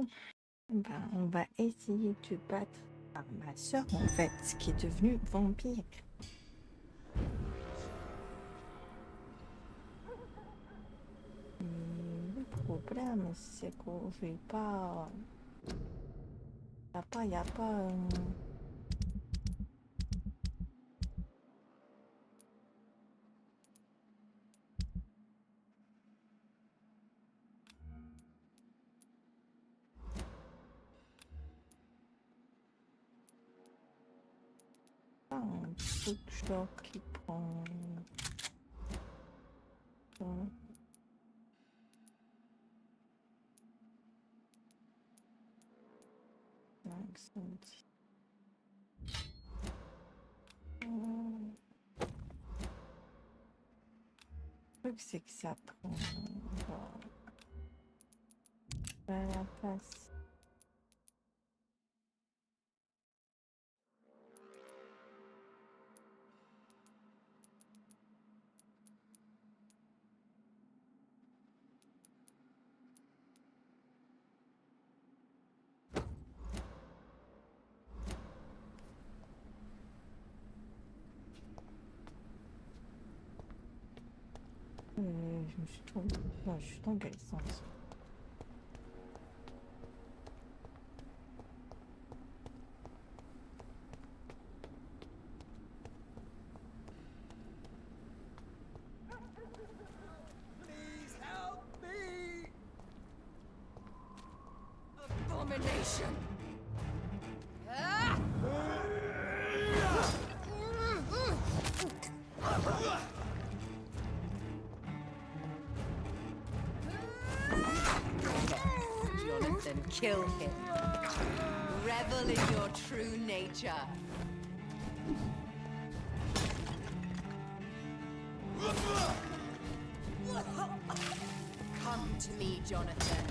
coup, on va essayer de battre ma soeur, en fait, qui est devenue vampire. Le problème, c'est qu'on fait pas... Y a pas... un truc genre qui prend... Le truc, c'est que ça prend pas la place. Je me suis trompée. Non, je suis dans quel sens? Please help me! Abomination! Jonathan, kill him. Revel in your true nature. Come to me, Jonathan.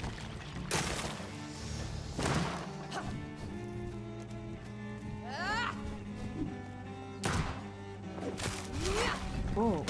Oh!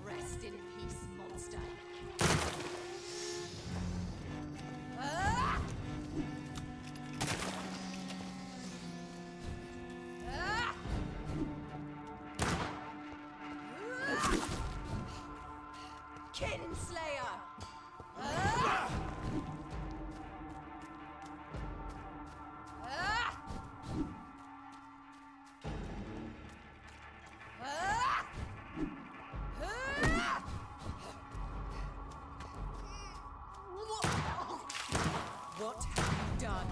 Rest in peace, monster. Kinslayer! What have you done?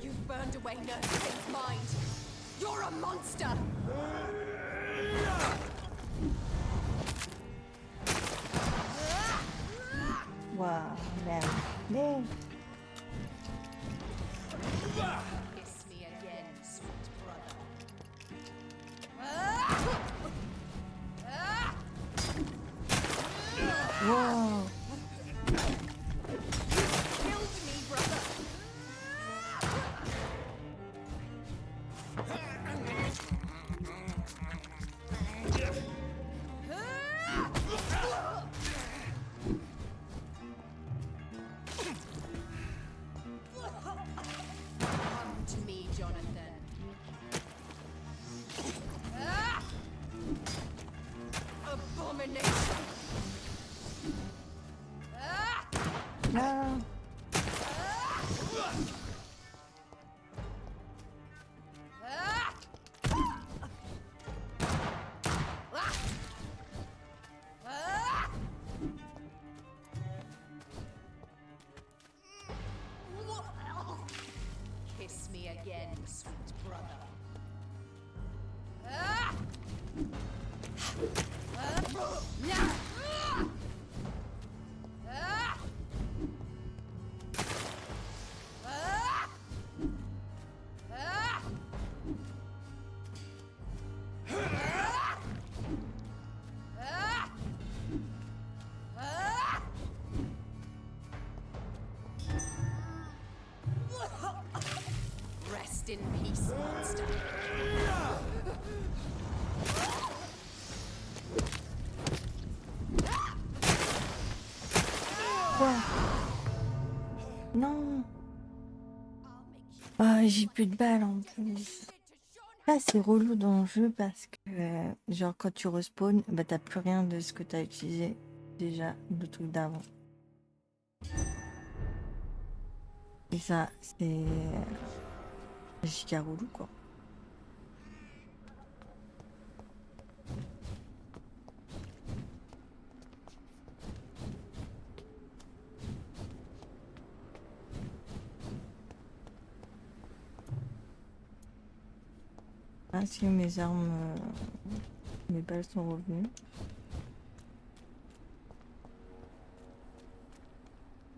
You've burned away Nurse's mind. You're a monster! Wow, man. Kiss me again, sweet brother. Whoa! Killed me, brother. Come to me, Jonathan. Abomination. No! Kiss me again, sweet brother. Rest in peace, monster. Quoi? Non. Ah, j'ai plus de balles en plus. Ah, c'est relou dans le jeu parce que, genre, quand tu respawns, bah, t'as plus rien de ce que t'as utilisé déjà, le truc d'avant. Et ça, c'est giga relou, quoi. Ah, si mes armes, mes balles sont revenues.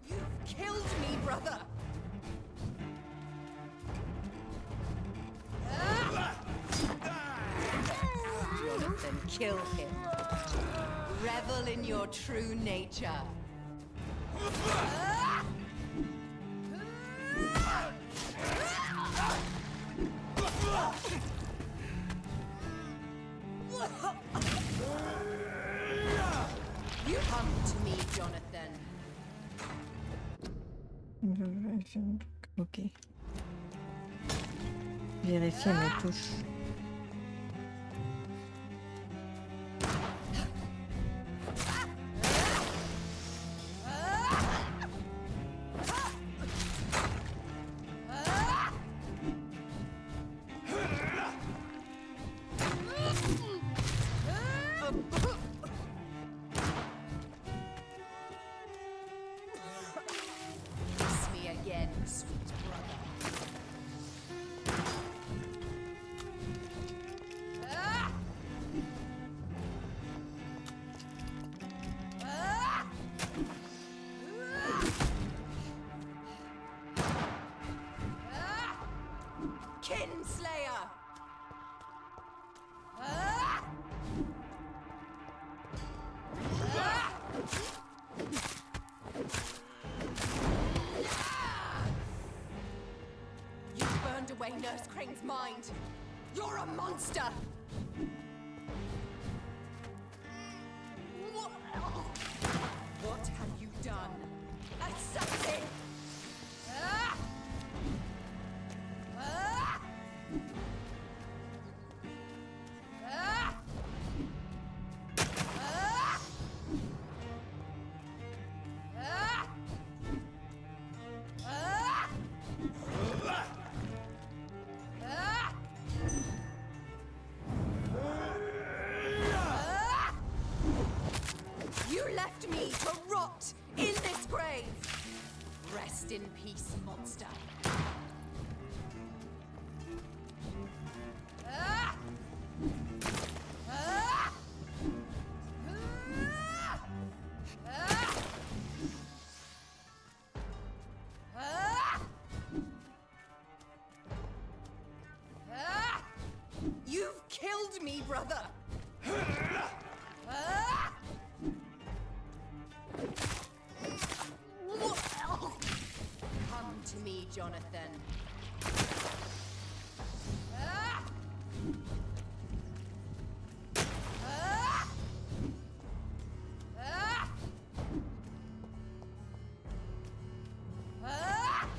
You've killed me, brother. Jonathan, kill him. Revel in your true nature. You come to me, Jonathan. Ok. Vérifier mes touches. Kiss me again, sweet brother. Kinslayer! You burned away Nurse Crane's mind. You're a monster! What have you done? Assassin! You left me to rot in this grave. Rest in peace, monster. You've killed me, brother. Come to me, Jonathan.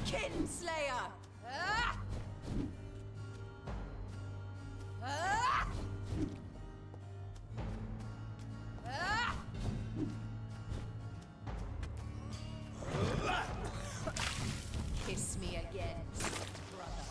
Kinslayer! Kiss me again, sweet brother.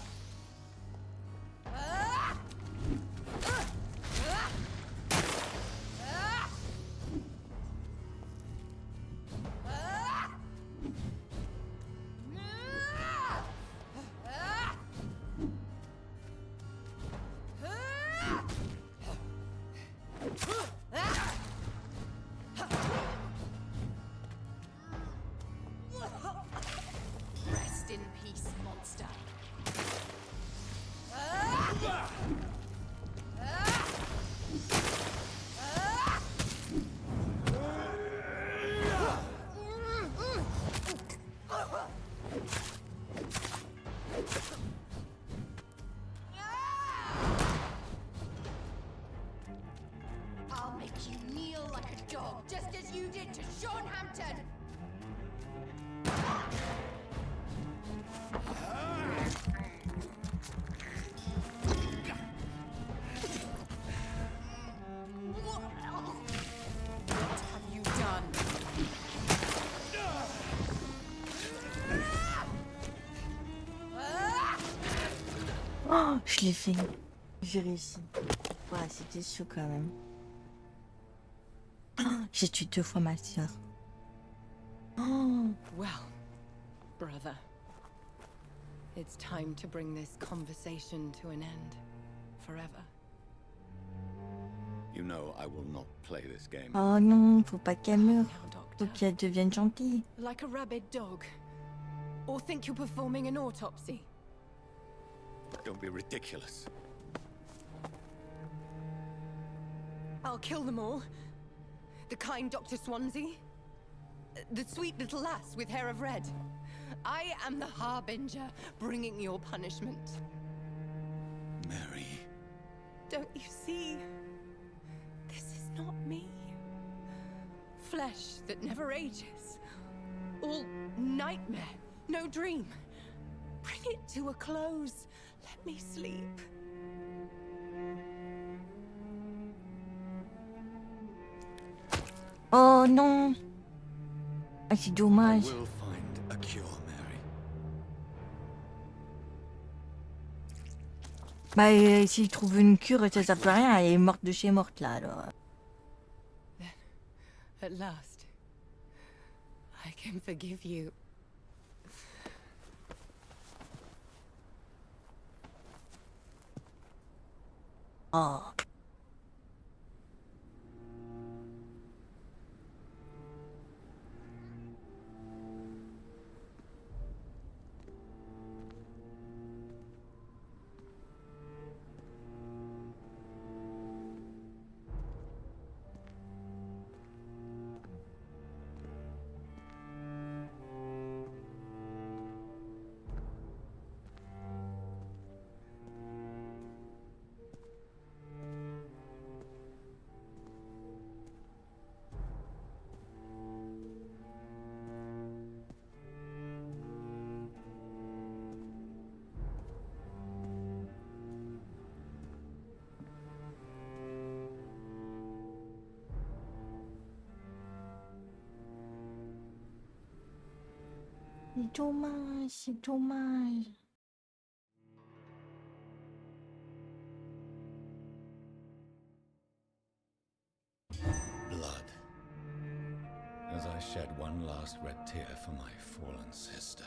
Rest in peace, monster. Oh, je l'ai fait. J'ai réussi. Ouais, c'était chaud quand même. Oh, j'ai tué 2 fois ma soeur. Oh. Well, brother, it's time to bring this conversation to an end forever. You know I will not play this game. Oh non, faut pas qu'elle meure. Now, Faut doctor, qu'elle devienne gentille. like a rabid dog, or think you're performing an autopsy? Don't be ridiculous. I'll kill them all. The kind Dr. Swansea, the sweet little lass with hair of red. I am the harbinger, bringing your punishment. Mary. Don't you see? This is not me. Flesh that never ages. All nightmare, no dream. Bring it to a close. Let me sleep. Oh non. Ah, c'est I dommage. will find a cure, Mary. Bah, s'il trouve une cure, ça sert plus à rien. Elle est morte de chez morte, là, alors. At last, I can forgive you. Oh. C'est dommage, c'est dommage. Blood. As I shed one last red tear for my fallen sister,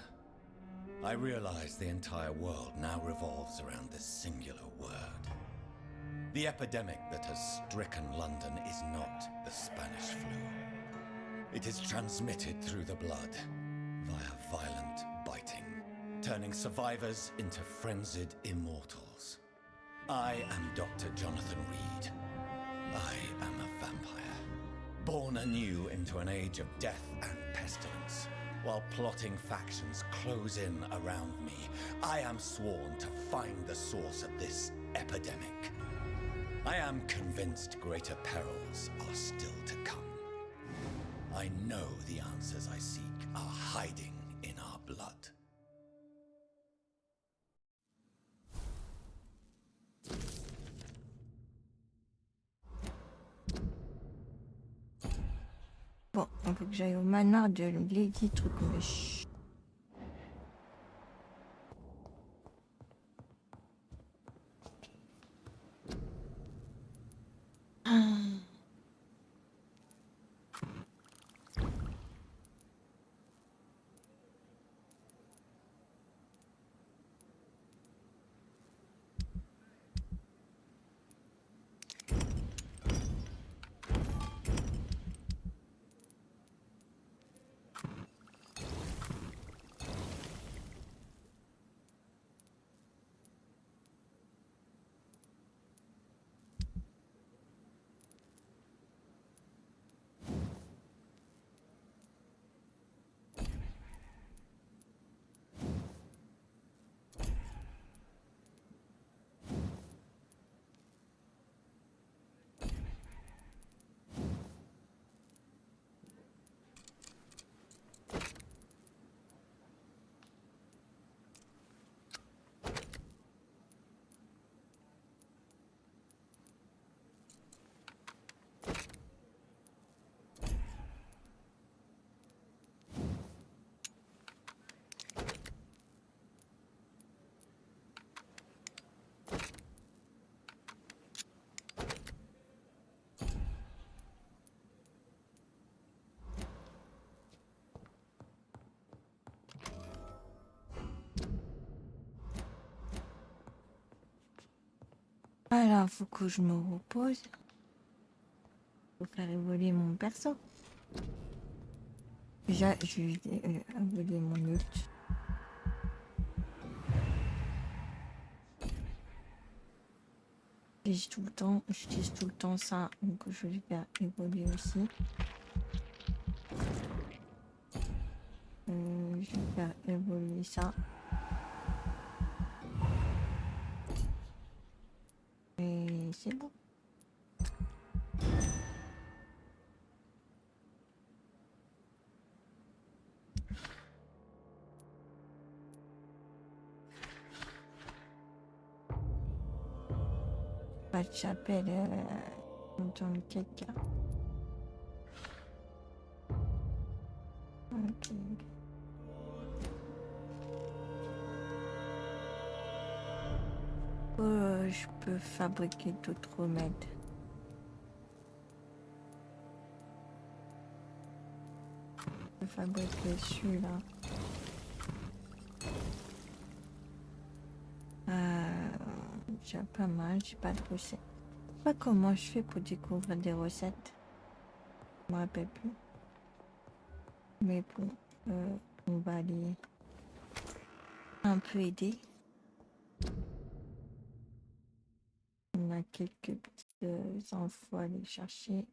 I realize the entire world now revolves around this singular word. The epidemic that has stricken London is not the Spanish flu. It is transmitted through the blood, via violent biting, turning survivors into frenzied immortals. I am Dr. Jonathan Reed. I am a vampire, born anew into an age of death and pestilence. While plotting factions close in around me, I am sworn to find the source of this epidemic. I am convinced greater perils are still to come. I know the answers I seek are hiding in our blood. Bon, il faut que j'aille au manoir de Lady Trucmuche. Alors, faut que je me repose. Faut faire évoluer mon perso. Déjà, je vais évoluer mon ult. J'utilise tout le temps ça, donc je vais faire évoluer aussi. Je vais faire évoluer ça. Et c'est bon. Pas de chapelle dans le caca. Ok. Je peux fabriquer d'autres remèdes. Je peux fabriquer celui-là. Déjà pas mal, j'ai pas de recettes. Je sais pas comment je fais pour découvrir des recettes. Je me rappelle plus. Mais bon, on va aller un peu aider. On a quelques petites infos à aller chercher.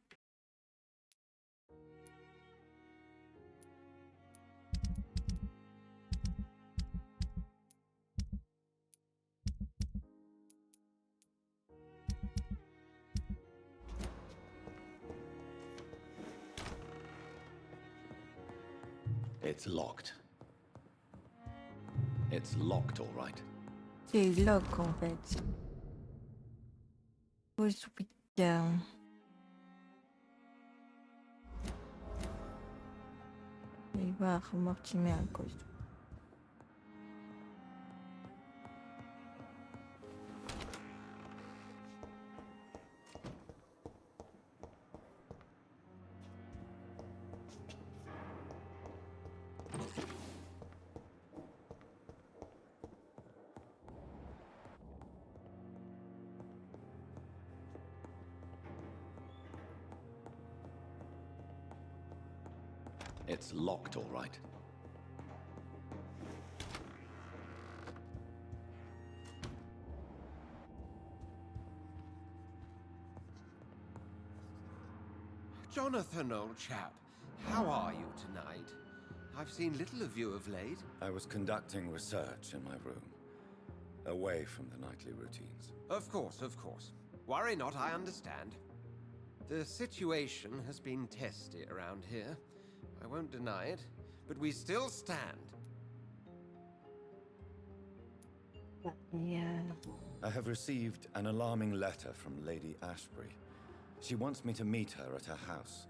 It's locked. It's locked, all right. C'est lock en fait. Pause Twitter. Je vais voir Mortimer à cause. It's locked, all right. Jonathan, old chap, how are you tonight? I've seen little of you of late. I was conducting research in my room, away from the nightly routines. Of course, of course. Worry not, I understand. The situation has been testy around here. I won't deny it, but we still stand. Yeah. I have received an alarming letter from Lady Ashbury. She wants me to meet her at her house.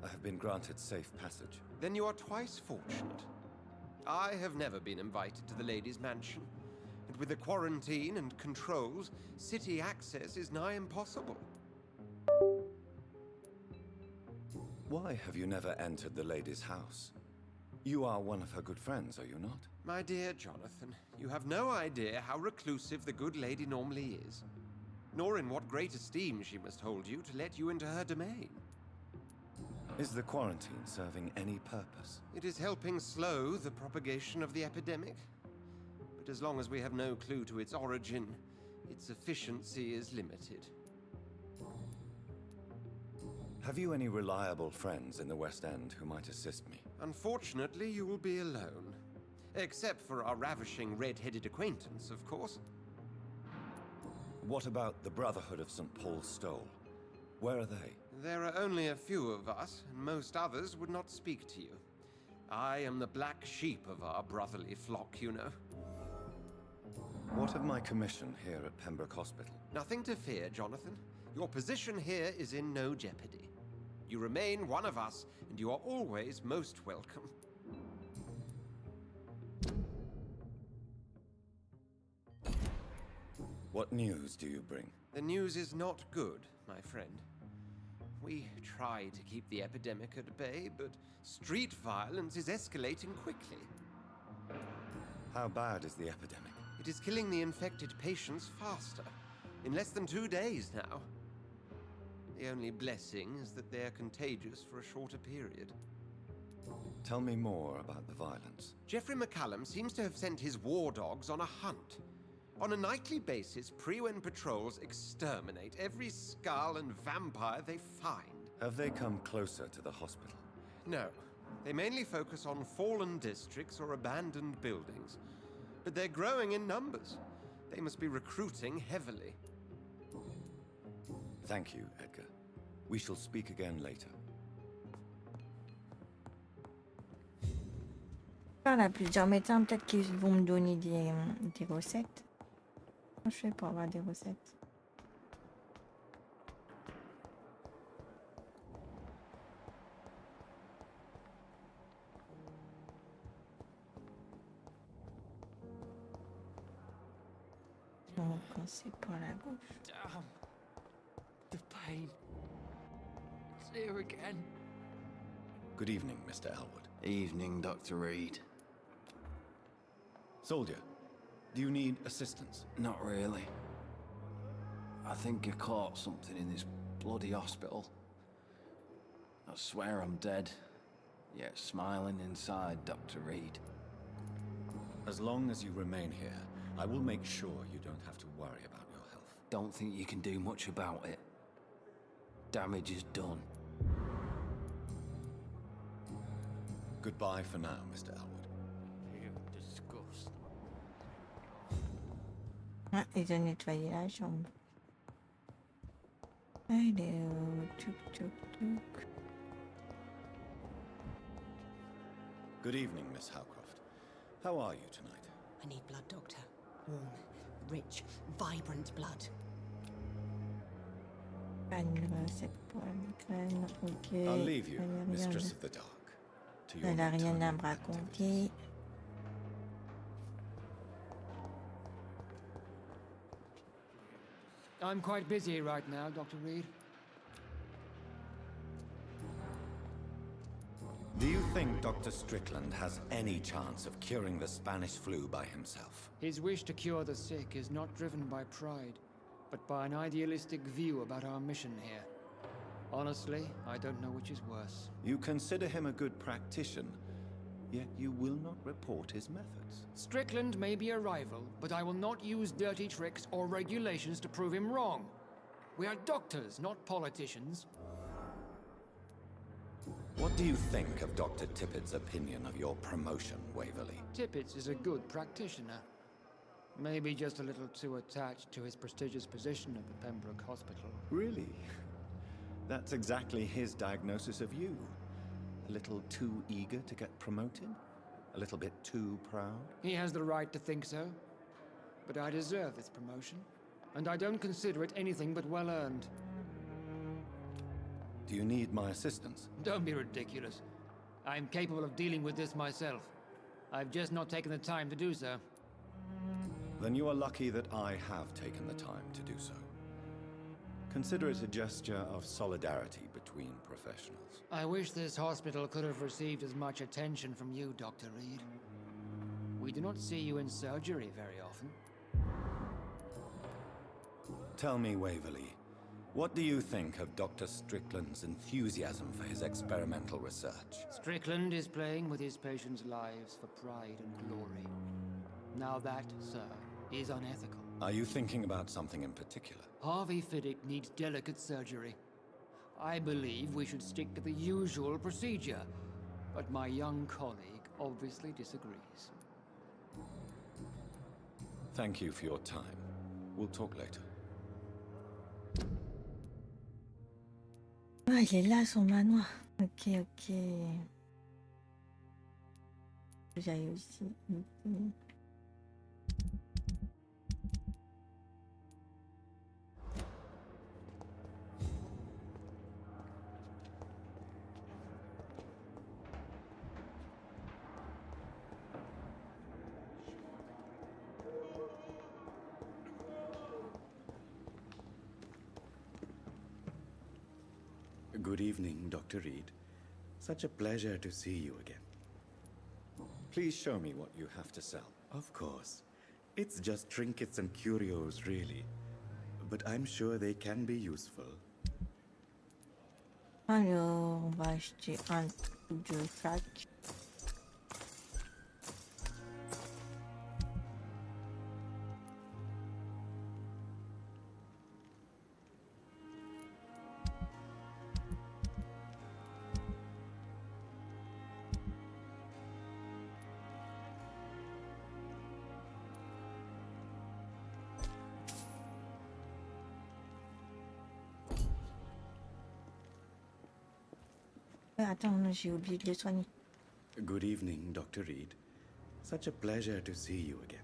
I have been granted safe passage. Then you are twice fortunate. I have never been invited to the lady's mansion, and with the quarantine and controls, city access is nigh impossible. Why have you never entered the lady's house? You are one of her good friends, are you not? My dear Jonathan, you have no idea how reclusive the good lady normally is, nor in what great esteem she must hold you to let you into her domain. Is the quarantine serving any purpose? It is helping slow the propagation of the epidemic. But as long as we have no clue to its origin, its efficiency is limited. Have you any reliable friends in the West End who might assist me? Unfortunately, you will be alone. Except for our ravishing red-headed acquaintance, of course. What about the Brotherhood of St. Paul's Stole? Where are they? There are only a few of us, and most others would not speak to you. I am the black sheep of our brotherly flock, you know. What of my commission here at Pembroke Hospital? Nothing to fear, Jonathan. Your position here is in no jeopardy. You remain one of us, and you are always most welcome. What news do you bring? The news is not good, my friend. We try to keep the epidemic at bay, but street violence is escalating quickly. How bad is the epidemic? It is killing the infected patients faster. in less than 2 days now. The only blessing is that they're contagious for a shorter period. Tell me more about the violence. Geoffrey McCallum seems to have sent his war dogs on a hunt. On a nightly basis, Prewen patrols exterminate every skull and vampire they find. Have they come closer to the hospital? No. They mainly focus on fallen districts or abandoned buildings. But they're growing in numbers. They must be recruiting heavily. Thank you, Edgar. We shall speak again later. Par là, plusieurs médecins, peut-être qu'ils vont me donner des recettes. Comment je fais pour avoir des recettes? Non, quand c'est par la gauche. Damn. The pain. It's here again. Good evening, Mr. Elwood. Evening, Dr. Reed. Soldier, do you need assistance? Not really. I think I caught something in this bloody hospital. I swear I'm dead, yet smiling inside, Dr. Reed. As long as you remain here, I will make sure you don't have to worry about your health. Don't think you can do much about it. Damage is done. Goodbye for now, Mr. Elwood. You disgust. Ah, ils ont nettoyé la chambre. Hello, tuk tuk tuk. Good evening, Miss Howcroft. How are you tonight? I need blood, Doctor. Warm, rich, vibrant blood. Pas une recette pour la migraine, ok. I'll leave you, Elle a rien Mistress de- of the Dark, to your Elle a rien à nocturnal me raconter. activities. I'm quite busy right now, Dr. Reed. Do you think Dr. Strickland has any chance of curing the Spanish flu by himself? His wish to cure the sick is not driven by pride, but by an idealistic view about our mission here. Honestly, I don't know which is worse. You consider him a good practitioner, yet you will not report his methods. Strickland may be a rival, but I will not use dirty tricks or regulations to prove him wrong. We are doctors, not politicians. What do you think of Dr. Tippett's opinion of your promotion, Waverley? Tippett is a good practitioner. Maybe just a little too attached to his prestigious position at the Pembroke Hospital. Really? That's exactly his diagnosis of you. A little too eager to get promoted? A little bit too proud? He has the right to think so. But I deserve this promotion, and I don't consider it anything but well earned. Do you need my assistance? Don't be ridiculous. I'm capable of dealing with this myself. I've just not taken the time to do so. Then you are lucky that I have taken the time to do so. Consider it a gesture of solidarity between professionals. I wish this hospital could have received as much attention from you, Dr. Reed. We do not see you in surgery very often. Tell me, Waverley, what do you think of Dr. Strickland's enthusiasm for his experimental research? Strickland is playing with his patients' lives for pride and glory. Now that, sir, is unethical. Are you thinking about something in particular? Harvey Fiddick needs delicate surgery. I believe we should stick to the usual procedure, but my young colleague obviously disagrees. Thank you for your time. We'll talk later. Ah, il est là, son manoir. Ok, ok. J'aille aussi. ici. Good evening, Dr. Reed. Such a pleasure to see you again. Please show me what you have to sell. Of course. It's just trinkets and curios, really. but I'm sure they can be useful. Alors, on va acheter un truc de sac. Attends, j'ai oublié de le soigner. Good evening, Dr. Reed. Such a pleasure to see you again.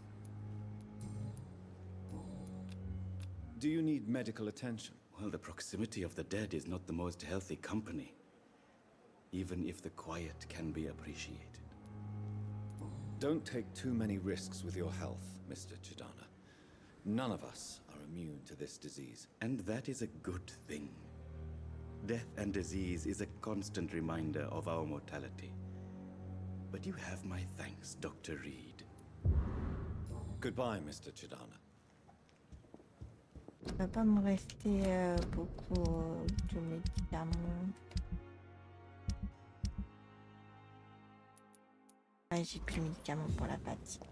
Do you need medical attention? Well, the proximity of the dead is not the most healthy company, even if the quiet can be appreciated. Don't take too many risks with your health, Mr. Chidana. None of us are immune to this disease. And that is a good thing. Death and disease is a constant reminder of our mortality. But you have my thanks, Dr. Reed. Goodbye, Mr. Chidana. Il va pas me rester beaucoup de médicaments. Ah, j'ai plus de médicaments pour la fatigue.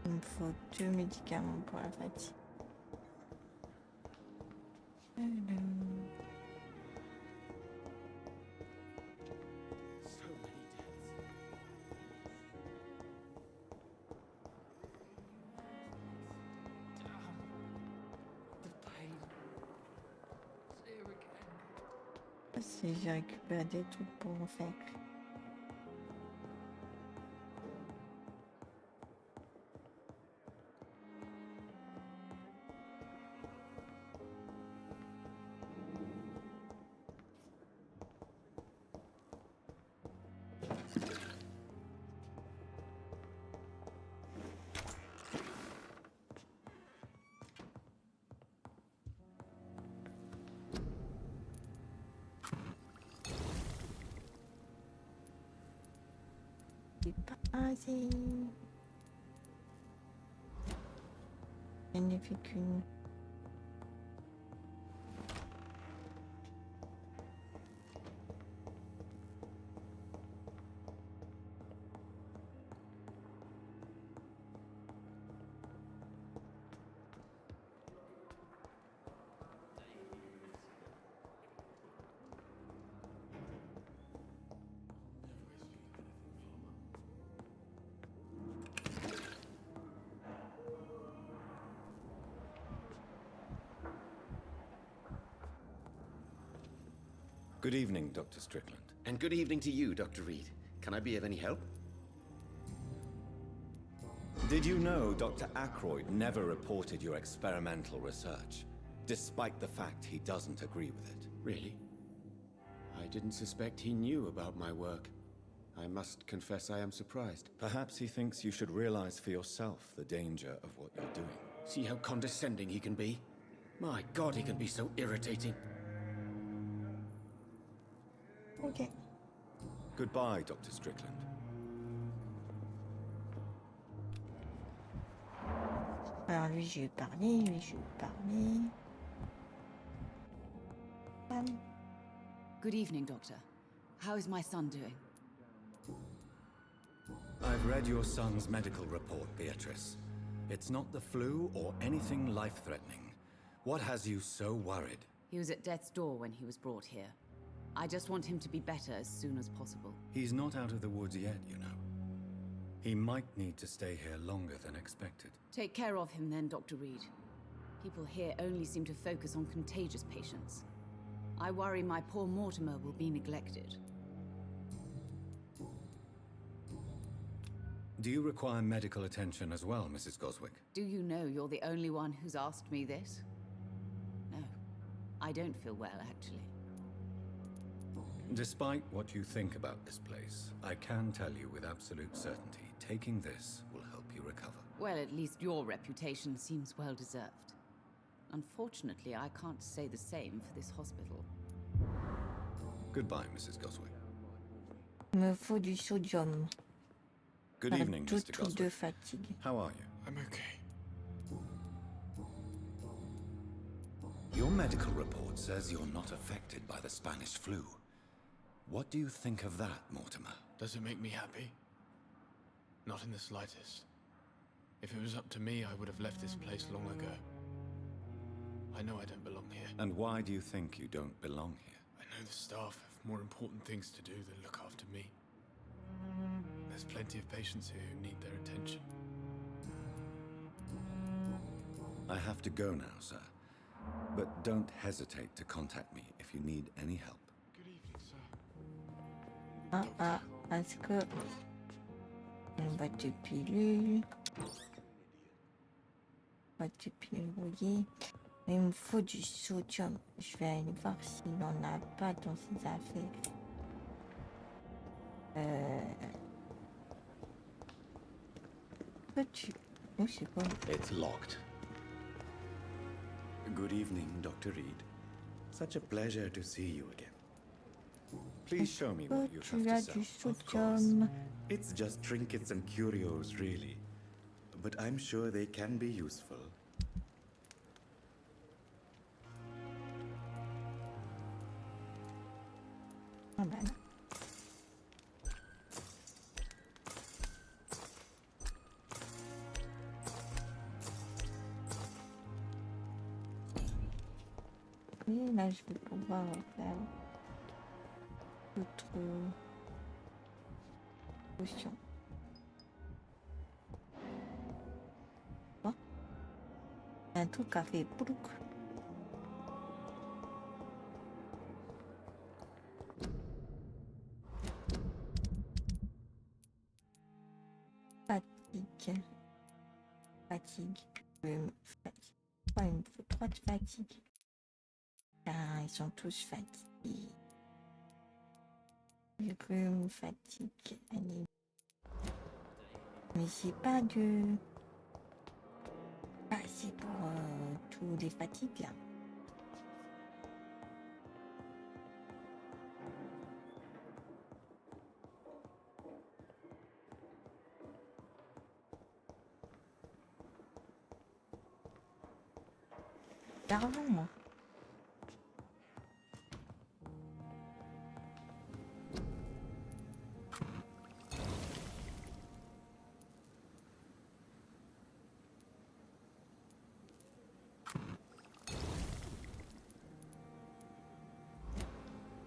Il me faut 2 médicaments pour la fatigue. Si j'ai récupéré des trucs pour en faire. Vas-y. Il n'y fait qu'une. Good evening, Dr. Strickland. And good evening to you, Dr. Reed. Can I be of any help? Did you know Dr. Ackroyd never reported your experimental research, despite the fact he doesn't agree with it? Really? I didn't suspect he knew about my work. I must confess I am surprised. Perhaps he thinks you should realize for yourself the danger of what you're doing. See how condescending he can be? My God, he can be so irritating. Ok. Goodbye, Dr. Strickland. Alors lui j'ai parlé, lui j'ai parlé. Good evening, Doctor. How is my son doing? I've read your son's medical report, Beatrice. It's not the flu or anything life-threatening. What has you so worried? He was at death's door when he was brought here. I just want him to be better as soon as possible. He's not out of the woods yet, you know. He might need to stay here longer than expected. Take care of him then, Dr. Reed. People here only seem to focus on contagious patients. I worry my poor Mortimer will be neglected. Do you require medical attention as well, Mrs. Goswick? Do you know you're the only one who's asked me this? No, I don't feel well, actually. Despite what you think about this place, I can tell you with absolute certainty, taking this will help you recover. Well, at least your reputation seems well deserved. Unfortunately, I can't say the same for this hospital. Goodbye, Mrs. Goswick. Il me faut du sodium. Good evening, Tout Mr. truc de Goswick. fatigue. How are you? I'm okay. Your medical report says you're not affected by the Spanish flu. What do you think of that, Mortimer? Does it make me happy? Not in the slightest. If it was up to me, I would have left this place long ago. I know I don't belong here. And why do you think you don't belong here? I know the staff have more important things to do than look after me. There's plenty of patients here who need their attention. I have to go now, sir. But don't hesitate to contact me if you need any help. Good evening, sir. Est-ce que... Une boîte de pilules. Boîte de pilules rouillées. Il me faut du sodium. Je vais aller voir s'il n'en a pas dans ses affaires. Peux-tu... Oh, c'est quoi? It's locked. Good evening, Dr. Reed. Such a pleasure to see you again. Please show me Oh, what you tu have as to du sell. sodium. It's just trinkets and curios, really. But I'm sure they can be useful. Ah ben là. Et là, je vais pouvoir faire d'autres potions. Oh. Un truc a fait plouc. Fatigue. Fatigue. Fatigue. Oh, il me faut 3 de fatigue. Ah, ils sont tous fatigués. Rhume, fatigue, anémie. Mais j'ai pas de... Pas assez pour tous les fatigues là. D'argent, moi.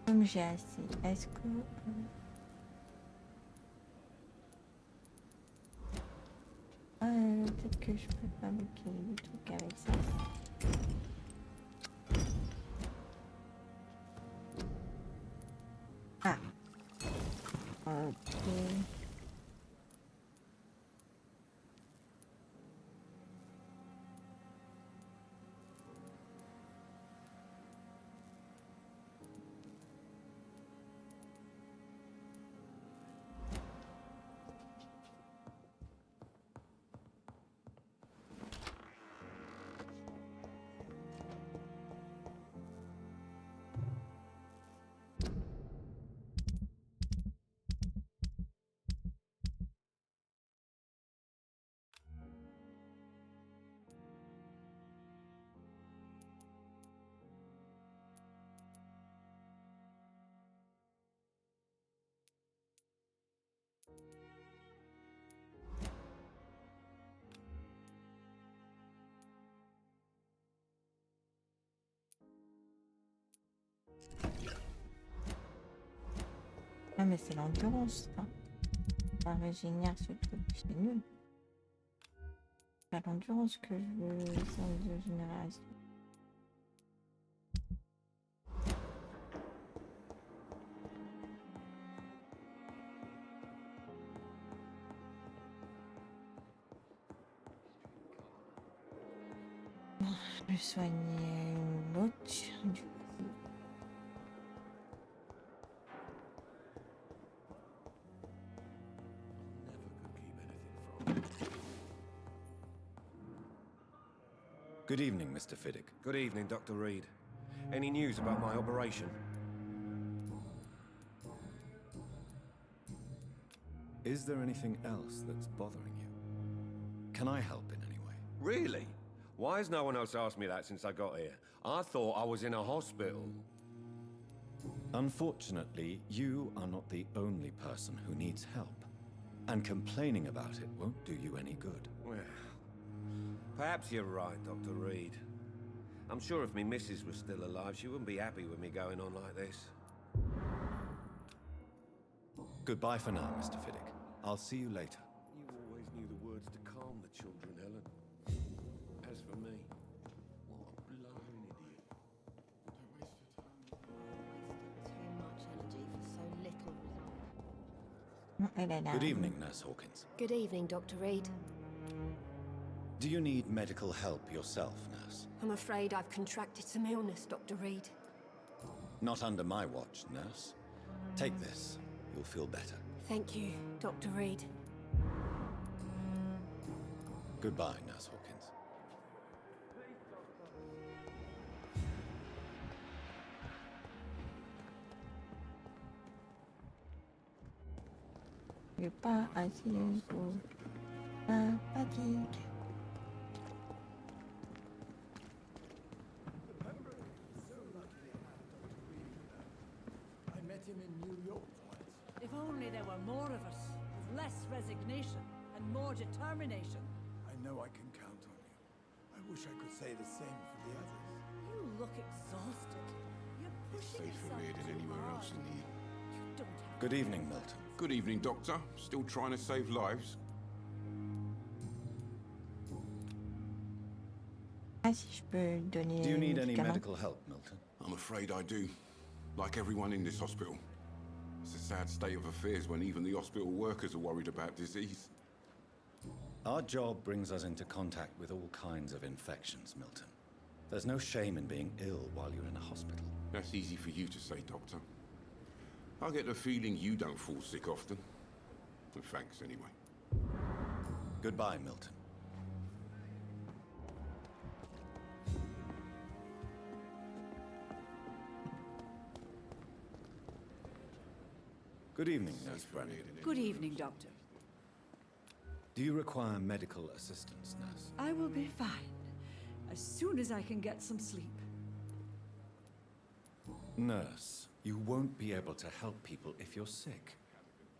Comme j'ai assez, est-ce que... peut-être que je peux fabriquer des trucs avec ça. Ah. Ok. Ah mais c'est l'endurance, ça. Ça régénère ce truc, c'est nul. C'est pas l'endurance que je veux, c'est de génération. Bon, je vais soigner l'autre, du coup. Good evening, Mr. Fiddick. Good evening, Dr. Reed. Any news about my operation? Is there anything else that's bothering you? Can I help in any way? Really? Why has no one else asked me that since I got here? I thought I was in a hospital. Unfortunately, you are not the only person who needs help. And complaining about it won't do you any good. Well, perhaps you're right, Dr. Reed. I'm sure if me missus was still alive, she wouldn't be happy with me going on like this. Goodbye for now, Mr. Fiddick. I'll see you later. You always knew the words to calm the children, Helen. As for me, what a blowing idiot. Too much energy for so little result. I don't know. Good evening, Nurse Hawkins. Good evening, Dr. Reed. Do you need medical help yourself, nurse? I'm afraid I've contracted some illness, Dr. Reed. Not under my watch, nurse. Take this. You'll feel better. Thank you, Dr. Reed. Goodbye, Nurse Hawkins. Je suis pas assez pour la fatigue. I met him in New York once. If only there were more of us, with less resignation and more determination. I know I can count on you. I wish I could say the same for the others. You look exhausted. You're pushing Safer yourself here than too anywhere hard. else in the... You don't have Good evening, Milton. Good evening, Doctor. Still trying to save lives? Ah, si je peux donner Do you need any médicaments? medical help, Milton? I'm afraid I do. Like everyone in this hospital. It's a sad state of affairs when even the hospital workers are worried about disease. Our job brings us into contact with all kinds of infections, Milton. There's no shame in being ill while you're in a hospital. That's easy for you to say, Doctor. I get the feeling you don't fall sick often. Well, thanks, anyway. Goodbye, Milton. Good evening, Nurse Brannigan. Good evening, Doctor. Do you require medical assistance, Nurse? I will be fine, as soon as I can get some sleep. Nurse, you won't be able to help people if you're sick.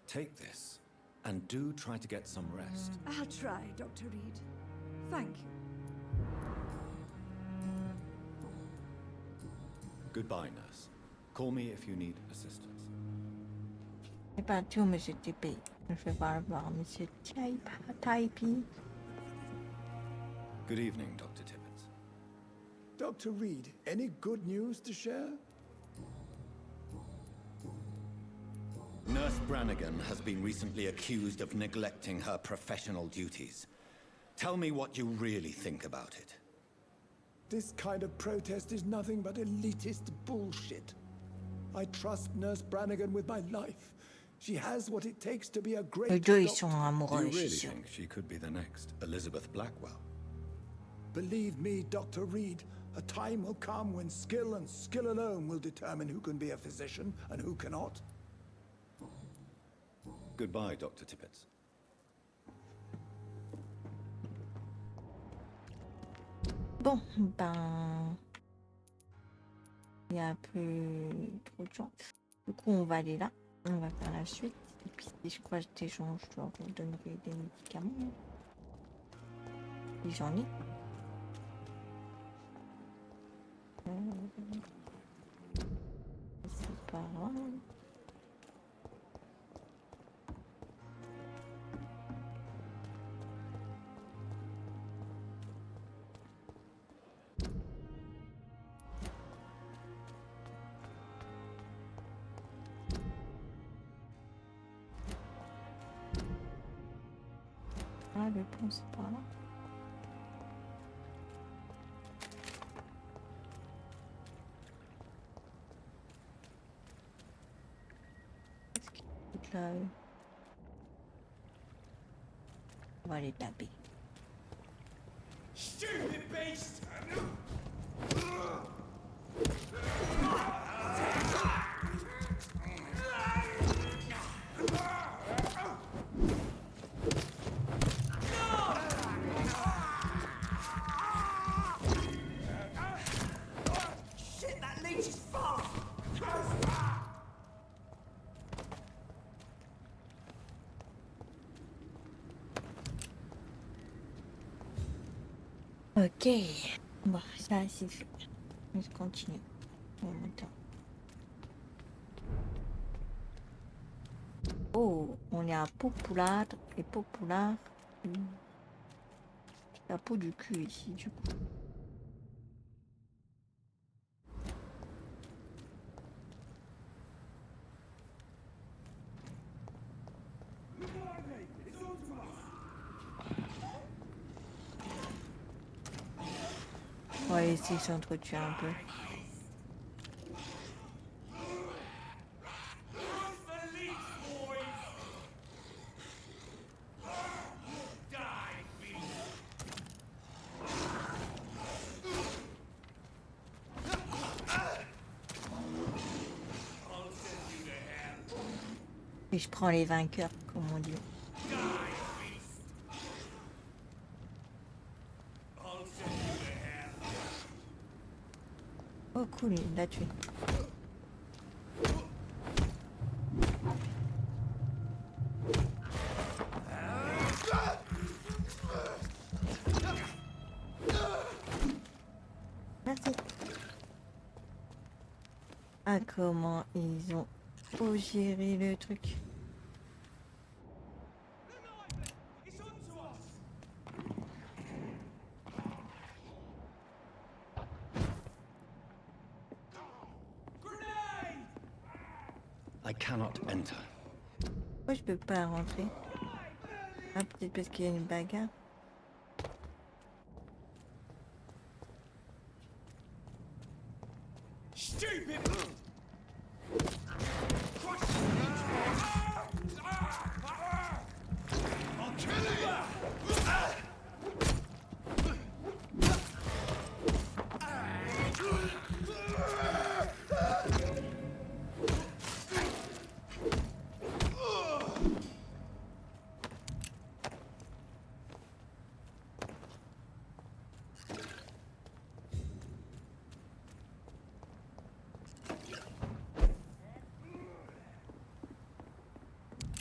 Take this, and do try to get some rest. I'll try, Dr. Reed. Thank you. Goodbye, Nurse. Call me if you need assistance. C'est pas tout, Monsieur TP. Je vais pas voir Monsieur Taipi. Good evening, Dr. Tippett. Dr. Reed, any good news to share? Nurse Brannigan has been recently accused of neglecting her professional duties. Tell me what you really think about it. This kind of protest is nothing but elitist bullshit. I trust Nurse Brannigan with my life. She has what it takes to be a great Les deux, ils doctor. sont Do amoureux, you je really suis sûre. think she could be the next Elizabeth Blackwell? Believe me, Dr. Reed, a time will come when skill and skill alone will determine who can be a physician and who cannot. Goodbye, Dr. Tippett. Bon, ben... Il n'y a plus trop de gens. Du coup, on va aller là. On va faire la suite. Et puis, si je crois que j'échange, je leur donnerai des médicaments. Et j'en ai. C'est pas grave. Ah, le pont, c'est pas là. Qu'est-ce qu'il y a là? On va les taper. Stupid beast! Shit, that leech is fast! Ok. Bon, ça c'est fait. On se continue. On monte. Oh, on est à Populaire et Populaire. La peau du cul ici, du coup. On va essayer de s'entretuer un peu. Et je prends les vainqueurs, comme on dit. Oh cool, il l'a tué. Merci. Ah, comment ils ont géré le truc. I cannot enter. Pourquoi je peux pas rentrer? Ah, peut-être parce qu'il y a une bagarre. Stupid! I'll kill you!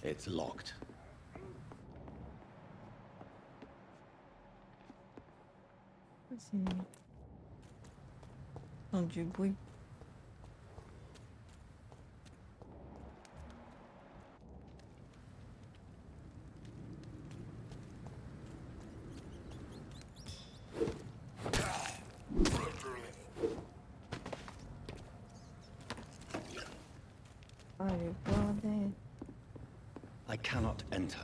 It's locked. C'est du bruit. Oh le bordel. I cannot enter.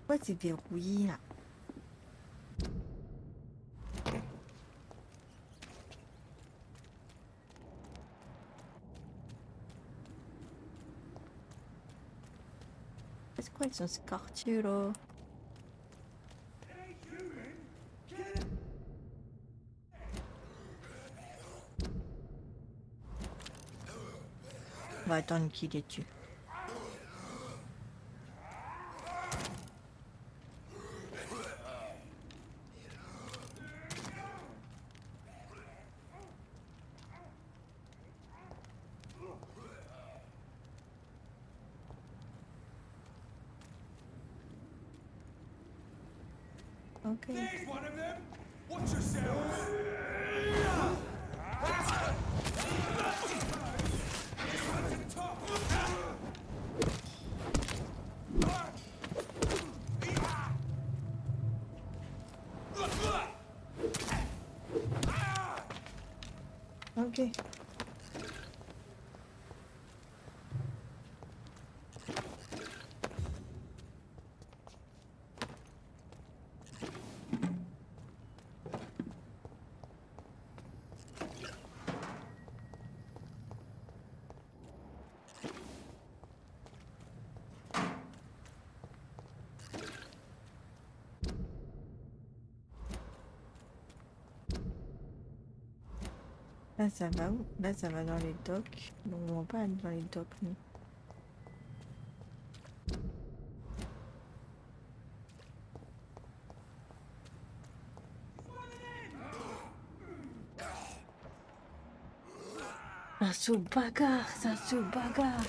Pourquoi c'est verrouillé là? C'est quoi, ils sont scorchés là? On va attendre qu'il les tue. Okay. There's one of them! Watch yourselves! Ok. Là, ça va où? Là, ça va dans les docks. Donc, on va pas aller dans les docks, nous. Ça se bagarre, ça se bagarre.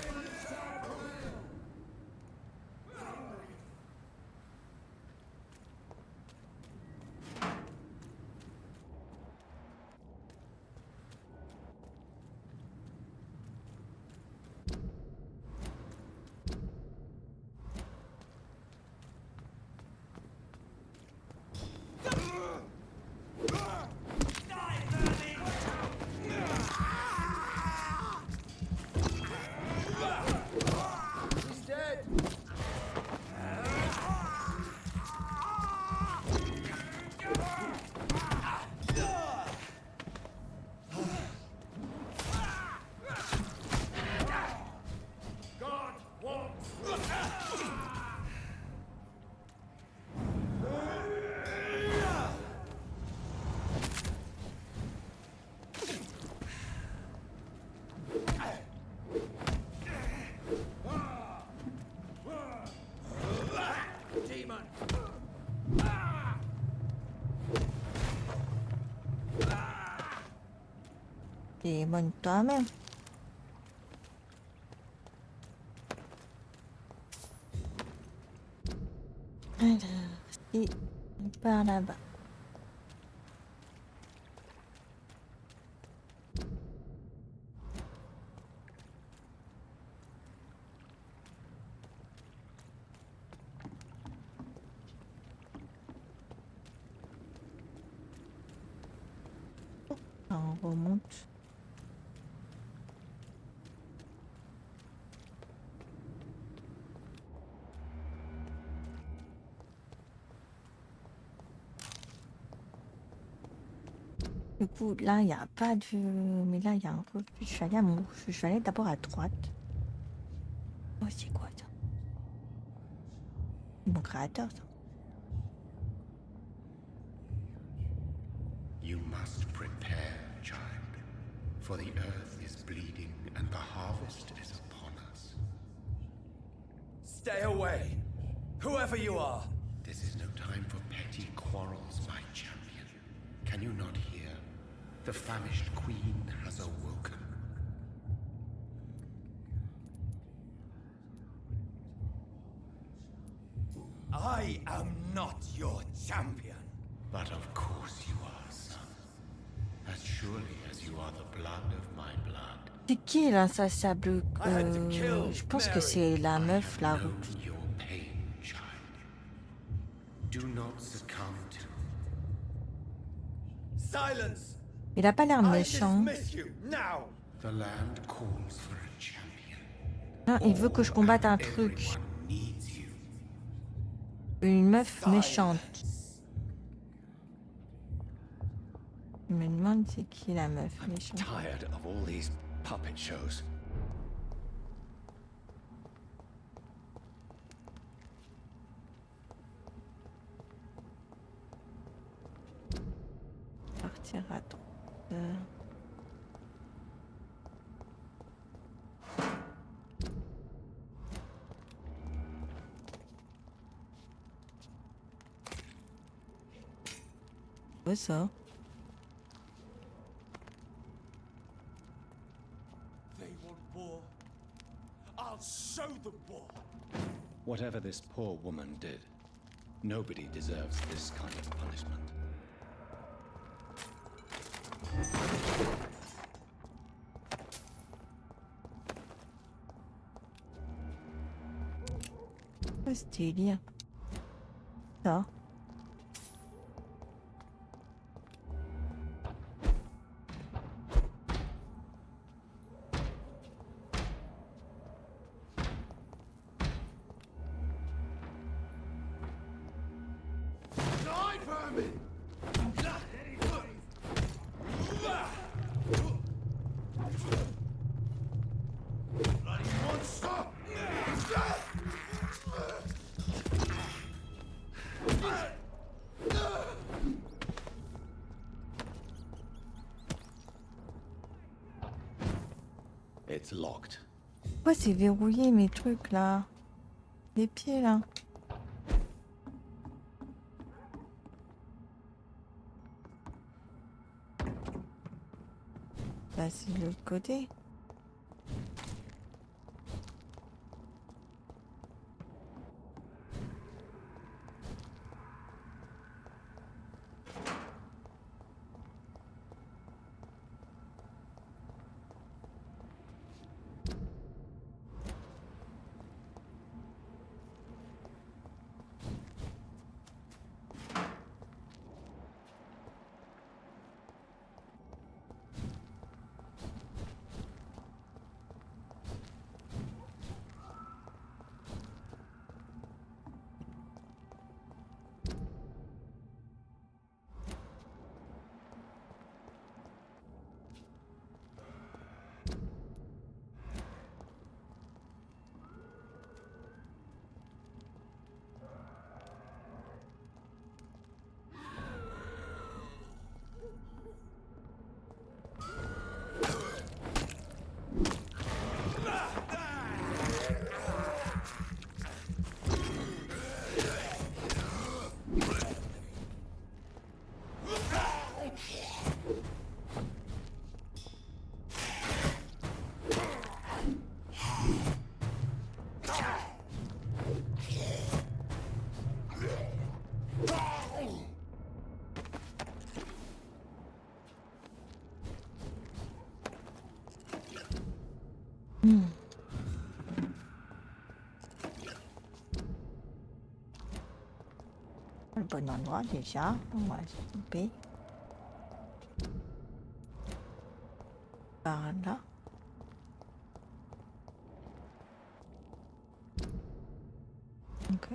Et bonne toi-même. Alors, si on part là-bas. On remonte. Du coup, là, il n'y a pas de... Mais là, il y a un refuge. Je suis allée, je suis allée d'abord à droite. Oh, c'est quoi ça? Mon créateur, ça. You must prepare, child, for the earth is bleeding and the harvest is upon us. Stay away, whoever you are. This is no time for petty quarrels, my champion. Can you not hear? The famished queen has awoken. I am not your champion. But of course you are, son. As surely as you are the blood of my blood. C'est qui l'insaciable je pense que c'est la meuf, la Know route. your pain, child. Do not succumb to. Silence! Il a pas l'air I méchant. dismiss you now. The land calls for a champion. Non, il veut que je combatte un truc. Everyone needs you. Une meuf méchante. Je me demande c'est qui la meuf méchante. Tired of all these puppet shows. Partir à droite. Quoi ça? They want war. I'll show them war. Whatever this poor woman did, nobody deserves this kind of punishment. Quoi ce délire? Ça? Die, vermin! Bloody monster! It's locked. Pourquoi c'est verrouillé mes trucs là? Les pieds là. Bah c'est de l'autre côté. Le bon endroit déjà, on va se couper. Par là. Ok.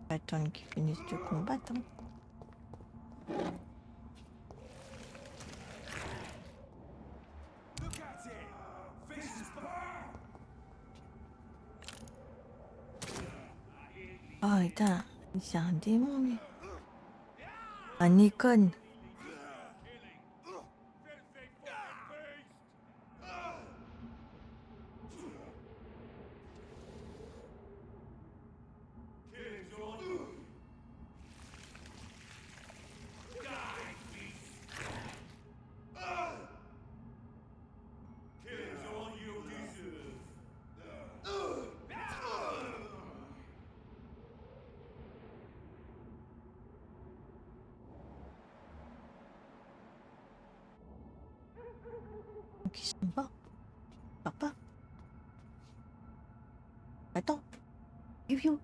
Attendre qu'ils finissent de combattre. Hein. Oh putain, c'est un démon lui. Un icône. Qui s'en va? Papa? Attends. You.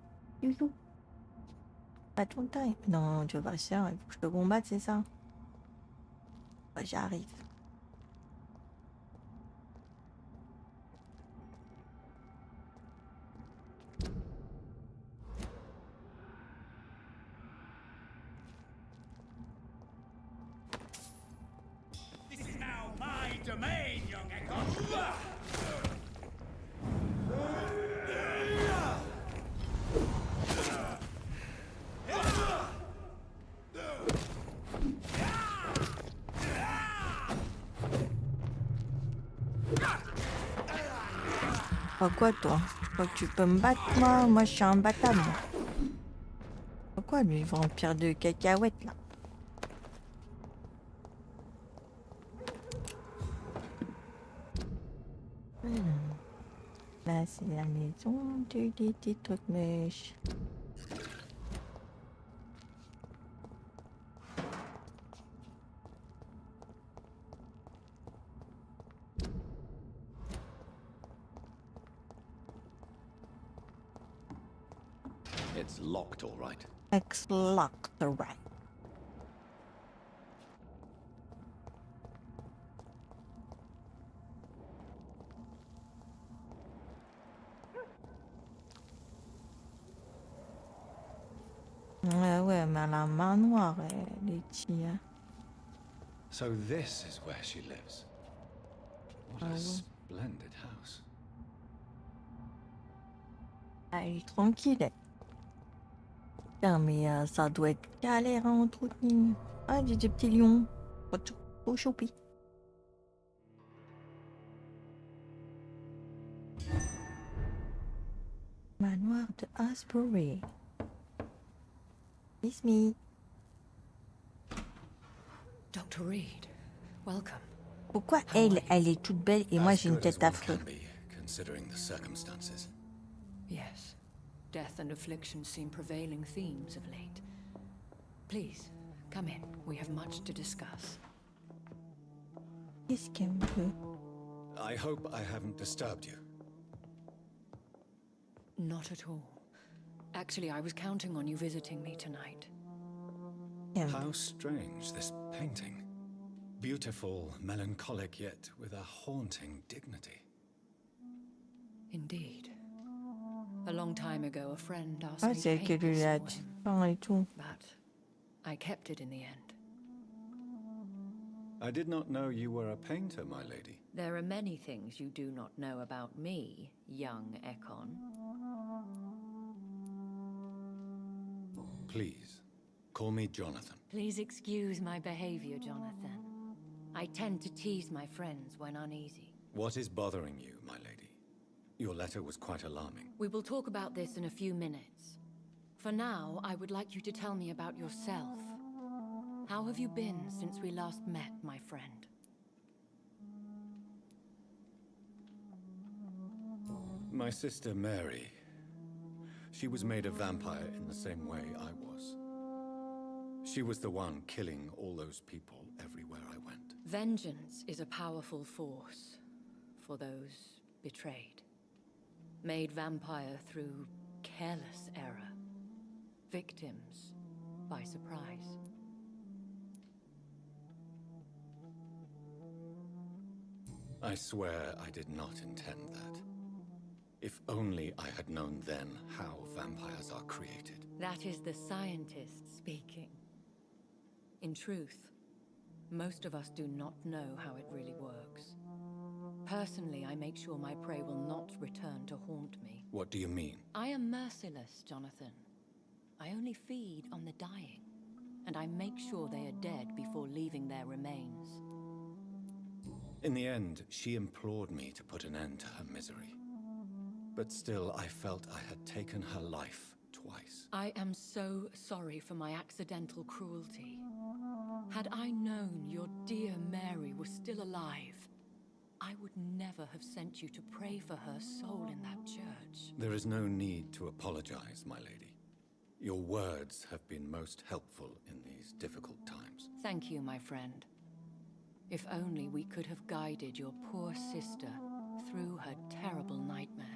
Pas ton time. Non, tu vas pas cher, il faut que je te combatte, c'est ça? Ouais, j'arrive. This is now my domain, young echo. Pourquoi toi? Tu crois que tu peux me battre moi? Moi je suis imbattable. Pourquoi lui vampire de cacahuètes là? Là c'est la maison du petit truc mèche. It's locked, all right. It's locked, right. Ouais, mais la main noire, elle est tia. So this is where she lives. What a splendid house. Elle est tranquille. Putain, mais ça doit être galère à entretenir. Ah, des petits lions. Trop choupi. Manoir de Asbury. It's me. Dr. Reed, welcome. Pourquoi elle est toute belle et moi j'ai une tête affreuse? Considering the circumstances. Yes. Death and affliction seem prevailing themes of late. Please, come in. We have much to discuss. Qu'est-ce qu'elle veut? I hope I haven't disturbed you. Not at all. Actually, I was counting on you visiting me tonight. How strange, this painting. Beautiful, melancholic, yet with a haunting dignity. Indeed. A long time ago, a friend asked Ah, me c'est to elle qui paint lui this a for dit him, pas et tout. but I kept it in the end. I did not know you were a painter, my lady. There are many things you do not know about me, young Ekon. Please, call me Jonathan. Please excuse my behavior, Jonathan. I tend to tease my friends when uneasy. What is bothering you, my lady? Your letter was quite alarming. We will talk about this in a few minutes. For now, I would like you to tell me about yourself. How have you been since we last met, my friend? My sister Mary. She was made a vampire in the same way I was. She was the one killing all those people everywhere I went. Vengeance is a powerful force for those betrayed. Made vampire through careless error. Victims by surprise. I swear I did not intend that. If only I had known then how vampires are created. That is the scientist speaking. In truth, most of us do not know how it really works. Personally, I make sure my prey will not return to haunt me. What do you mean? I am merciless, Jonathan. I only feed on the dying, and I make sure they are dead before leaving their remains. In the end, she implored me to put an end to her misery. But still, I felt I had taken her life twice. I am so sorry for my accidental cruelty. Had I known your dear Mary was still alive, I would never have sent you to pray for her soul in that church. There is no need to apologize, my lady. Your words have been most helpful in these difficult times. Thank you, my friend. If only we could have guided your poor sister through her terrible nightmare.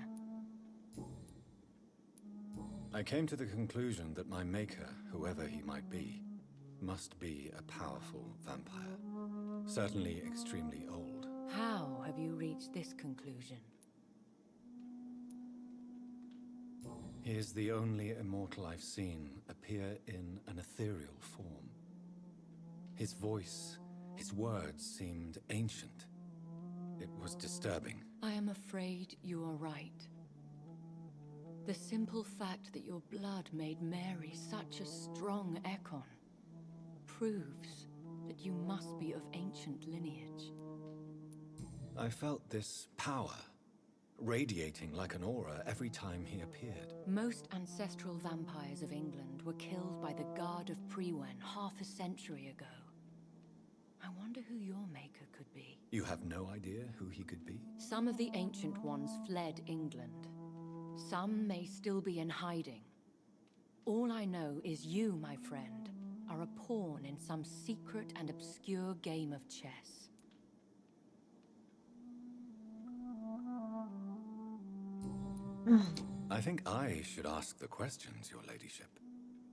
I came to the conclusion that my maker, whoever he might be, must be a powerful vampire. Certainly extremely old. How have you reached this conclusion? He is the only immortal I've seen appear in an ethereal form. His voice, his words seemed ancient. It was disturbing. I am afraid you are right. The simple fact that your blood made Mary such a strong Ekon proves that you must be of ancient lineage. I felt this power radiating like an aura every time he appeared. Most ancestral vampires of England were killed by the Guard of Prewen half a century ago. I wonder who your maker could be. You have no idea who he could be? Some of the ancient ones fled England. Some may still be in hiding. All I know is you, my friend, are a pawn in some secret and obscure game of chess. I think I should ask the questions, your ladyship.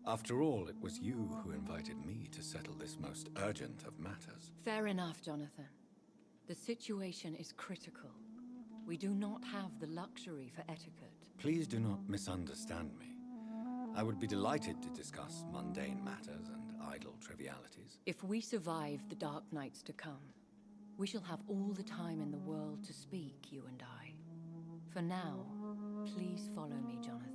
After all, it was you who invited me to settle this most urgent of matters. Fair enough, Jonathan. The situation is critical. We do not have the luxury for etiquette. Please do not misunderstand me. I would be delighted to discuss mundane matters and idle trivialities. If we survive the dark nights to come, we shall have all the time in the world to speak, you and I. For now, please follow me, Jonathan.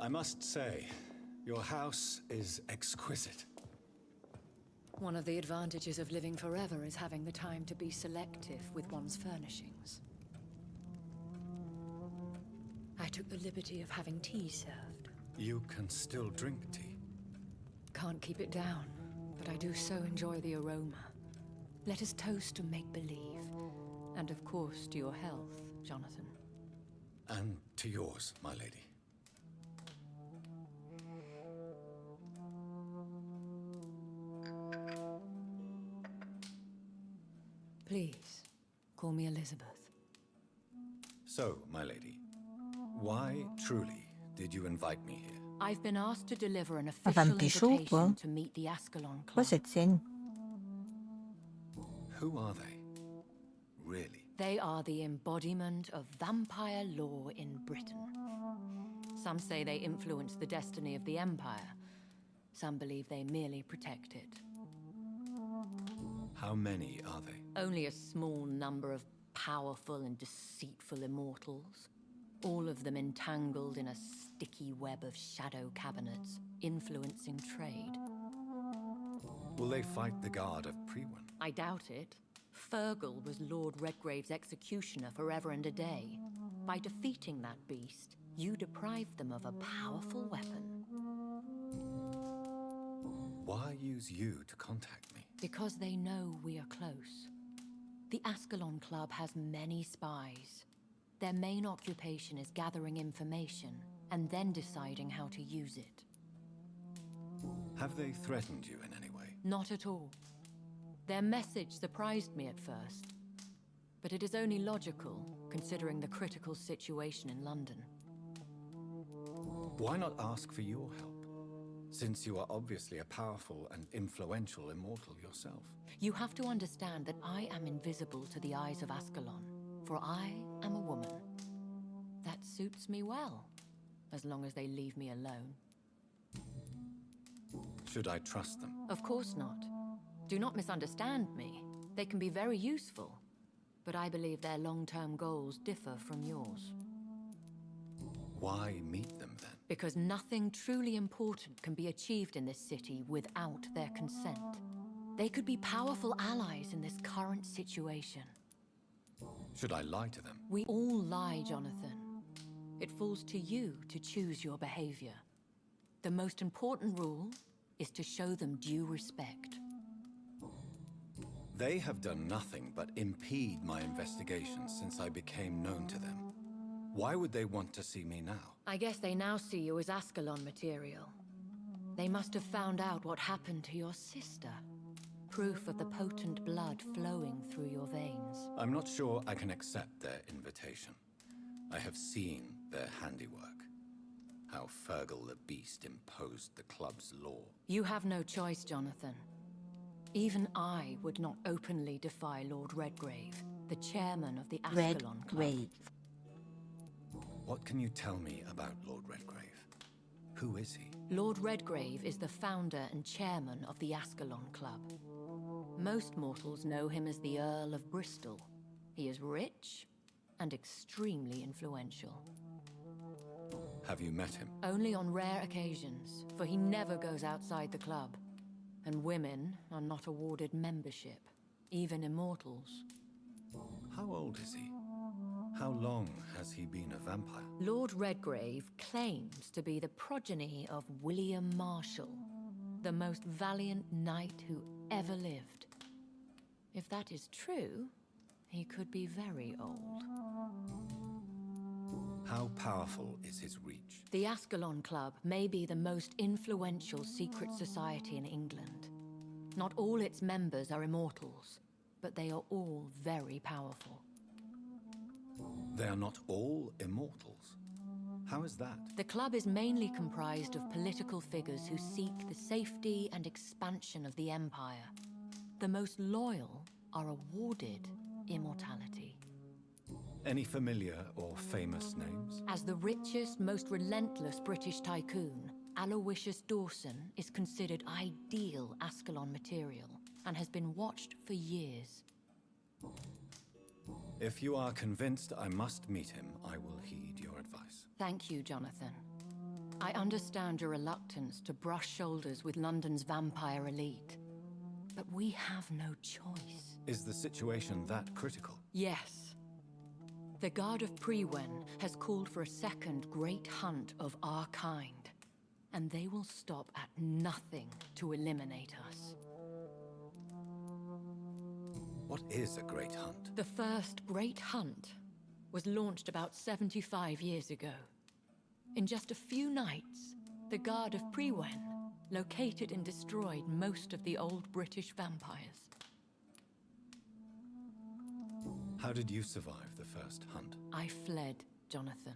I must say, your house is exquisite. One of the advantages of living forever is having the time to be selective with one's furnishings. I took the liberty of having tea served. You can still drink tea. Can't keep it down, but I do so enjoy the aroma. Let us toast to make-believe. And of course, to your health, Jonathan. And to yours, my lady. Please, call me Elizabeth. So, my lady, why truly did you invite me here? I've been asked to deliver an A wam official pišu, invitation po? to meet the Ascalon Club. Poset sin. Who are they? Really? They are the embodiment of vampire law in Britain. Some say they influence the destiny of the Empire. Some believe they merely protect it. How many are they? Only a small number of powerful and deceitful immortals. All of them entangled in a sticky web of shadow cabinets, influencing trade. Will they fight the guard of Priwen? I doubt it. Fergal was Lord Redgrave's executioner forever and a day. By defeating that beast, you deprived them of a powerful weapon. Why use you to contact me? Because they know we are close. The Ascalon Club has many spies. Their main occupation is gathering information and then deciding how to use it. Have they threatened you in any way? Not at all. Their message surprised me at first, but it is only logical, considering the critical situation in London. Why not ask for your help? Since you are obviously a powerful and influential immortal yourself. You have to understand that I am invisible to the eyes of Ascalon, for I am a woman. That suits me well, as long as they leave me alone. Should I trust them? Of course not. Do not misunderstand me. They can be very useful, but I believe their long-term goals differ from yours. Why meet them then? Because nothing truly important can be achieved in this city without their consent. They could be powerful allies in this current situation. Should I lie to them? We all lie, Jonathan. It falls to you to choose your behavior. The most important rule is to show them due respect. They have done nothing but impede my investigations since I became known to them. Why would they want to see me now? I guess they now see you as Ascalon material. They must have found out what happened to your sister. Proof of the potent blood flowing through your veins. I'm not sure I can accept their invitation. I have seen their handiwork. How Fergal the Beast imposed the club's law. You have no choice, Jonathan. Even I would not openly defy Lord Redgrave, the chairman of the Ascalon Club. Redgrave. What can you tell me about Lord Redgrave? Who is he? Lord Redgrave is the founder and chairman of the Ascalon Club. Most mortals know him as the Earl of Bristol. He is rich and extremely influential. Have you met him? Only on rare occasions, for he never goes outside the club. And women are not awarded membership, even immortals. How old is he? How long has he been a vampire? Lord Redgrave claims to be the progeny of William Marshall, the most valiant knight who ever lived. If that is true, he could be very old. How powerful is his reach? The Ascalon Club may be the most influential secret society in England. Not all its members are immortals, but they are all very powerful. They are not all immortals. How is that? The club is mainly comprised of political figures who seek the safety and expansion of the Empire. The most loyal are awarded immortality. Any familiar or famous names? As the richest, most relentless British tycoon, Aloysius Dawson is considered ideal Ascalon material and has been watched for years. If you are convinced I must meet him, I will heed your advice. Thank you, Jonathan. I understand your reluctance to brush shoulders with London's vampire elite. But we have no choice. Is the situation that critical? Yes. The Guard of Prewen has called for a second great hunt of our kind. And they will stop at nothing to eliminate us. What is a great hunt? The first great hunt was launched about 75 years ago. In just a few nights, the Guard of Prewen located and destroyed most of the old British vampires. How did you survive the first hunt? I fled, Jonathan.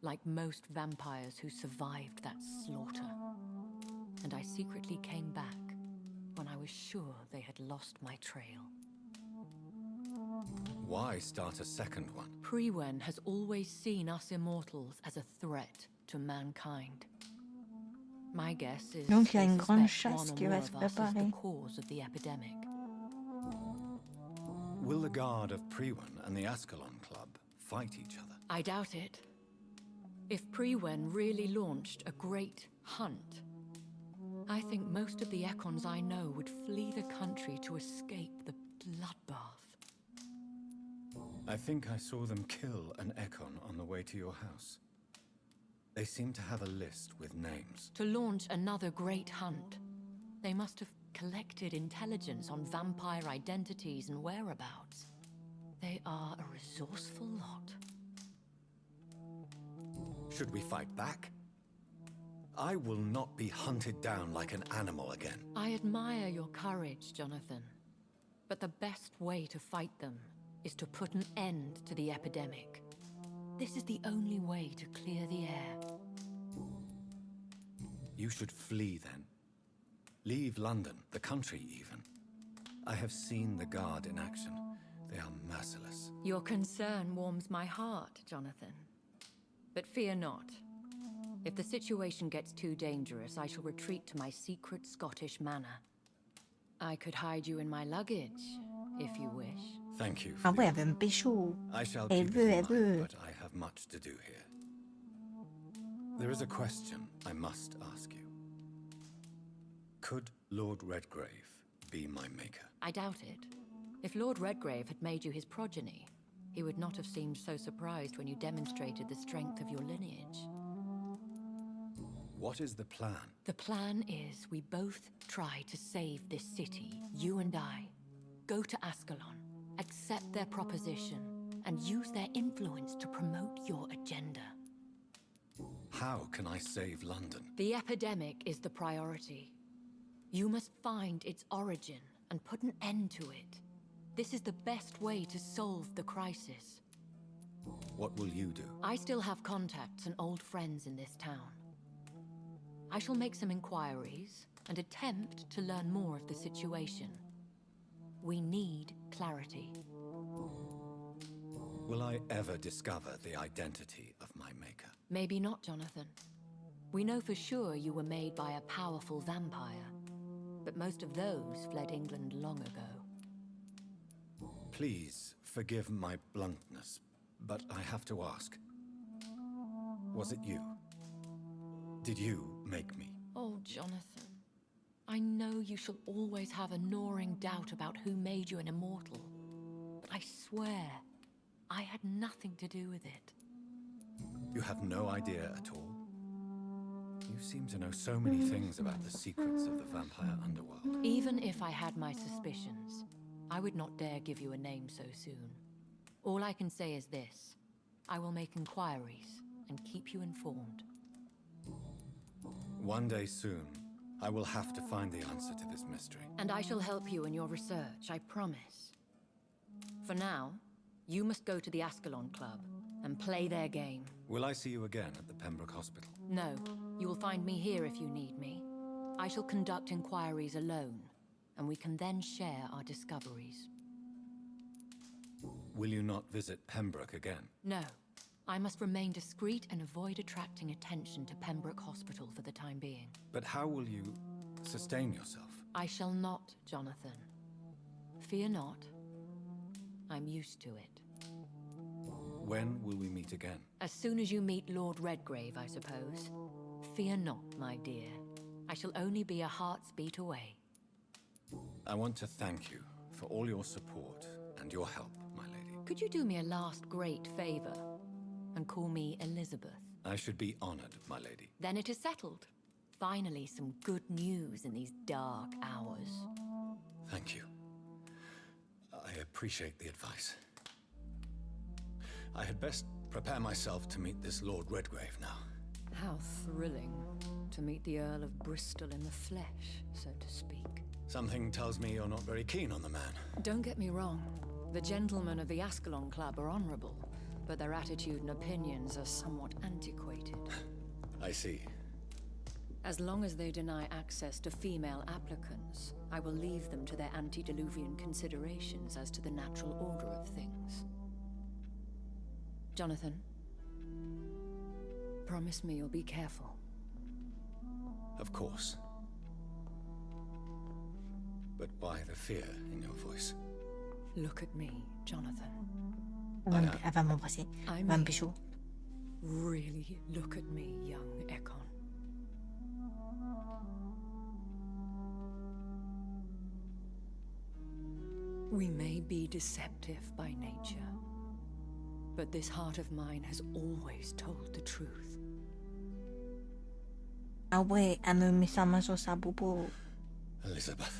Like most vampires who survived that slaughter. And I secretly came back when I was sure they had lost my trail. Why start a second one? Prewen has always seen us immortals as a threat to mankind. My guess is Donc il y a they une grande suspect chasse one qui or va more se of us is the préparer. cause of the epidemic. Will the Guard of Prewen and the Ascalon Club fight each other? I doubt it. If Prewen really launched a great hunt, I think most of the Econs I know would flee the country to escape the bloodbath. I think I saw them kill an Econ on the way to your house. They seem to have a list with names. To launch another great hunt, they must have collected intelligence on vampire identities and whereabouts. They are a resourceful lot. Should we fight back? I will not be hunted down like an animal again. I admire your courage, Jonathan. But the best way to fight them is to put an end to the epidemic. This is the only way to clear the air. You should flee then. Leave London, the country even. I have seen the Guard in action. They are merciless. Your concern warms my heart, Jonathan. But fear not. If the situation gets too dangerous, I shall retreat to my secret Scottish manor. I could hide you in my luggage, if you wish. Thank you. Ah ouais, elle veut me pécho. I shall Elle keep veut, it elle in veut. mind, but I have much to do here. There is a question I must ask you. Could Lord Redgrave be my maker? I doubt it. If Lord Redgrave had made you his progeny, he would not have seemed so surprised when you demonstrated the strength of your lineage. What is the plan? The plan is we both try to save this city, you and I. Go to Ascalon, accept their proposition, and use their influence to promote your agenda. How can I save London? The epidemic is the priority. You must find its origin and put an end to it. This is the best way to solve the crisis. What will you do? I still have contacts and old friends in this town. I shall make some inquiries and attempt to learn more of the situation. We need clarity. Will I ever discover the identity of my maker? Maybe not, Jonathan. We know for sure you were made by a powerful vampire, but most of those fled England long ago. Please forgive my bluntness, but I have to ask. Was it you? Did you make me? Oh, Jonathan. I know you shall always have a gnawing doubt about who made you an immortal. But I swear, I had nothing to do with it. You have no idea at all? You seem to know so many things about the secrets of the vampire underworld. Even if I had my suspicions, I would not dare give you a name so soon. All I can say is this. I will make inquiries and keep you informed. One day soon, I will have to find the answer to this mystery. And I shall help you in your research, I promise. For now, you must go to the Ascalon Club and play their game. Will I see you again at the Pembroke Hospital? No, you will find me here if you need me. I shall conduct inquiries alone, and we can then share our discoveries. Will you not visit Pembroke again? No. I must remain discreet and avoid attracting attention to Pembroke Hospital for the time being. But how will you sustain yourself? I shall not, Jonathan. Fear not. I'm used to it. When will we meet again? As soon as you meet Lord Redgrave, I suppose. Fear not, my dear. I shall only be a heart's beat away. I want to thank you for all your support and your help, my lady. Could you do me a last great favor and call me Elizabeth? I should be honored, my lady. Then it is settled. Finally, some good news in these dark hours. Thank you. I appreciate the advice. I had best prepare myself to meet this Lord Redgrave now. How thrilling to meet the Earl of Bristol in the flesh, so to speak. Something tells me you're not very keen on the man. Don't get me wrong. The gentlemen of the Ascalon Club are honorable, but their attitude and opinions are somewhat antiquated. I see. As long as they deny access to female applicants, I will leave them to their antediluvian considerations as to the natural order of things. Jonathan, promise me you'll be careful. Of course. But why the fear in your voice? Look at me, Jonathan. Elle va m'embrasser. Elle va me pécho. Really look at me, young Ekon. We may be deceptive by nature, but this heart of mine has always told the truth. Ah ouais, elle me met sa main sur sa bobo. Elizabeth.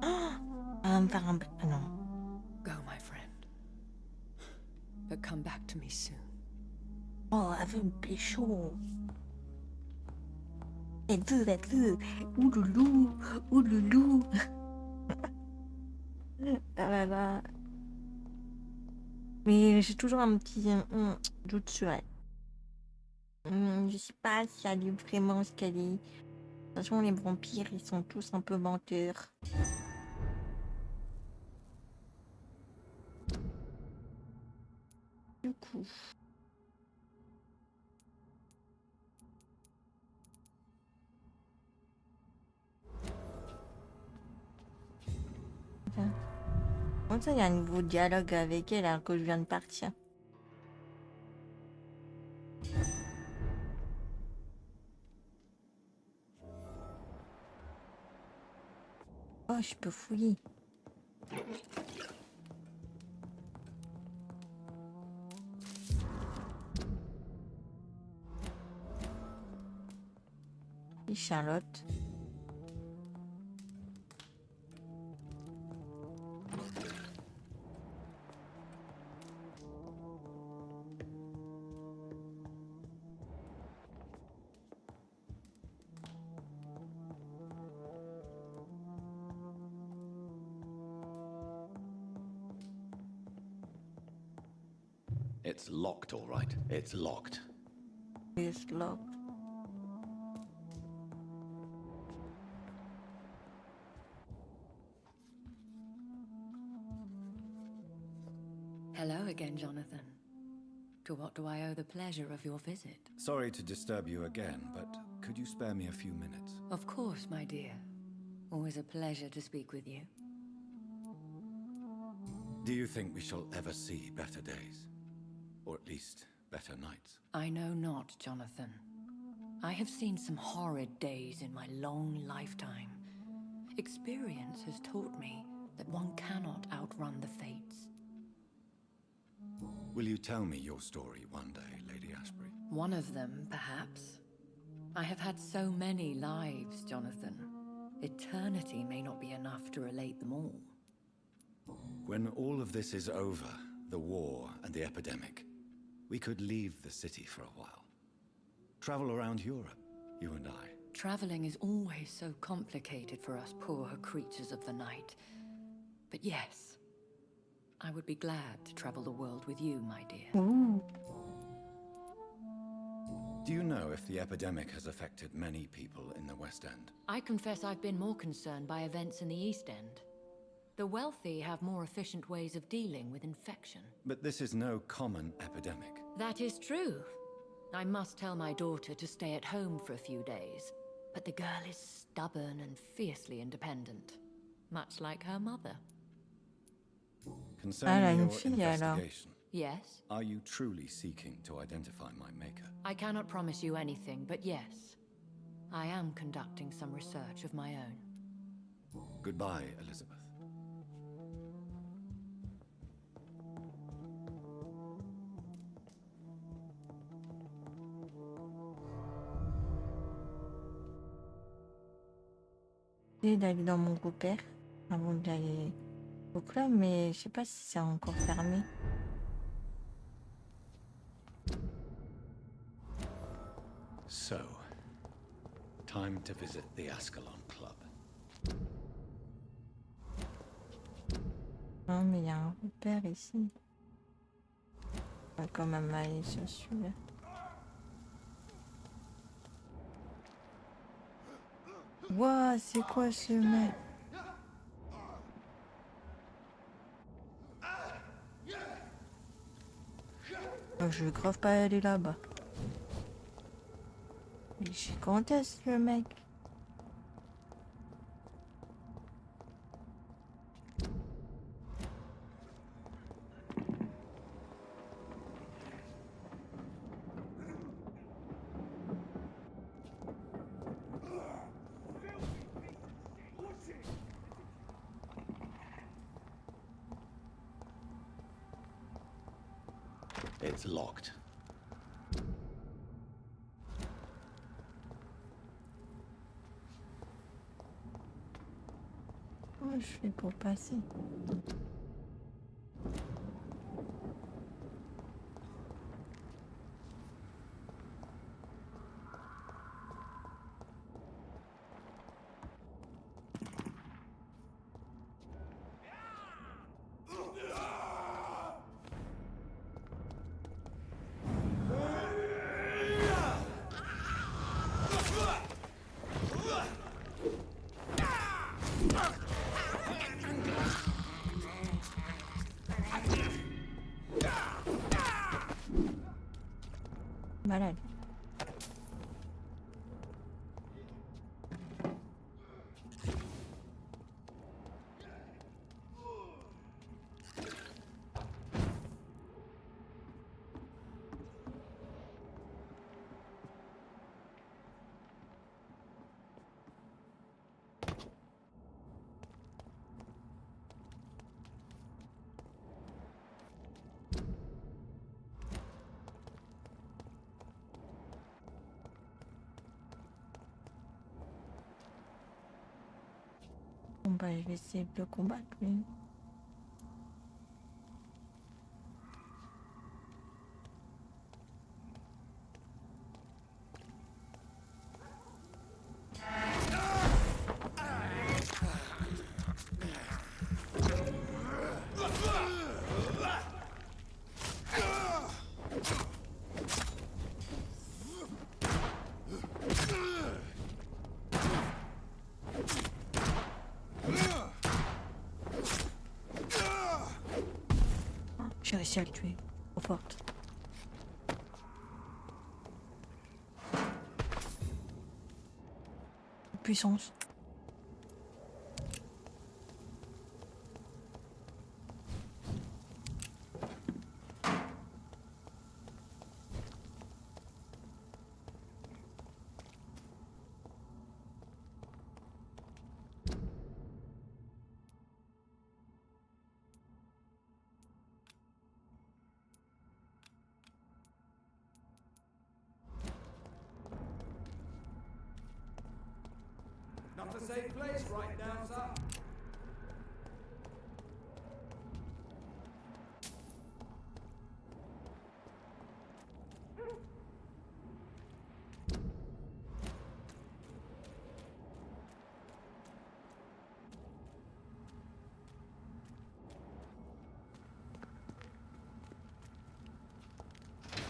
Elle va me faire un... Ah non. Go, my friend. But come back to me soon. Oh, elle veut me pécho. Elle veut. Ouloulou, ouloulou. Ah là là. Mais j'ai toujours un petit doute sur elle. Je sais pas si elle est vraiment ce qu'elle est. De toute façon, les vampires, ils sont tous un peu menteurs. Du coup... Comment ça, il y a un nouveau dialogue avec elle alors que je viens de partir? Oh, je peux fouiller. Et Charlotte. It's locked, all right. It's locked. It's locked. Hello again, Jonathan. To what do I owe the pleasure of your visit? Sorry to disturb you again, but could you spare me a few minutes? Of course, my dear. Always a pleasure to speak with you. Do you think we shall ever see better days? Or at least, better nights? I know not, Jonathan. I have seen some horrid days in my long lifetime. Experience has taught me that one cannot outrun the fates. Will you tell me your story one day, Lady Ashbury? One of them, perhaps. I have had so many lives, Jonathan. Eternity may not be enough to relate them all. When all of this is over, the war and the epidemic, we could leave the city for a while. Travel around Europe, you and I. Traveling is always so complicated for us poor creatures of the night. But yes, I would be glad to travel the world with you, my dear. Ooh. Do you know if the epidemic has affected many people in the West End? I confess I've been more concerned by events in the East End. The wealthy have more efficient ways of dealing with infection. But this is no common epidemic. That is true. I must tell my daughter to stay at home for a few days. But the girl is stubborn and fiercely independent, much like her mother. Concerning une your fille, alors. investigation, Yes? are you truly seeking to identify my maker? I cannot promise you anything, but yes. I am conducting some research of my own. Goodbye, Elizabeth. J'ai d'aller dans mon beau-père avant d'aller au club, mais je sais pas si c'est encore fermé. So, time to visit the Ascalon Club. Non, mais il y a un repère ici. On va quand même aller sur celui-là. Ouah, c'est quoi ce mec? Oh, je vais grave pas aller là-bas. Il est gigantesque le mec. It's locked. Comment je fais pour passer? Malade. Bon bah je vais essayer de le combattre lui. J'ai réussi à le tuer. Trop forte. Puissance. Not a safe place right now, sir.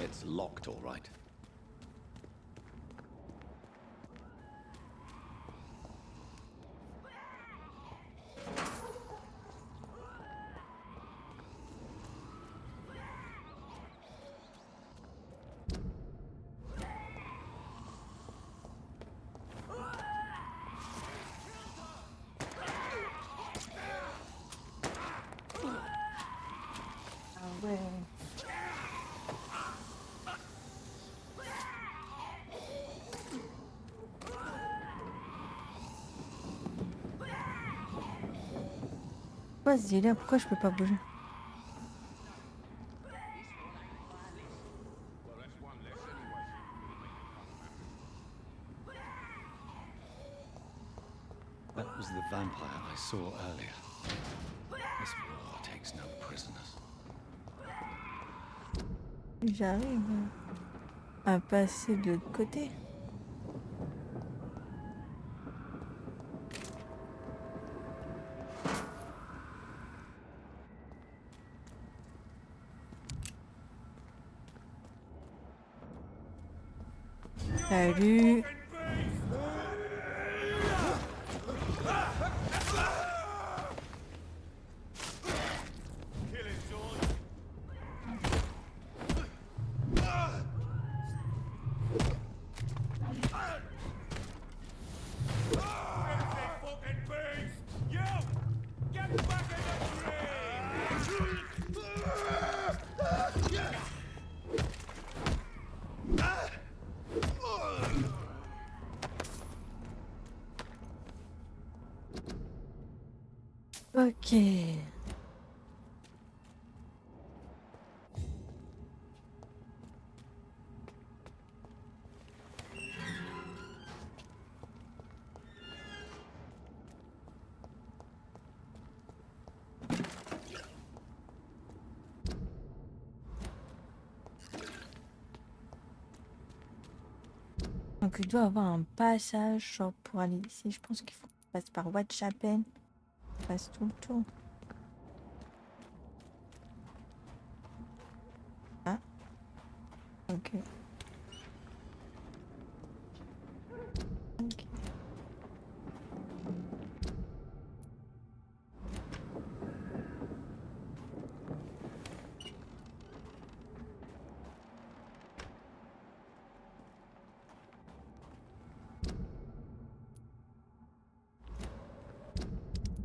It's locked, all right. ouais. Quoi ce délire? Pourquoi je peux pas bouger? That was the vampire I saw earlier. This war takes no prisoners. J'arrive à passer de l'autre côté. Salut. Ok. Donc il doit avoir un passage genre, pour aller ici. Je pense qu'il faut qu'on passe par Whitechapel. On passe tout le tour. Ah. Ok. Ok.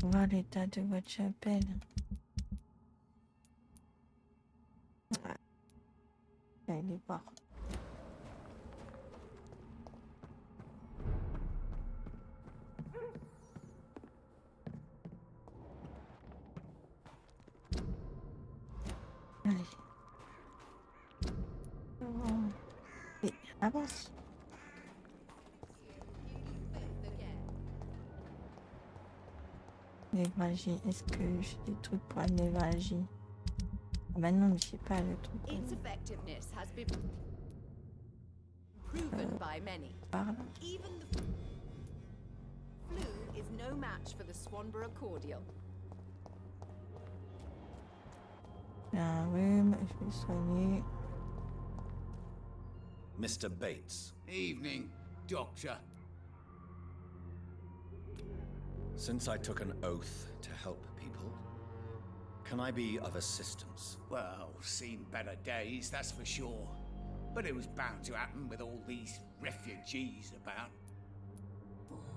Voir l'état de votre chapelle. Ah. Allez voir. Allez. Oh. Et avance. Névralgie. Est-ce que j'ai des trucs pour la névralgie? Ah bah non, mais j'ai pas le truc. Its effectiveness has been proven by many. Pardon. Even the flu is no match for the Swanborough cordial. J'ai un rhume, je vais soigner. Mr. Bates. Evening, Doctor. Since I took an oath to help people, can I be of assistance? Well, seen better days, that's for sure. But it was bound to happen with all these refugees about.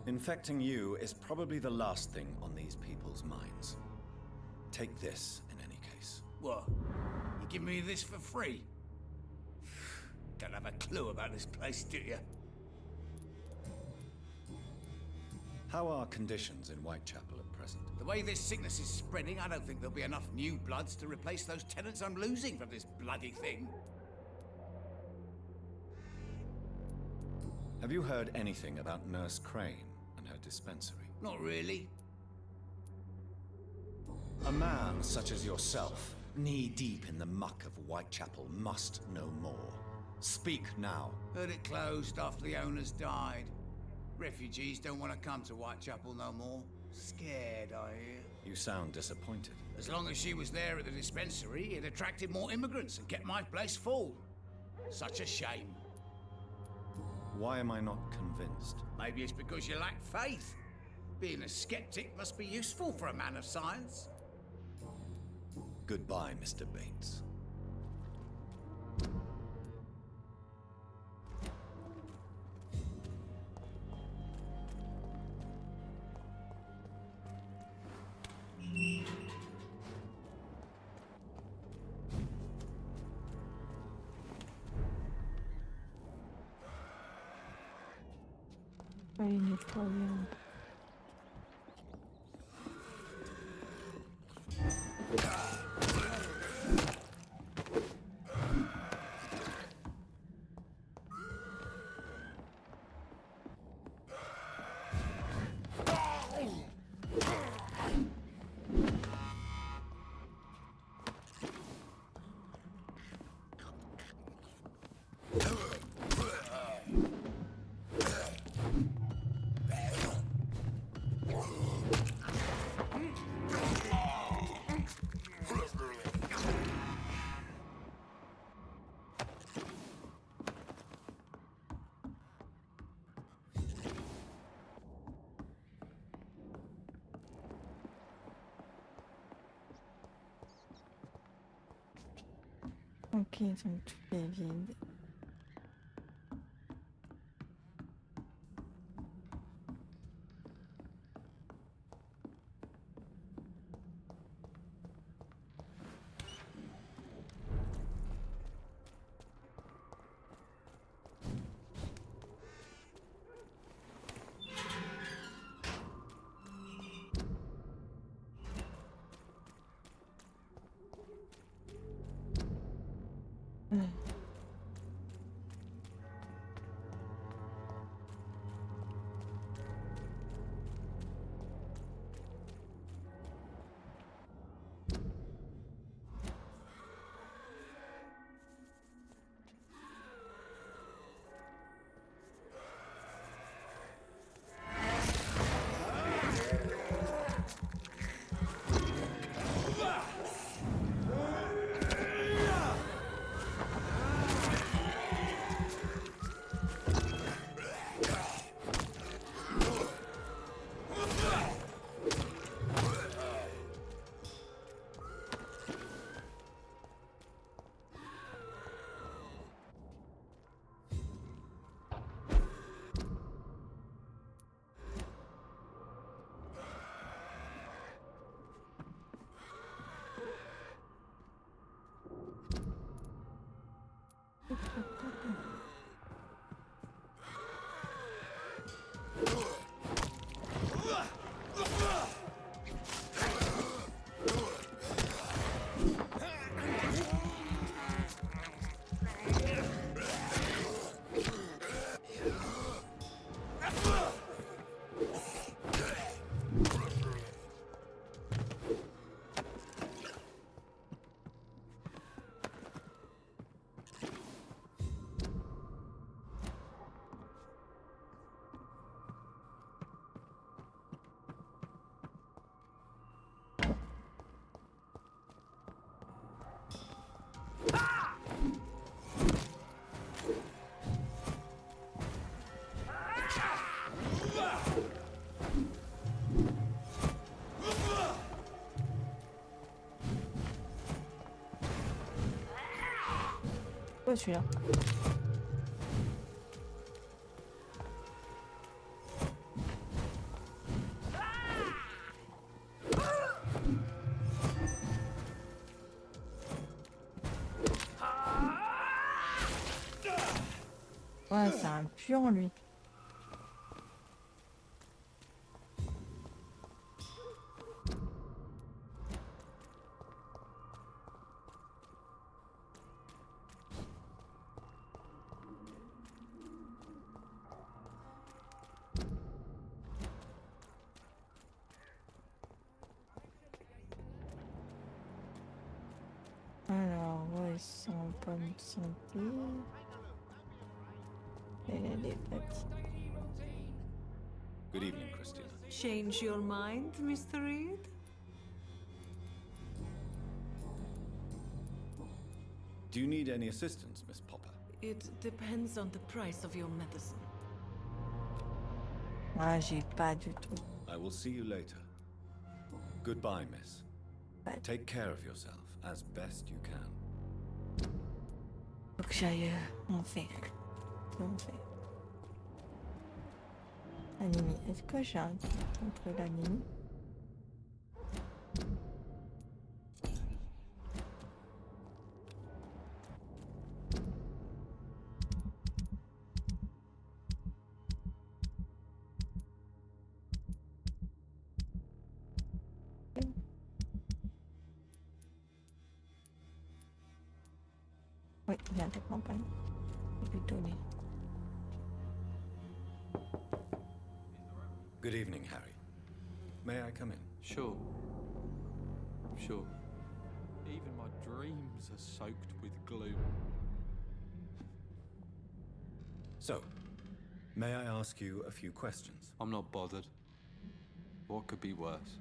Infecting you is probably the last thing on these people's minds. Take this, in any case. What? You give me this for free? Don't have a clue about this place, do you? How are conditions in Whitechapel at present? The way this sickness is spreading, I don't think there'll be enough new bloods to replace those tenants I'm losing from this bloody thing. Have you heard anything about Nurse Crane and her dispensary? Not really. A man such as yourself, knee-deep in the muck of Whitechapel, must know more. Speak now. Heard it closed after the owners died. Refugees don't want to come to Whitechapel no more. Scared, I hear. You sound disappointed. As long as she was there at the dispensary, it attracted more immigrants and kept my place full. Such a shame. Why am I not convinced? Maybe it's because you lack faith. Being a skeptic must be useful for a man of science. Goodbye, Mr. Bates. Pas les nettoyer. Ok, donc tout est vide. Ouais, celui-là. Ouais, c'est un puant, lui. Alors, ouais, ils sont en bonne santé. Elle est petite. Good evening, Christina. Change your mind, Mr. Reed? Do you need any assistance, Miss Popper? It depends on the price of your medicine. Ah, j'ai pas du tout. I will see you later. Goodbye, miss. Bye. Take care of yourself as best you can. Faut que j'aille en faire. Anémie. Est-ce que j'ai un truc contre l'anémie? bien tes compagnons. Je vais lui donner. Good evening, Harry. May I come in? Sure. Sure. Even my dreams are soaked with gloom. So, may I ask you a few questions? I'm not bothered. What could be worse?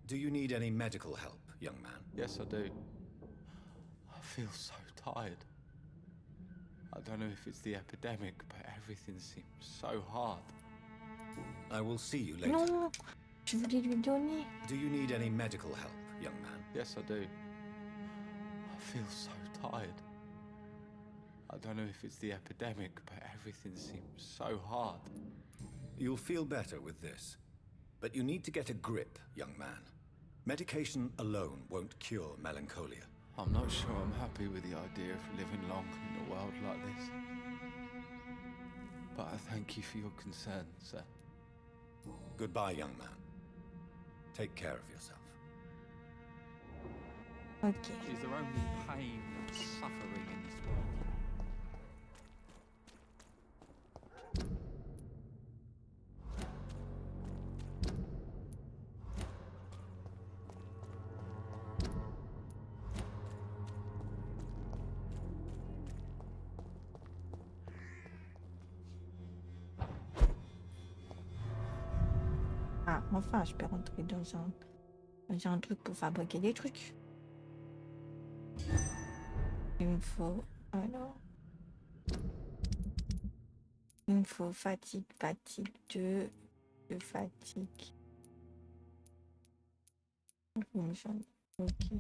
Do you need any medical help, young man? Yes, I do. I feel so tired. I don't know if it's the epidemic, but everything seems so hard. I will see you later. Non, je voulais lui donner. Do you need any medical help, young man? Yes, I do. I feel so tired. I don't know if it's the epidemic, but everything seems so hard. You'll feel better with this. But you need to get a grip, young man. Medication alone won't cure melancholia. I'm not sure I'm happy with the idea of living long in a world like this. But I thank you for your concern, sir. Goodbye, young man. Take care of yourself. Ok. Is there only pain and suffering in this world? Ah, enfin, je peux rentrer dans un truc pour fabriquer des trucs. Il me faut... Alors... Il me faut fatigue 2, de fatigue. Ok.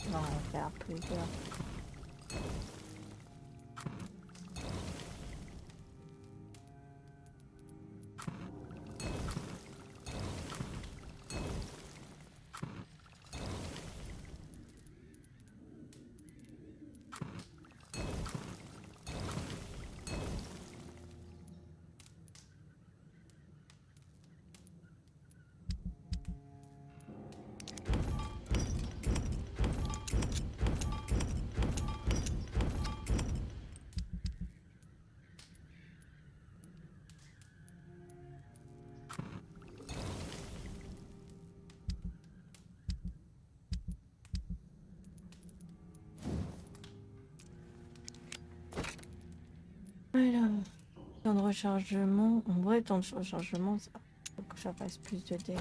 On va en faire plusieurs. Alors, temps de rechargement. En vrai, temps de rechargement, ça faut que ça fasse plus de dégâts.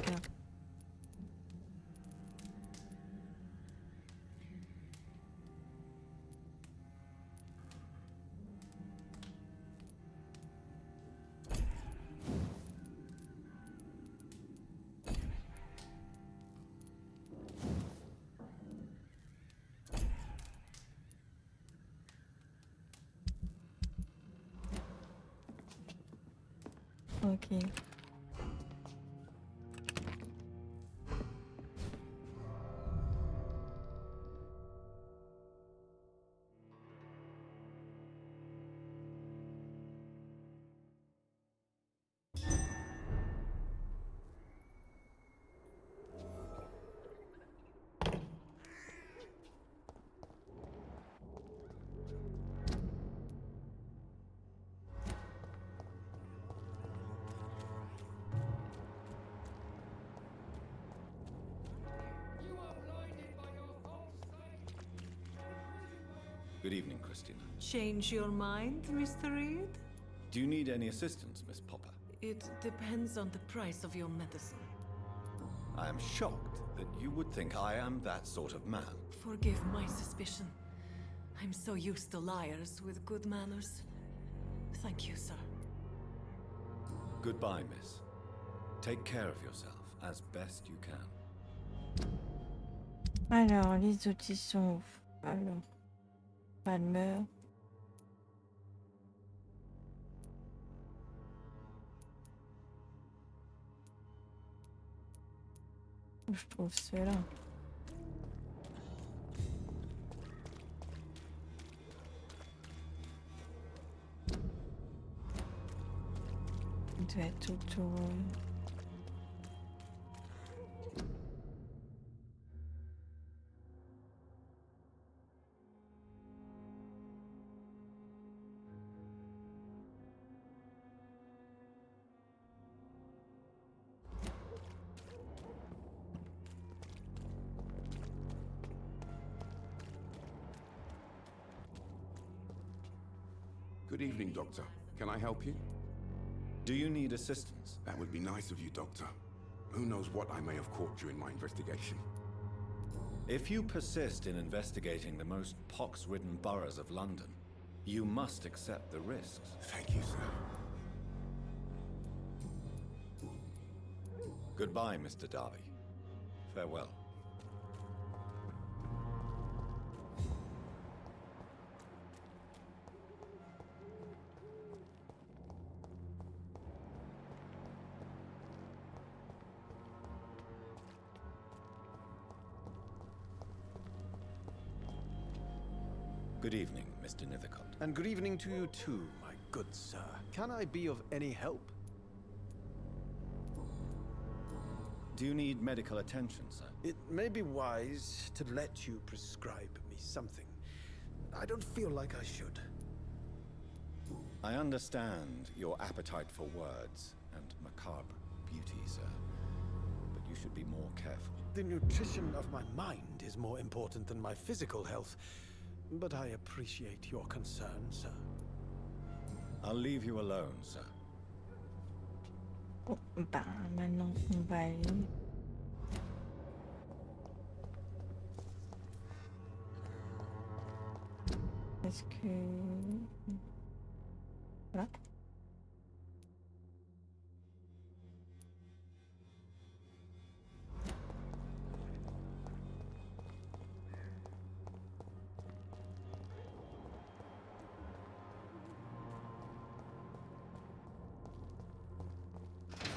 Ok. Good evening, Christina. Change your mind, Mr. Reed? Do you need any assistance, Miss Popper? It depends on the price of your medicine. I am shocked that you would think I am that sort of man. Forgive my suspicion. I'm so used to liars with good manners. Thank you, sir. Goodbye, miss. Take care of yourself as best you can. Alors, les outils sont... Alors... Palmer. Je trouve ceux-là. Il doit être autour. Good evening, Doctor. Can I help you? Do you need assistance? That would be nice of you, Doctor. Who knows what I may have caught during my investigation. If you persist in investigating the most pox-ridden boroughs of London, you must accept the risks. Thank you, sir. Goodbye, Mr. Darby. Farewell. Good evening, Mr. Nithercott. And good evening to you too, my good sir. Can I be of any help? Do you need medical attention, sir? It may be wise to let you prescribe me something. I don't feel like I should. I understand your appetite for words and macabre beauty, sir. But you should be more careful. The nutrition of my mind is more important than my physical health. But I appreciate your concern, sir. I'll leave you alone, sir. Oh, bah, maintenant, on va aller. Est-ce que... Voilà.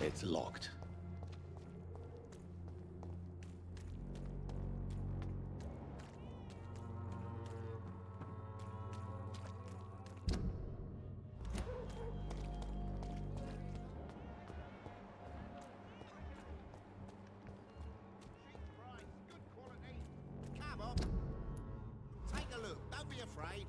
It's locked. Come on. Take a look. Don't be afraid.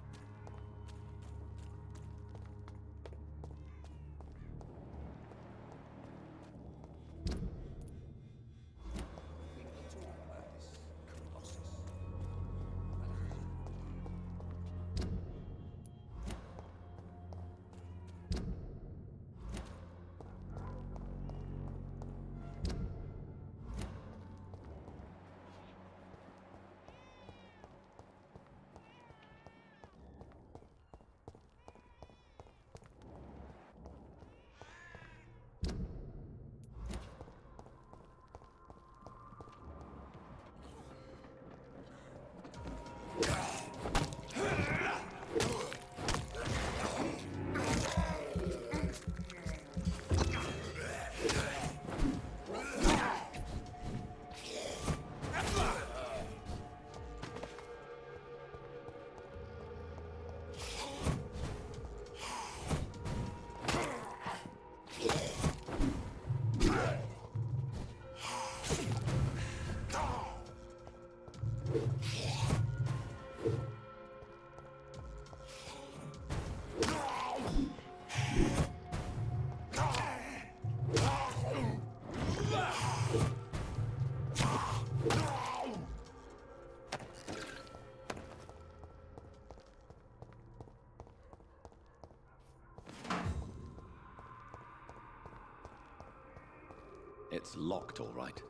It's locked, all right.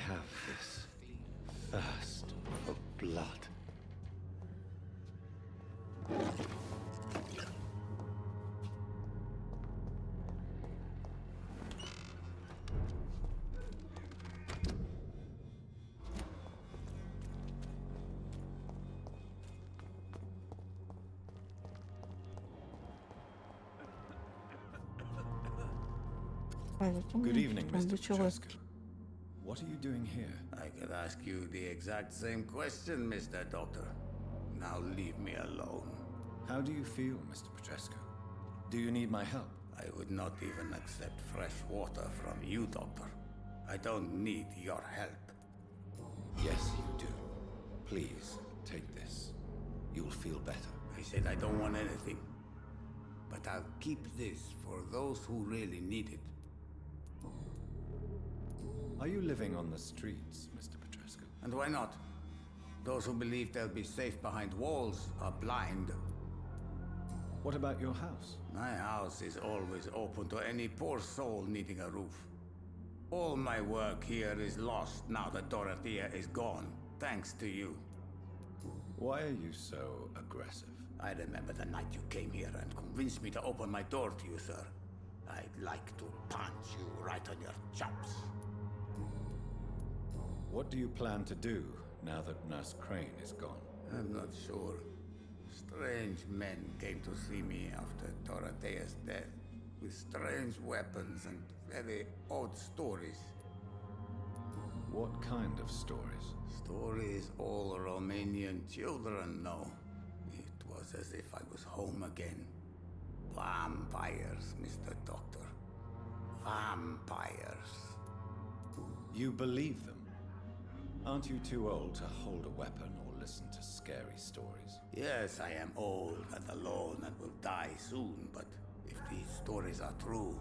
have this thirst for blood. Good evening, Mr. Petrescu. What are you doing here? I could ask you the exact same question, Mr. Doctor. Now leave me alone. How do you feel, Mr. Petrescu? Do you need my help? I would not even accept fresh water from you, Doctor. I don't need your help. Yes, you do. Please, take this. You'll feel better. I said I don't want anything. But I'll keep this for those who really need it. Are you living on the streets, Mr. Petrescu? And why not? Those who believe they'll be safe behind walls are blind. What about your house? My house is always open to any poor soul needing a roof. All my work here is lost now that Dorothea is gone, thanks to you. Why are you so aggressive? I remember the night you came here and convinced me to open my door to you, sir. I'd like to punch you right on your chops. What do you plan to do now that Nurse Crane is gone? I'm not sure. Strange men came to see me after Dorothea's death, with strange weapons and very odd stories. What kind of stories? Stories all Romanian children know. It was as if I was home again. Vampires, Mr. Doctor. Vampires. You believe them? Aren't you too old to hold a weapon or listen to scary stories? Yes, I am old and alone and will die soon, but if these stories are true,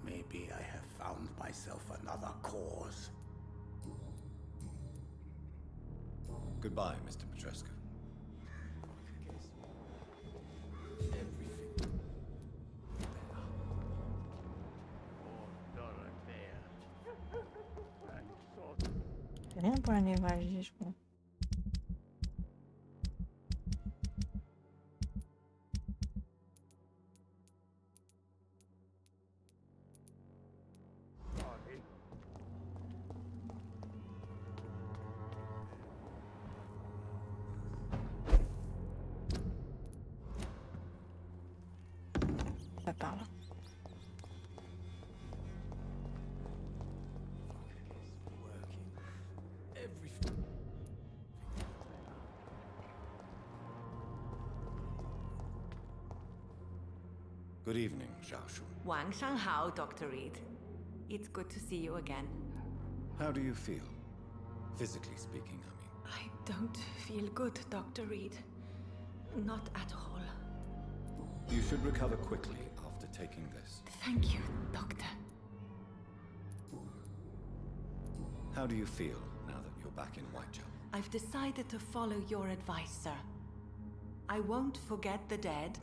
maybe I have found myself another cause. Goodbye, Mr. Petrescu. Rien pour un évasier, je crois. Pas par là. Good evening, Xiaoshu. 晚上好, Dr. Reed. It's good to see you again. How do you feel? Physically speaking, I mean. I don't feel good, Dr. Reed. Not at all. You should recover quickly after taking this. Thank you, Doctor. How do you feel now that you're back in Whitechapel? I've decided to follow your advice, sir. I won't forget the dead,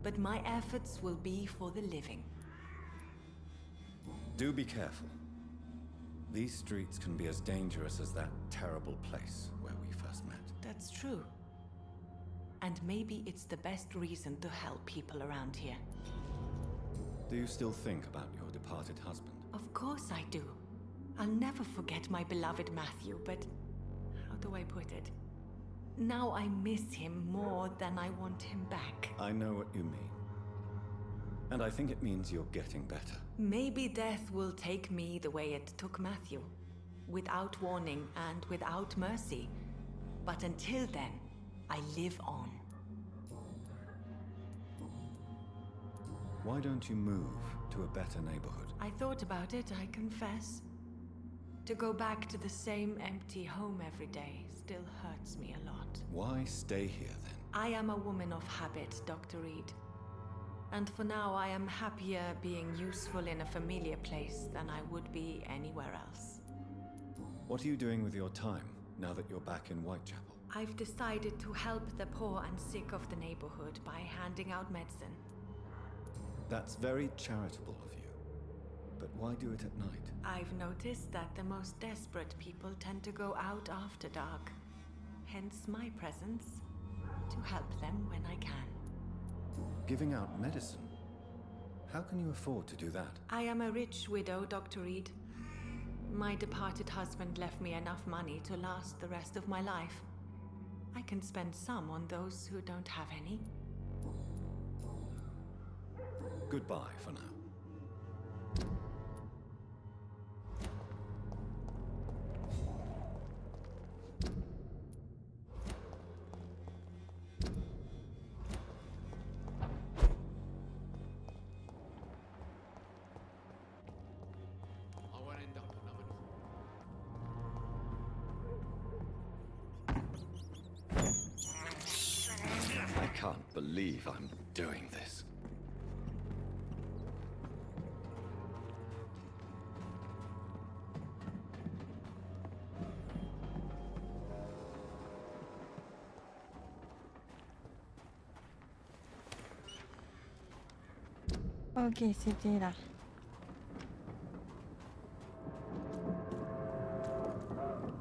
but my efforts will be for the living. Do be careful. These streets can be as dangerous as that terrible place where we first met. That's true. And maybe it's the best reason to help people around here. Do you still think about your departed husband? Of course I do. I'll never forget my beloved Matthew, but how do I put it? Now I miss him more than I want him back. I know what you mean. And I think it means you're getting better. Maybe death will take me the way it took Matthew. Without warning and without mercy. But until then, I live on. Why don't you move to a better neighborhood? I thought about it, I confess. To go back to the same empty home every day still hurts me a lot. Why stay here then? I am a woman of habit, Dr. Reed. And for now, I am happier being useful in a familiar place than I would be anywhere else. What are you doing with your time now that you're back in Whitechapel? I've decided to help the poor and sick of the neighborhood by handing out medicine. That's very charitable of you. But why do it at night? I've noticed that the most desperate people tend to go out after dark. Hence my presence, to help them when I can. Giving out medicine? How can you afford to do that? I am a rich widow, Dr. Reed. My departed husband left me enough money to last the rest of my life. I can spend some on those who don't have any. Goodbye for now. I won't end up another. I can't believe I'm doing this. Ok, c'était là.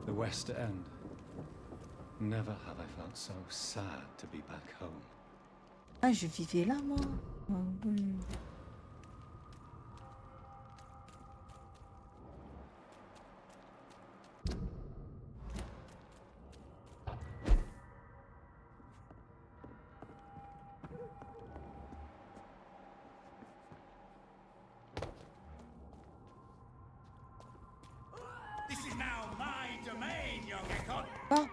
The West End. Never have I felt so sad to be back home. Ah, je vivais là, moi. Oh, oui. This is now my domain, young Ekon. Oh.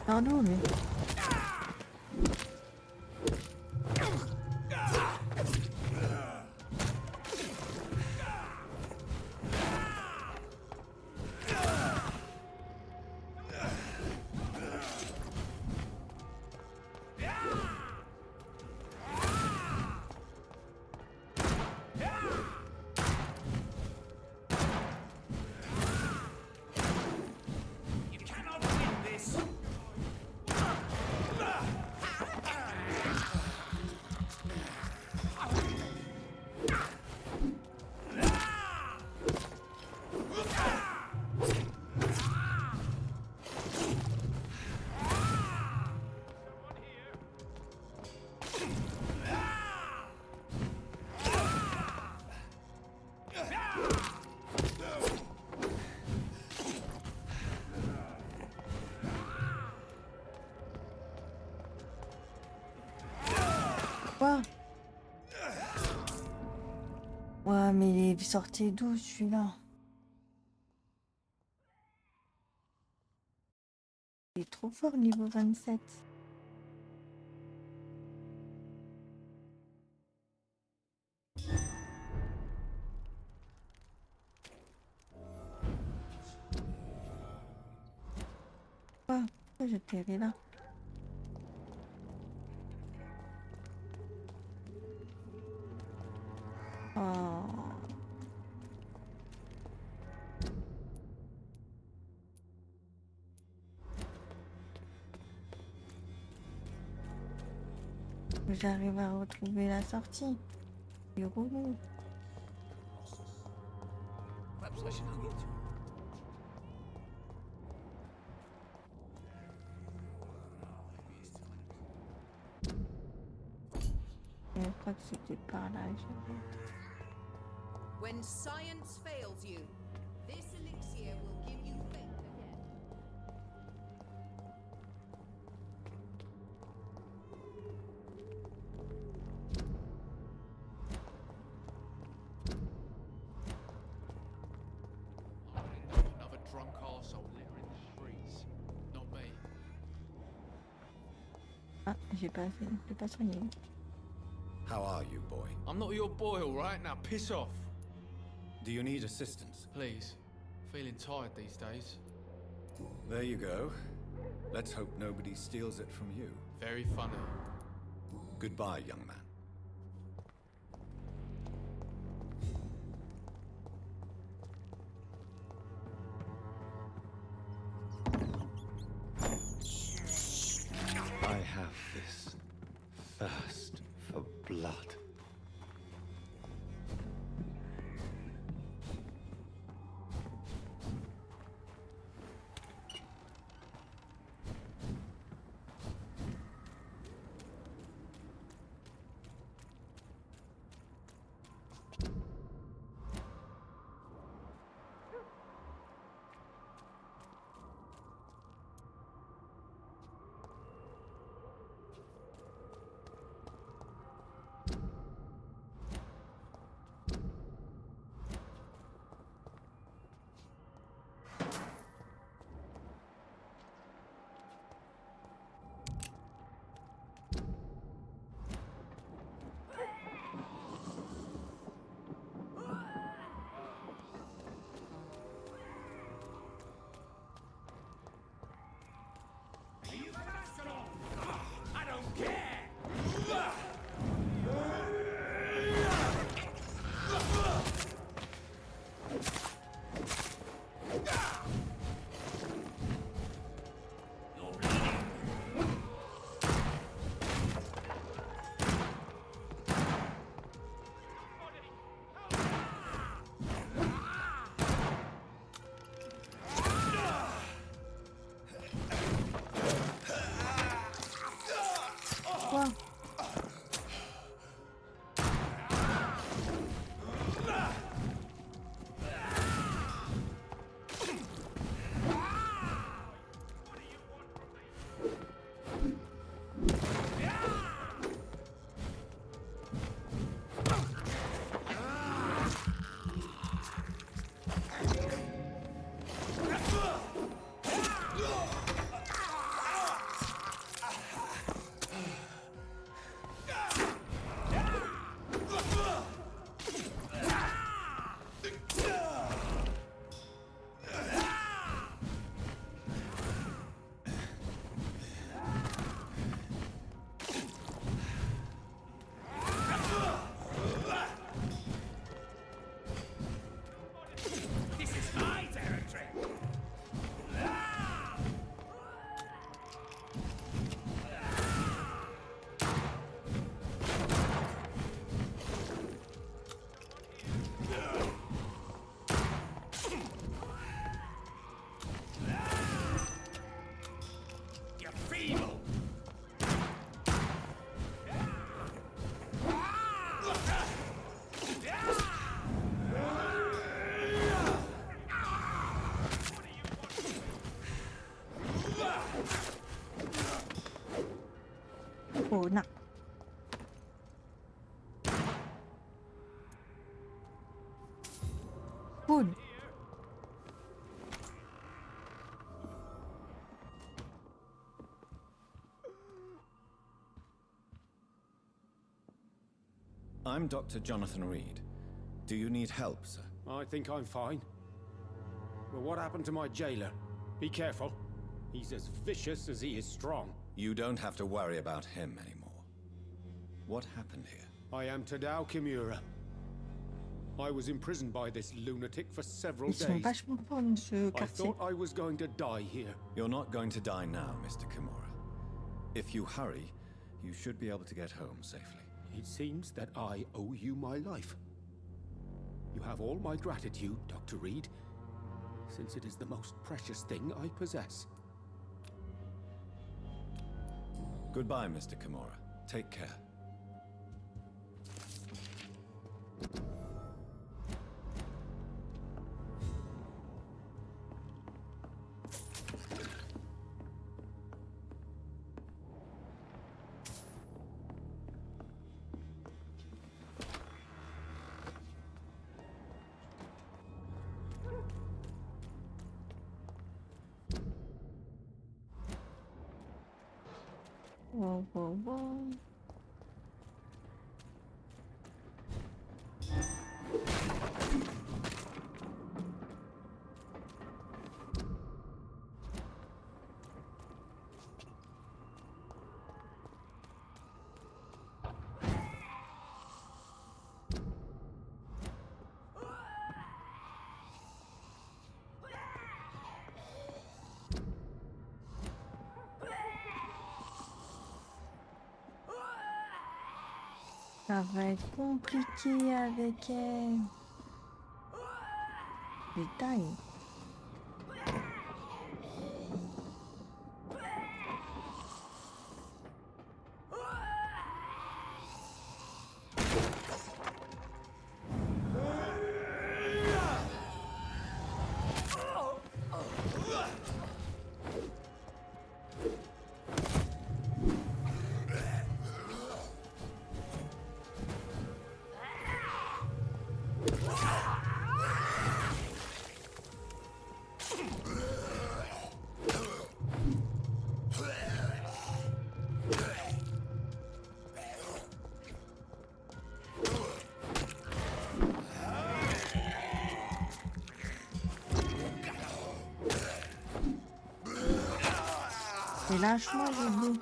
Pardon, mais... You cannot win this. Quoi? Ouais, mais il est sorti d'où celui-là? Il est trop fort niveau 27. Quoi? Pourquoi j'atterris là? Oh. J'arrive à retrouver la sortie. Du roulou. Perhaps I should hang it. Je crois que c'était par là. When science fails you, this elixir will give you faith again. I won't end up another drunk arsehole littering the streets. Not me. Ah, j'ai pas soigné. How are you, boy? I'm not your boy, all right? Now piss off. Do you need assistance? Please. Feeling tired these days. There you go. Let's hope nobody steals it from you. Very funny. Goodbye, young man. I have this thirst for blood. Wow. Ồ, nặng. Food. I'm Dr. Jonathan Reed. Do you need help, sir? I think I'm fine. But what happened to my jailer? Be careful. He's as vicious as he is strong. You don't have to worry about him anymore. What happened here? I am Tadao Kimura. I was imprisoned by this lunatic for several Ils sont days. vachement forts dans ce I quartier. thought I was going to die here. You're not going to die now, Mr. Kimura. If you hurry, you should be able to get home safely. It seems that I owe you my life. You have all my gratitude, Dr. Reed, since it is the most precious thing I possess. Goodbye, Mr. Kimura. Take care. Whoa, whoa, whoa. Ça va être compliqué avec elle. Détail. Et lâche-moi, j'ai dit.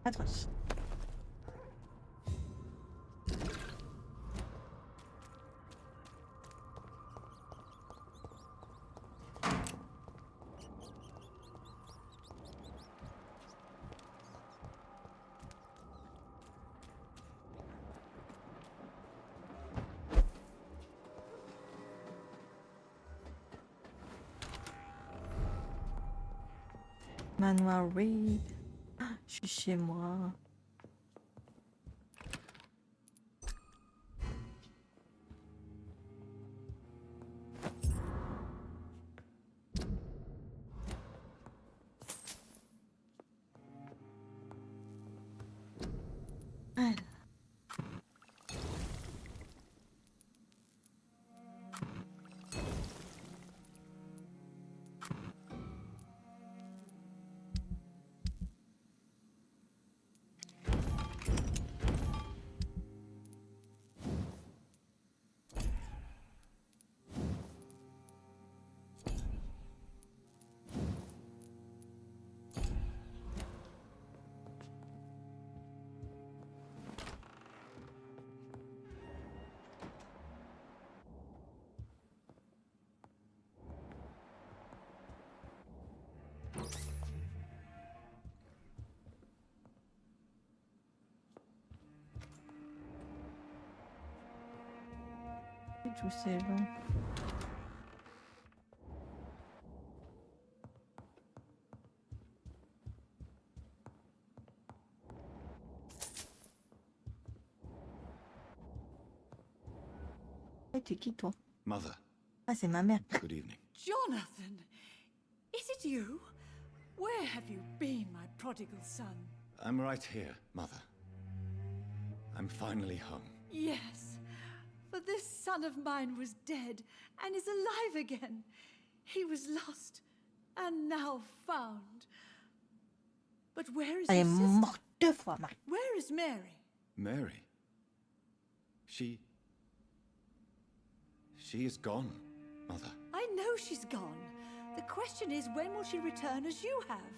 Atroce. Manoir Reed. Je suis chez moi. Alors. Tout c'est long. Et t'es qui toi? Mother, Ah, c'est ma mère. good evening. Jonathan! Is it you? Where have you been, my prodigal son? I'm right here, Mother. I'm finally home. Yes, for this son of mine was dead and is alive again. He was lost and now found. But where is Elle your est sister? morte 2 fois, Marc. Where is Mary? Mary? She is gone, Mother. I know she's gone. The question is, when will she return as you have?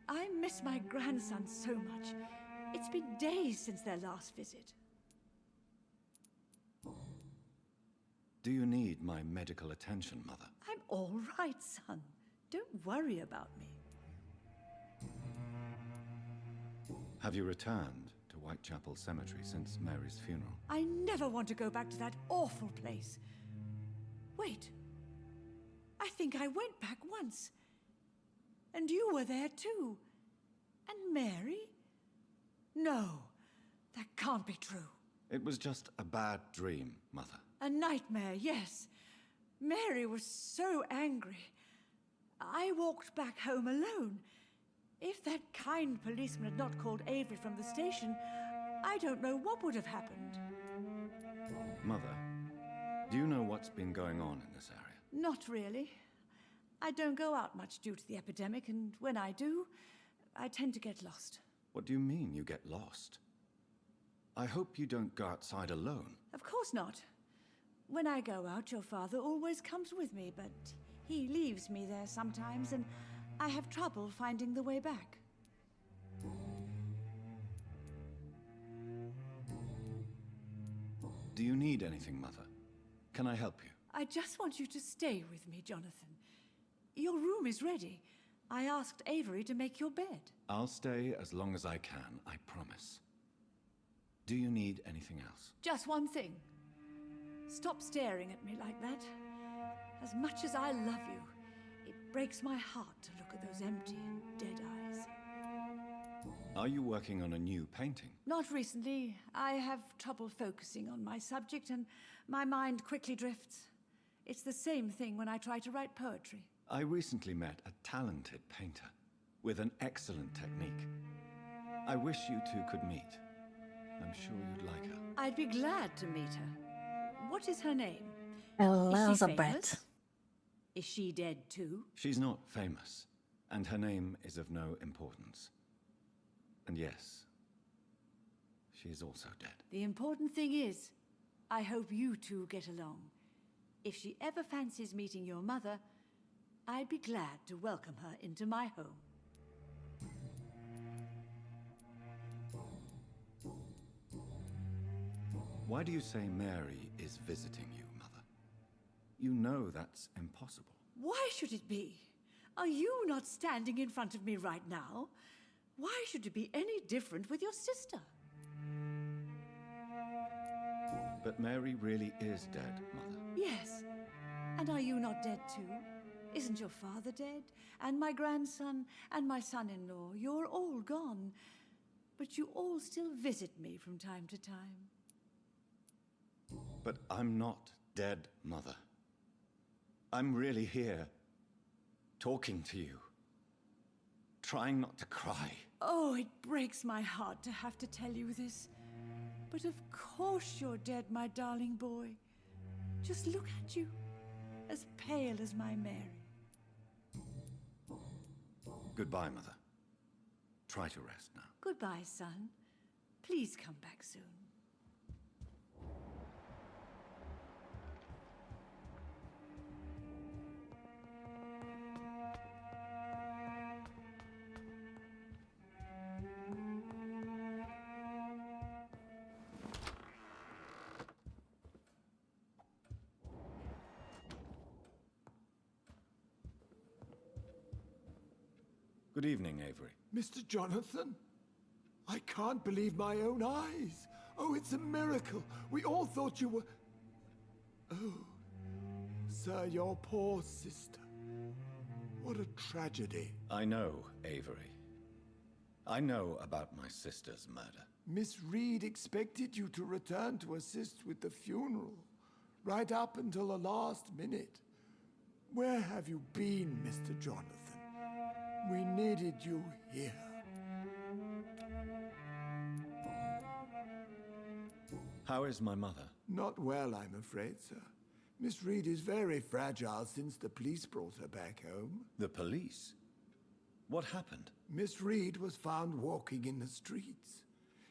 I miss my grandson so much. It's been days since their last visit. Do you need my medical attention, Mother? I'm all right, son. Don't worry about me. Have you returned to Whitechapel Cemetery since Mary's funeral? I never want to go back to that awful place. Wait. I think I went back once. And you were there too. And Mary? No, that can't be true. It was just a bad dream, Mother. A nightmare, yes. Mary was so angry. I walked back home alone. If that kind policeman had not called Avery from the station, I don't know what would have happened. Mother, do you know what's been going on in this area? Not really. I don't go out much due to the epidemic, and when I do, I tend to get lost. What do you mean you get lost? I hope you don't go outside alone. Of course not. When I go out, your father always comes with me, but he leaves me there sometimes, and I have trouble finding the way back. Do you need anything, Mother? Can I help you? I just want you to stay with me, Jonathan. Your room is ready. I asked Avery to make your bed. I'll stay as long as I can, I promise. Do you need anything else? Just one thing. Stop staring at me like that. As much as I love you, it breaks my heart to look at those empty and dead eyes. Are you working on a new painting? Not recently. I have trouble focusing on my subject and my mind quickly drifts. It's the same thing when I try to write poetry. I recently met a talented painter with an excellent technique. I wish you two could meet. I'm sure you'd like her. I'd be glad to meet her. What is her name? Is she famous? Is she dead too? She's not famous, and her name is of no importance. And yes, she is also dead. The important thing is, I hope you two get along. If she ever fancies meeting your mother, I'd be glad to welcome her into my home. Why do you say Mary is visiting you, Mother? You know that's impossible. Why should it be? Are you not standing in front of me right now? Why should it be any different with your sister? But Mary really is dead, Mother. Yes. And are you not dead too? Isn't your father dead? And my grandson, and my son-in-law, you're all gone. But you all still visit me from time to time. But I'm not dead, Mother. I'm really here, talking to you, trying not to cry. Oh, it breaks my heart to have to tell you this. But of course you're dead, my darling boy. Just look at you, as pale as my Mary. Goodbye, Mother. Try to rest now. Goodbye, son. Please come back soon. Good evening, Avery. Mr. Jonathan? I can't believe my own eyes. Oh, it's a miracle. We all thought you were... Oh, sir, your poor sister. What a tragedy. I know, Avery. I know about my sister's murder. Miss Reed expected you to return to assist with the funeral, right up until the last minute. Where have you been, Mr. Jonathan? We needed you here. How is my mother? Not well, I'm afraid, sir. Miss Reed is very fragile since the police brought her back home. The police? What happened? Miss Reed was found walking in the streets.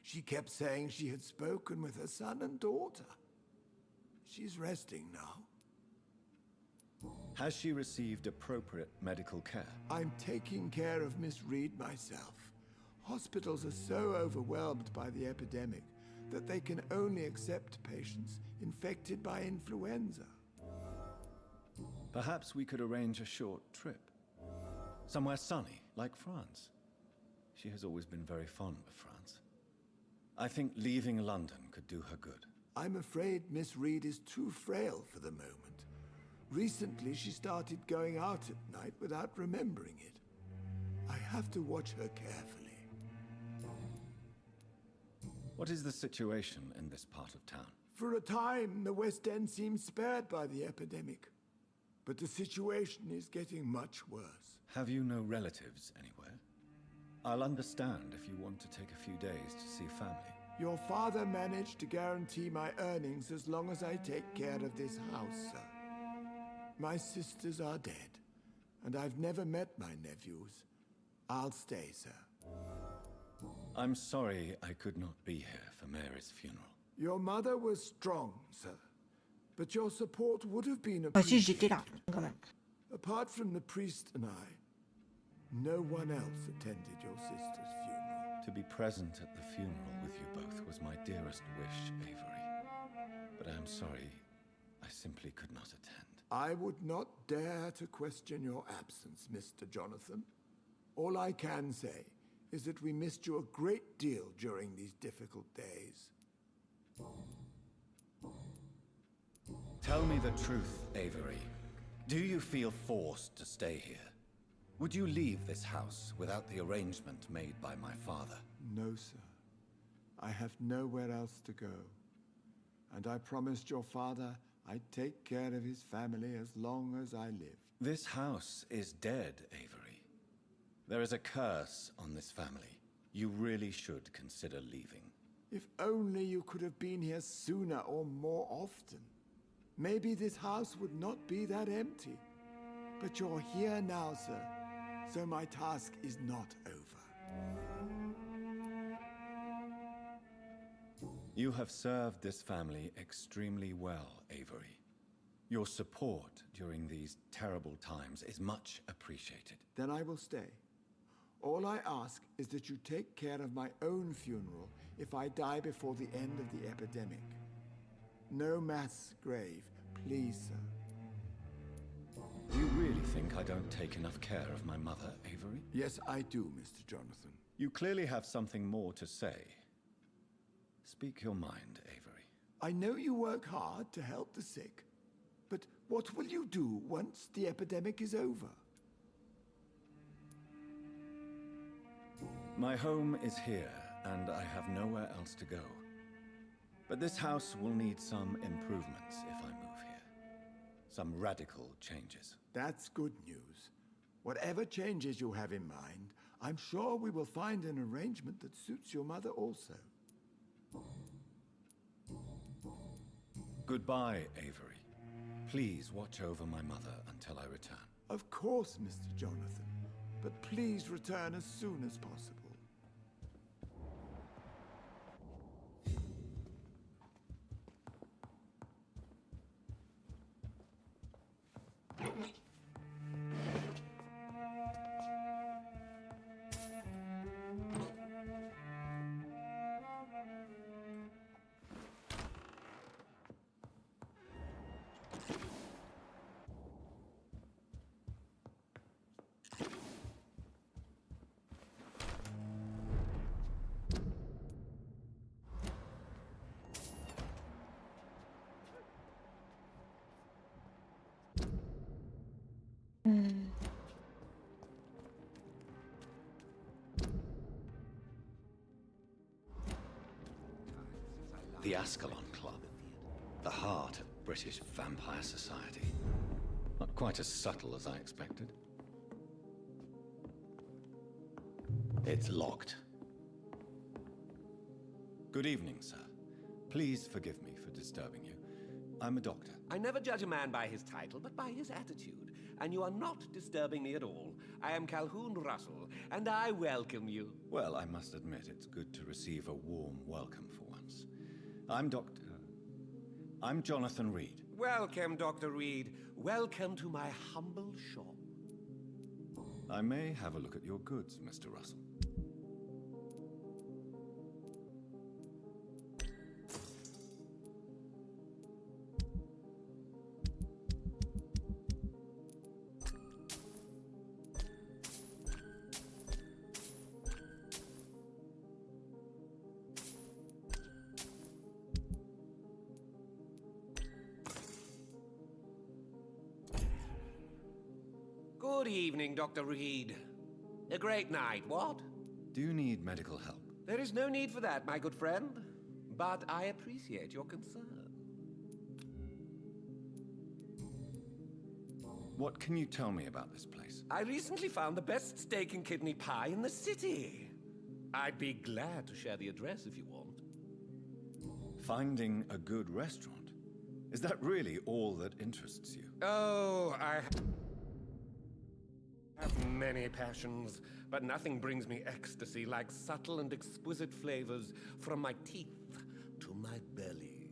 She kept saying she had spoken with her son and daughter. She's resting now. Has she received appropriate medical care? I'm taking care of Miss Reed myself. Hospitals are so overwhelmed by the epidemic that they can only accept patients infected by influenza. Perhaps we could arrange a short trip. Somewhere sunny, like France. She has always been very fond of France. I think leaving London could do her good. I'm afraid Miss Reed is too frail for the moment. Recently, she started going out at night without remembering it. I have to watch her carefully. What is the situation in this part of town? For a time, the West End seemed spared by the epidemic. But the situation is getting much worse. Have you no relatives anywhere? I'll understand if you want to take a few days to see family. Your father managed to guarantee my earnings as long as I take care of this house, sir. My sisters are dead, and I've never met my nephews. I'll stay, sir. I'm sorry I could not be here for Mary's funeral. Your mother was strong, sir. But your support would have been Si, j'étais appreciated. là, quand même. Apart from the priest and I, no one else attended your sister's funeral. To be present at the funeral with you both was my dearest wish, Avery. but I am sorry. I simply could not attend. I would not dare to question your absence, Mr. Jonathan. All I can say is that we missed you a great deal during these difficult days. Tell me the truth, Avery. Do you feel forced to stay here? Would you leave this house without the arrangement made by my father? No, sir. I have nowhere else to go. And I promised your father I'd take care of his family as long as I lived. This house is dead, Avery. There is a curse on this family. You really should consider leaving. If only you could have been here sooner or more often. Maybe this house would not be that empty. But you're here now, sir, so my task is not over. You have served this family extremely well, Avery. Your support during these terrible times is much appreciated. Then I will stay. All I ask is that you take care of my own funeral if I die before the end of the epidemic. No mass grave, please, sir. You really think I don't take enough care of my mother, Avery? Yes, I do, Mr. Jonathan. You clearly have something more to say. Speak your mind, Avery. I know you work hard to help the sick, but what will you do once the epidemic is over? My home is here, and I have nowhere else to go. But this house will need some improvements if I move here. Some radical changes. That's good news. Whatever changes you have in mind, I'm sure we will find an arrangement that suits your mother also. Goodbye, Avery. Please watch over my mother until I return. Of course, Mr. Jonathan. But please return as soon as possible. The Ascalon Club. The heart of British vampire society. Not quite as subtle as I expected. It's locked. Good evening, sir. Please forgive me for disturbing you. I'm a doctor. I never judge a man by his title, but by his attitude. And you are not disturbing me at all. I am Calhoun Russell, and I welcome you. Well, I must admit, it's good to receive a warm welcome for once. I'm Jonathan Reed. Welcome, Dr. Reed. Welcome to my humble shop. I may have a look at your goods, Mr. Russell. Good evening, Dr. Reed. A great night, what? Do you need medical help? There is no need for that, my good friend. But I appreciate your concern. What can you tell me about this place? I recently found the best steak and kidney pie in the city. I'd be glad to share the address if you want. Finding a good restaurant? Is that really all that interests you? Oh, I have many passions, but nothing brings me ecstasy like subtle and exquisite flavors from my teeth to my belly.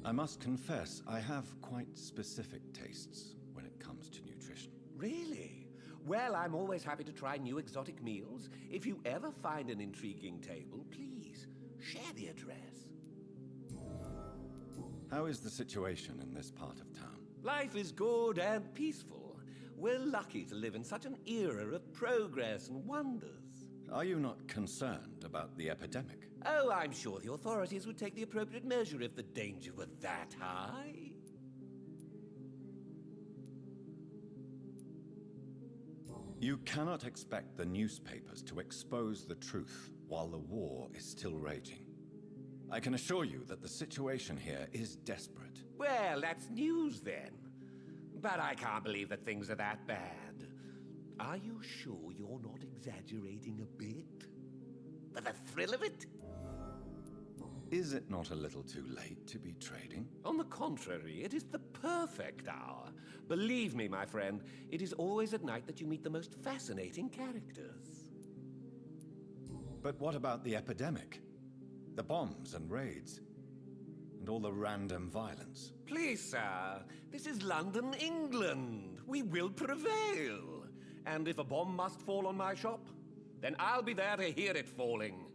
I must confess, I have quite specific tastes when it comes to nutrition. Really? Well, I'm always happy to try new exotic meals. If you ever find an intriguing table, please share the address. How is the situation in this part of town? Life is good and peaceful. We're lucky to live in such an era of progress and wonders. Are you not concerned about the epidemic? Oh, I'm sure the authorities would take the appropriate measure if the danger were that high. You cannot expect the newspapers to expose the truth while the war is still raging. I can assure you that the situation here is desperate. Well, that's news then. But I can't believe that things are that bad. Are you sure you're not exaggerating a bit? For the thrill of it? Is it not a little too late to be trading? On the contrary, it is the perfect hour. Believe me, my friend, it is always at night that you meet the most fascinating characters. But what about the epidemic? The bombs and raids? And all the random violence? Please, sir, this is London, England. We will prevail. And if a bomb must fall on my shop, then I'll be there to hear it falling.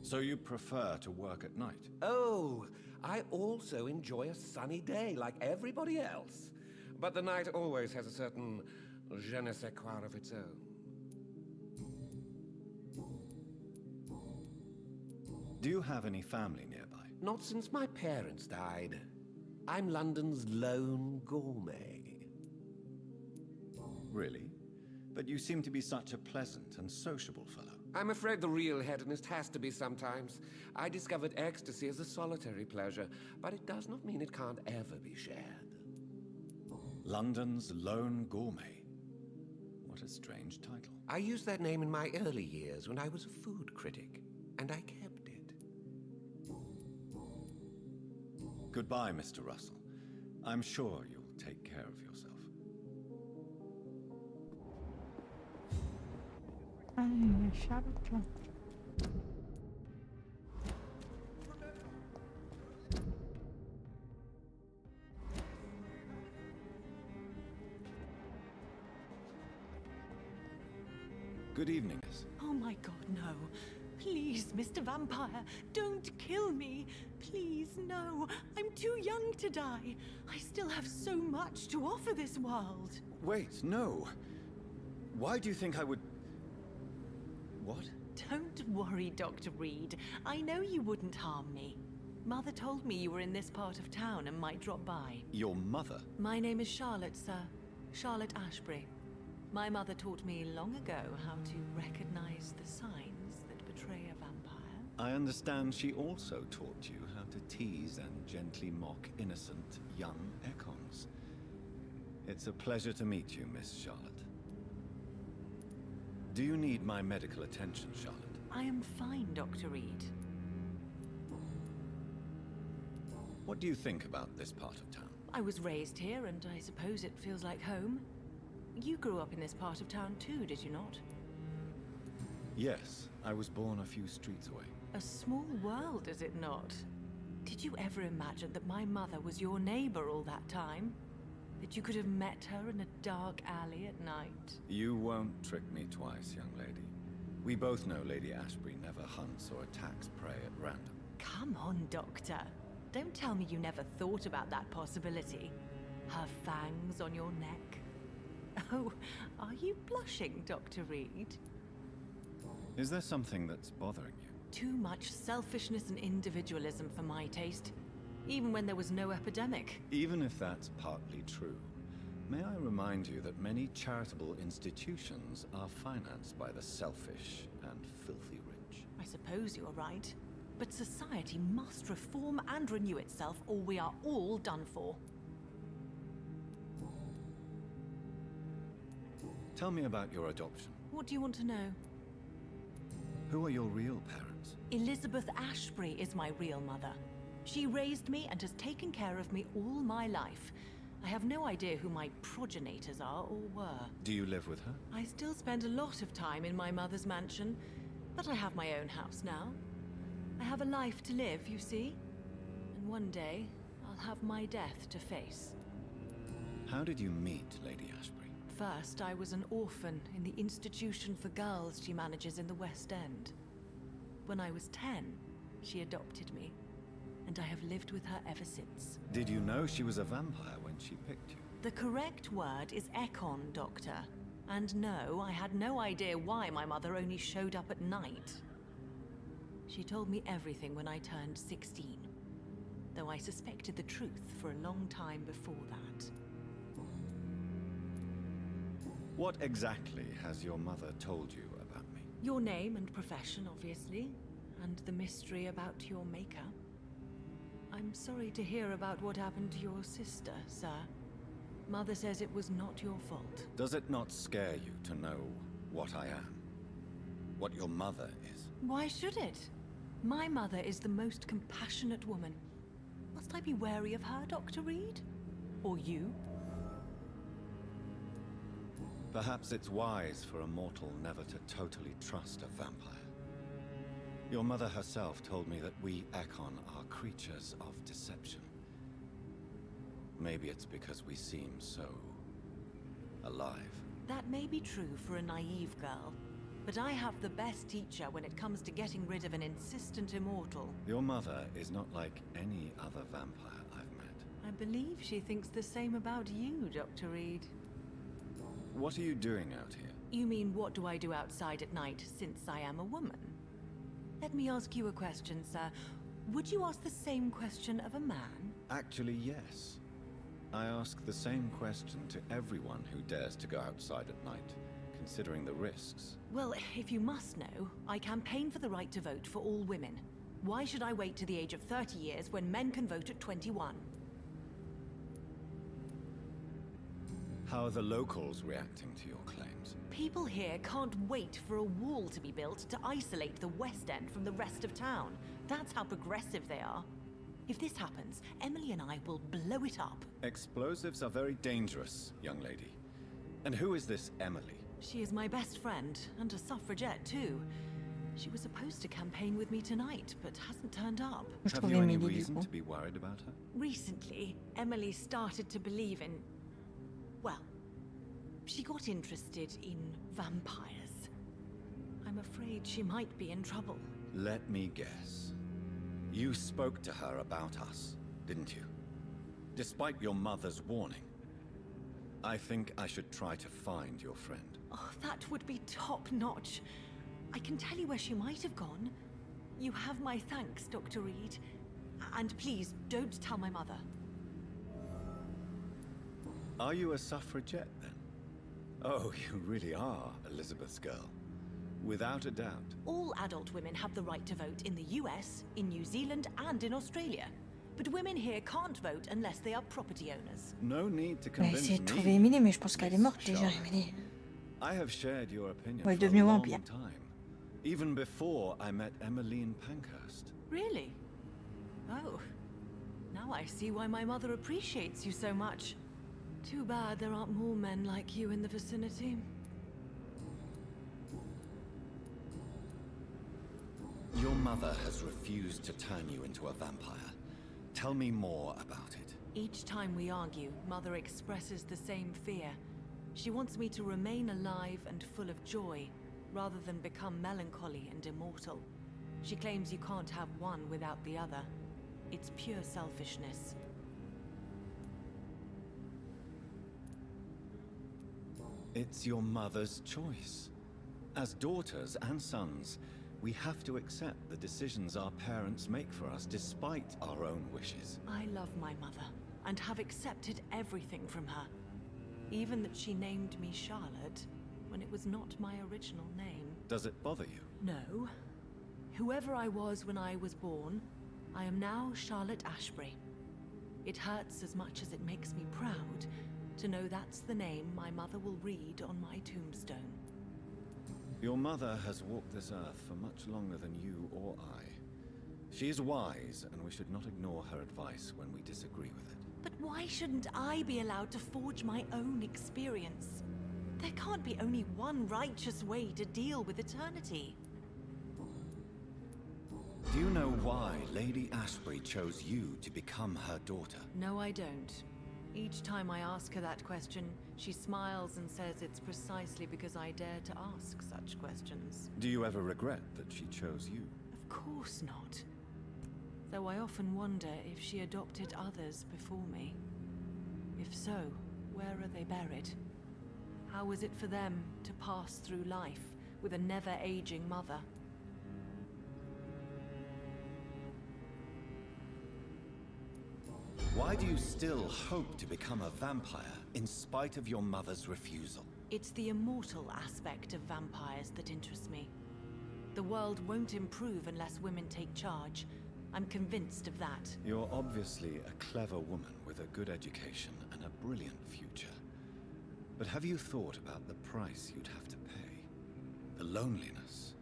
So you prefer to work at night? Oh, I also enjoy a sunny day like everybody else. But the night always has a certain je ne sais quoi of its own. Do you have any family nearby? Not since my parents died. I'm London's lone gourmet. Really? But you seem to be such a pleasant and sociable fellow. I'm afraid the real hedonist has to be sometimes. I discovered ecstasy as a solitary pleasure, but it does not mean it can't ever be shared. London's lone gourmet. What a strange title. I used that name in my early years when I was a food critic, and I kept it. Goodbye, Mr. Russell. I'm sure you'll take care of yourself. Shut up. Good evening, miss. Oh my god, no. Please, Mr. Vampire, don't kill me. Please, no. I'm too young to die. I still have so much to offer this world. Wait, no. Why do you think I would... What? Don't worry, Dr. Reed. I know you wouldn't harm me. Mother told me you were in this part of town and might drop by. Your mother? My name is Charlotte, sir. Charlotte Ashbury. My mother taught me long ago how to recognize the signs that betray a vampire. I understand she also taught you how to tease and gently mock innocent young Ekons. It's a pleasure to meet you, Miss Charlotte. Do you need my medical attention, Charlotte? I am fine, Dr. Reed. What do you think about this part of town? I was raised here, and I suppose it feels like home. You grew up in this part of town too, did you not? Yes, I was born a few streets away. A small world, is it not? Did you ever imagine that my mother was your neighbor all that time? That you could have met her in a dark alley at night? You won't trick me twice, young lady. We both know Lady Ashbury never hunts or attacks prey at random. Come on, Doctor. Don't tell me you never thought about that possibility. Her fangs on your neck. Oh, are you blushing, Dr. Reed? Is there something that's bothering you? Too much selfishness and individualism for my taste. Even when there was no epidemic. Even if that's partly true, may I remind you that many charitable institutions are financed by the selfish and filthy rich. I suppose you're right. But society must reform and renew itself, or we are all done for. Tell me about your adoption. What do you want to know? Who are your real parents? Elizabeth Ashbury is my real mother. She raised me and has taken care of me all my life. I have no idea who my progenitors are or were. Do you live with her? I still spend a lot of time in my mother's mansion, but I have my own house now. I have a life to live, you see. And one day, I'll have my death to face. How did you meet Lady Ashbury? First, I was an orphan in the institution for girls she manages in the West End. When I was 10, she adopted me. and I have lived with her ever since. Did you know she was a vampire when she picked you? The correct word is Ekon, Doctor. And no, I had no idea why my mother only showed up at night. She told me everything when I turned 16, though I suspected the truth for a long time before that. What exactly has your mother told you about me? Your name and profession, obviously, and the mystery about your maker. I'm sorry to hear about what happened to your sister, sir. Mother says it was not your fault. Does it not scare you to know what I am? What your mother is? Why should it? My mother is the most compassionate woman. Must I be wary of her, Dr. Reed? Or you? Perhaps it's wise for a mortal never to totally trust a vampire. Your mother herself told me that we Ekon are creatures of deception. Maybe it's because we seem so alive. That may be true for a naive girl, but I have the best teacher when it comes to getting rid of an insistent immortal. Your mother is not like any other vampire I've met. I believe she thinks the same about you, Dr. Reed. What are you doing out here? You mean what do I do outside at night since I am a woman? Let me ask you a question, sir. Would you ask the same question of a man? Actually, yes. I ask the same question to everyone who dares to go outside at night, considering the risks. Well, if you must know, I campaign for the right to vote for all women. Why should I wait to the age of 30 years when men can vote at 21? How are the locals reacting to your claims? People here can't wait for a wall to be built to isolate the West End from the rest of town. That's how progressive they are. If this happens, Emily and I will blow it up. Explosives are very dangerous, young lady. And who is this Emily? She is my best friend, and a suffragette too. She was supposed to campaign with me tonight, but hasn't turned up. Have you any reason to be worried about her? Recently, Emily started to believe in... well, she got interested in vampires. I'm afraid she might be in trouble. Let me guess. You spoke to her about us, didn't you? Despite your mother's warning. I think I should try to find your friend. Oh, that would be top-notch. I can tell you where she might have gone. You have my thanks, Dr. Reed. And please, don't tell my mother. Are you a suffragette, then? Oh, you really are Elizabeth's girl. Without a doubt. All adult women have the right to vote in the US, in New Zealand, and in Australia. But women here can't vote unless they are property owners. No need to On va convince essayer de trouver me. Emily, mais je pense qu'elle est morte déjà, Emily. I have shared your opinion Ouais, elle est for a devenue long vampire. time. Even before I met Emmeline Pankhurst. Really? Oh. Now I see why my mother appreciates you so much. Too bad there aren't more men like you in the vicinity. Your mother has refused to turn you into a vampire. Tell me more about it. Each time we argue, Mother expresses the same fear. She wants me to remain alive and full of joy, rather than become melancholy and immortal. She claims you can't have one without the other. It's pure selfishness. It's your mother's choice. As daughters and sons, we have to accept the decisions our parents make for us despite our own wishes. I love my mother, and have accepted everything from her. Even that she named me Charlotte, when it was not my original name. Does it bother you? No. Whoever I was when I was born, I am now Charlotte Ashbury. It hurts as much as it makes me proud to know that's the name my mother will read on my tombstone. Your mother has walked this earth for much longer than you or I. She is wise, and we should not ignore her advice when we disagree with it. But why shouldn't I be allowed to forge my own experience? There can't be only one righteous way to deal with eternity. Do you know why Lady Ashbury chose you to become her daughter? No, I don't. Each time I ask her that question, she smiles and says it's precisely because I dare to ask such questions. Do you ever regret that she chose you? Of course not. though I often wonder if she adopted others before me. If so, where are they buried? How was it for them to pass through life with a never-aging mother? Why do you still hope to become a vampire in spite of your mother's refusal? It's the immortal aspect of vampires that interests me. The world won't improve unless women take charge. I'm convinced of that. You're obviously a clever woman with a good education and a brilliant future. But have you thought about the price you'd have to pay? The loneliness,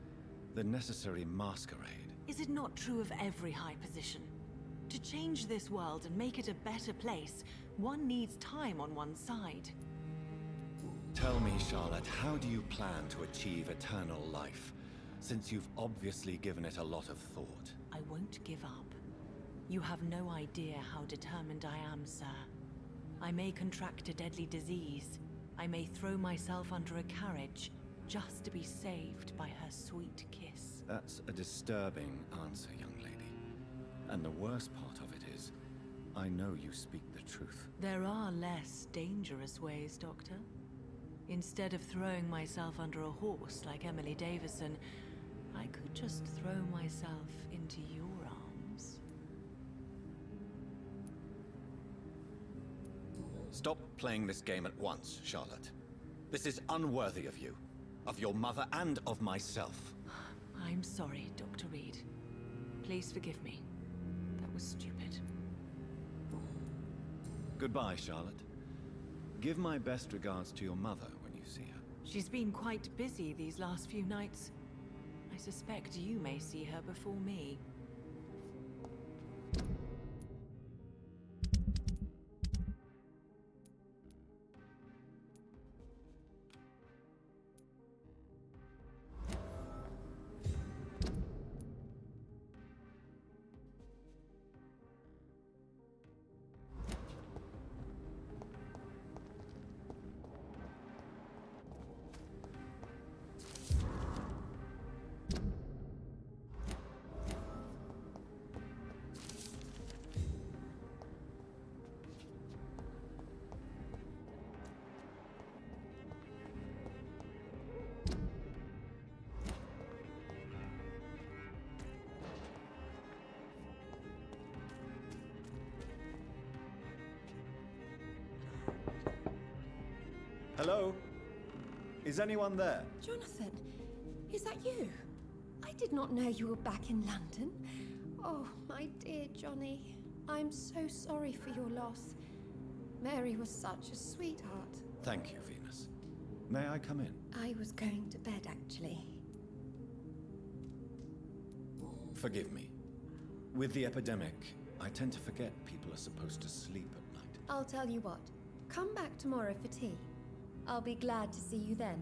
the necessary masquerade. Is it not true of every high position? To change this world and make it a better place, one needs time on one's side. Tell me, Charlotte, how do you plan to achieve eternal life, since you've obviously given it a lot of thought? I won't give up. You have no idea how determined I am, sir. I may contract a deadly disease. I may throw myself under a carriage, just to be saved by her sweet kiss. That's a disturbing answer, young lady. And the worst part of it is, I know you speak the truth. There are less dangerous ways, Doctor. Instead of throwing myself under a horse like Emily Davison, I could just throw myself into your arms. Stop playing this game at once, Charlotte. This is unworthy of you, of your mother, and of myself. I'm sorry, Dr. Reed. Please forgive me. That was stupid. Goodbye, Charlotte. Give my best regards to your mother when you see her. She's been quite busy these last few nights. I suspect you may see her before me. Hello? Is anyone there? Jonathan, is that you? I did not know you were back in London. Oh, my dear Johnny. I'm so sorry for your loss. Mary was such a sweetheart. Thank you, Venus. May I come in? I was going to bed, actually. Forgive me. With the epidemic, I tend to forget people are supposed to sleep at night. I'll tell you what. Come back tomorrow for tea. I'll be glad to see you then.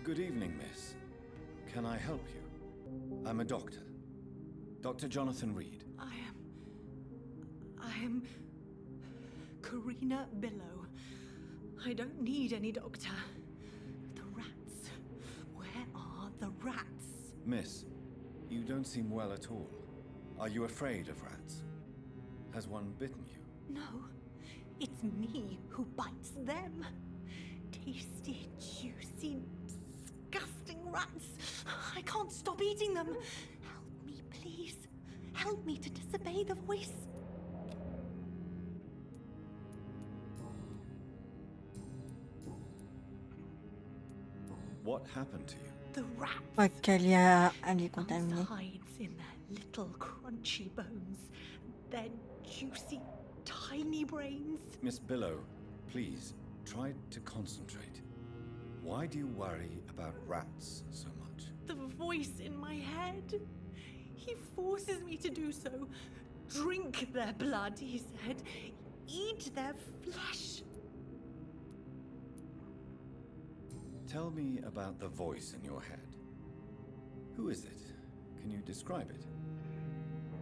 Good evening, miss. Can I help you? I'm a doctor. Dr. Jonathan Reed. I am Karina Billow. I don't need any doctor. The rats. Where are the rats? Miss, you don't seem well at all. Are you afraid of rats? Has one bitten you? No, it's me who bites them. Tasty, juicy, disgusting rats. I can't stop eating them. Help me, please. Help me to disobey the voice. What happened to you? The rats. Elle est contaminée. Hides in their little crunchy bones. Their juicy, tiny brains. Miss Billow, please, try to concentrate. Why do you worry about rats so much? The voice in my head. He forces me to do so. Drink their blood, he said. Eat their flesh. Tell me about the voice in your head. Who is it? Can you describe it?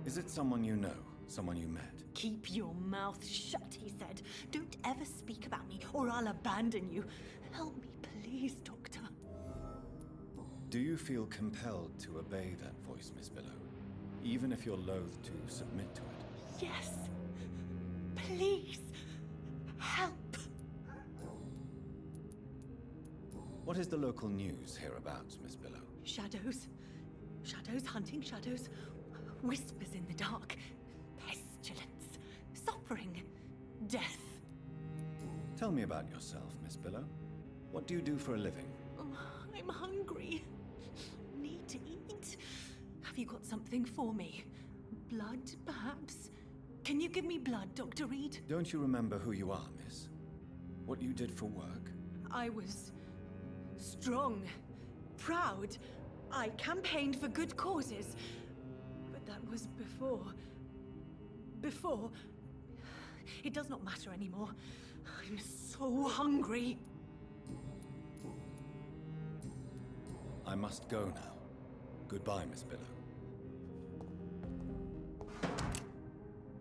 Is it someone you know? Someone you met? Keep your mouth shut, he said. Don't ever speak about me, or I'll abandon you. Help me, please, Doctor. Do you feel compelled to obey that voice, Miss Billow? Even if you're loath to submit to it? Yes. Please. Help. What is the local news hereabouts, Miss Billow? Shadows. Shadows hunting shadows. Whispers in the dark. Pestilence. Suffering. Death. Tell me about yourself, Miss Billow. What do you do for a living? I'm hungry. Need to eat. Have you got something for me? Blood, perhaps? Can you give me blood, Dr. Reed? Don't you remember who you are, miss? What you did for work? I was strong, proud. I campaigned for good causes. But that was before. Before. It does not matter anymore. I'm so hungry. I must go now. Goodbye, Miss Billow.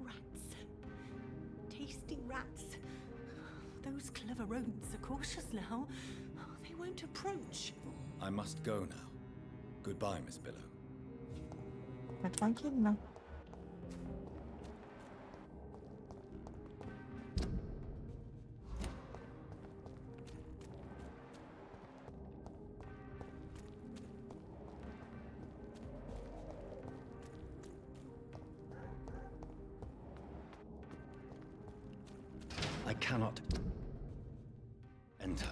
Rats. Tasty rats. Those clever rodents are cautious now. They won't approach. I must go now. Goodbye, Miss Billow. Pas tranquille, là. I cannot enter.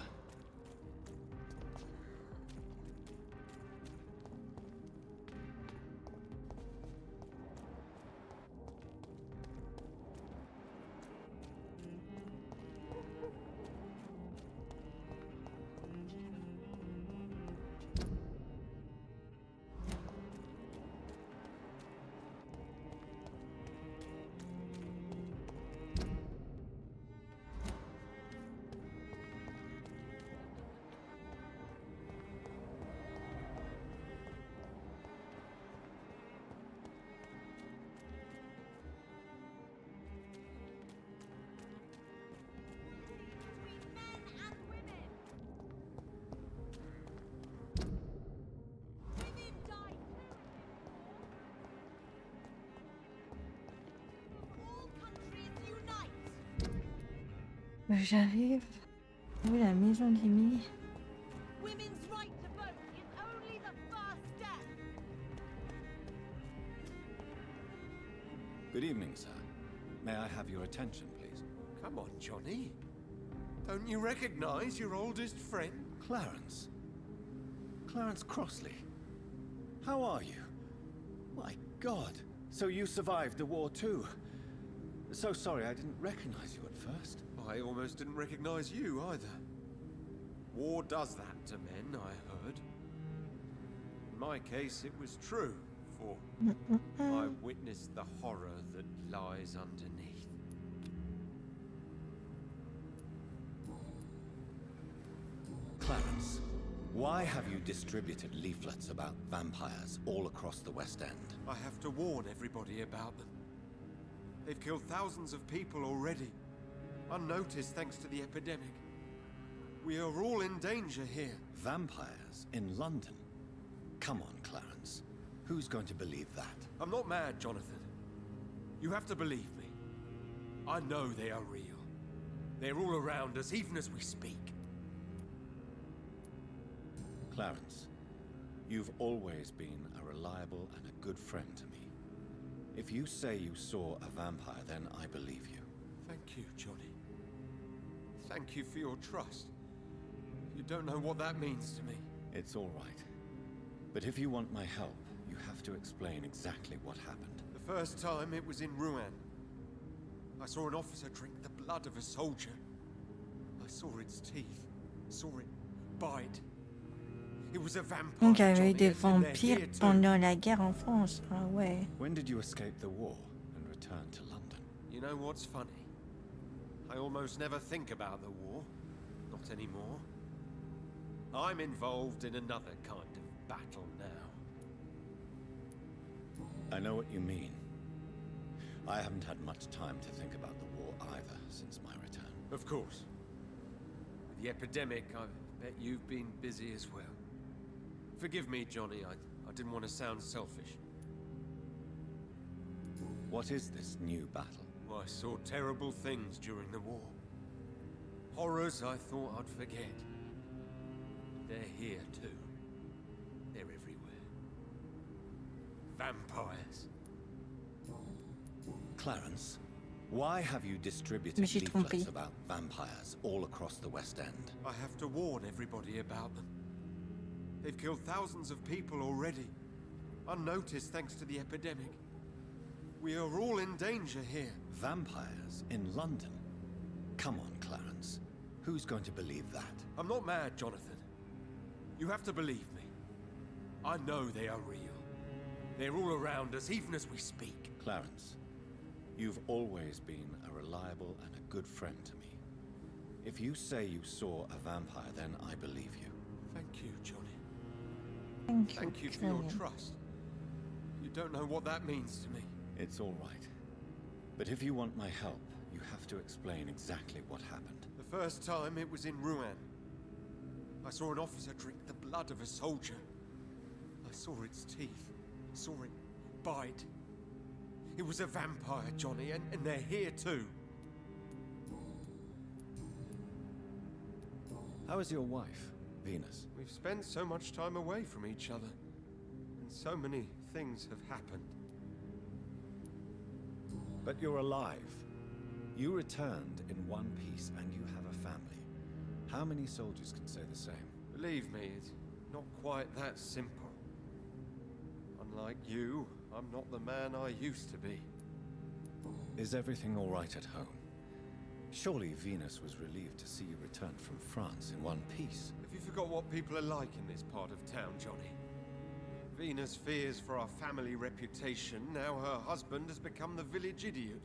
J'arrive. Où est la maison d'Emily? Women's right to vote is only the first step. Good evening, sir. May I have your attention, please? Come on, Johnny. Don't you recognize your oldest friend? Clarence. Clarence Crossley. How are you? My God. So you survived the war too. So sorry I didn't recognize you at first. I almost didn't recognize you either. War does that to men, I heard. In my case, it was true, for I witnessed the horror that lies underneath. Clarence, why have you distributed leaflets about vampires all across the West End? I have to warn everybody about them. They've killed thousands of people already, unnoticed thanks to the epidemic. We are all in danger here. Vampires in London? Come on, Clarence. Who's going to believe that? I'm not mad, Jonathan. You have to believe me. I know they are real. They're all around us, even as we speak. Clarence, you've always been a reliable and a good friend to me. If you say you saw a vampire, then I believe you. Thank you, Johnny. Thank you for your trust. You don't know what that means to me. It's all right. But if you want my help, you have to explain exactly what happened. The first time it was in Rouen. I saw an officer drink the blood of a soldier. I saw its teeth, saw it bite. It was a vampire. Donc il y avait eu des Johnny, and they're vampires here too. pendant la guerre en France. Ah ouais. When did you escape the war and return to London? You know what's funny? I almost never think about the war. Not anymore. I'm involved in another kind of battle now. I know what you mean. I haven't had much time to think about the war either since my return. Of course. With the epidemic, I bet you've been busy as well. Forgive me, Johnny, I didn't want to sound selfish. What is this new battle? I saw terrible things during the war. Horrors I thought I'd forget. They're here too. They're everywhere. Vampires. Clarence, why have you distributed Mais j'ai leaflets trompé. about vampires all across the West End? I have to warn everybody about them. They've killed thousands of people already, unnoticed thanks to the epidemic. We are all in danger here. Vampires in London? Come on, Clarence. Who's going to believe that? I'm not mad, Jonathan. You have to believe me. I know they are real. They're all around us, even as we speak. Clarence, you've always been a reliable and a good friend to me. If you say you saw a vampire, then I believe you. Thank you, Johnny. Thank you for your trust. You don't know what that means to me. It's all right. But if you want my help, you have to explain exactly what happened. The first time it was in Rouen. I saw an officer drink the blood of a soldier. I saw its teeth, saw it bite. It was a vampire, Johnny, and they're here too. How is your wife, Venus? We've spent so much time away from each other, and so many things have happened. But you're alive. You returned in one piece, and you have a family. How many soldiers can say the same? Believe me, it's not quite that simple. Unlike you, I'm not the man I used to be. Is everything all right at home? Surely Venus was relieved to see you return from France in one piece. Have you forgot what people are like in this part of town, Johnny? Venus fears for our family reputation. Now her husband has become the village idiot.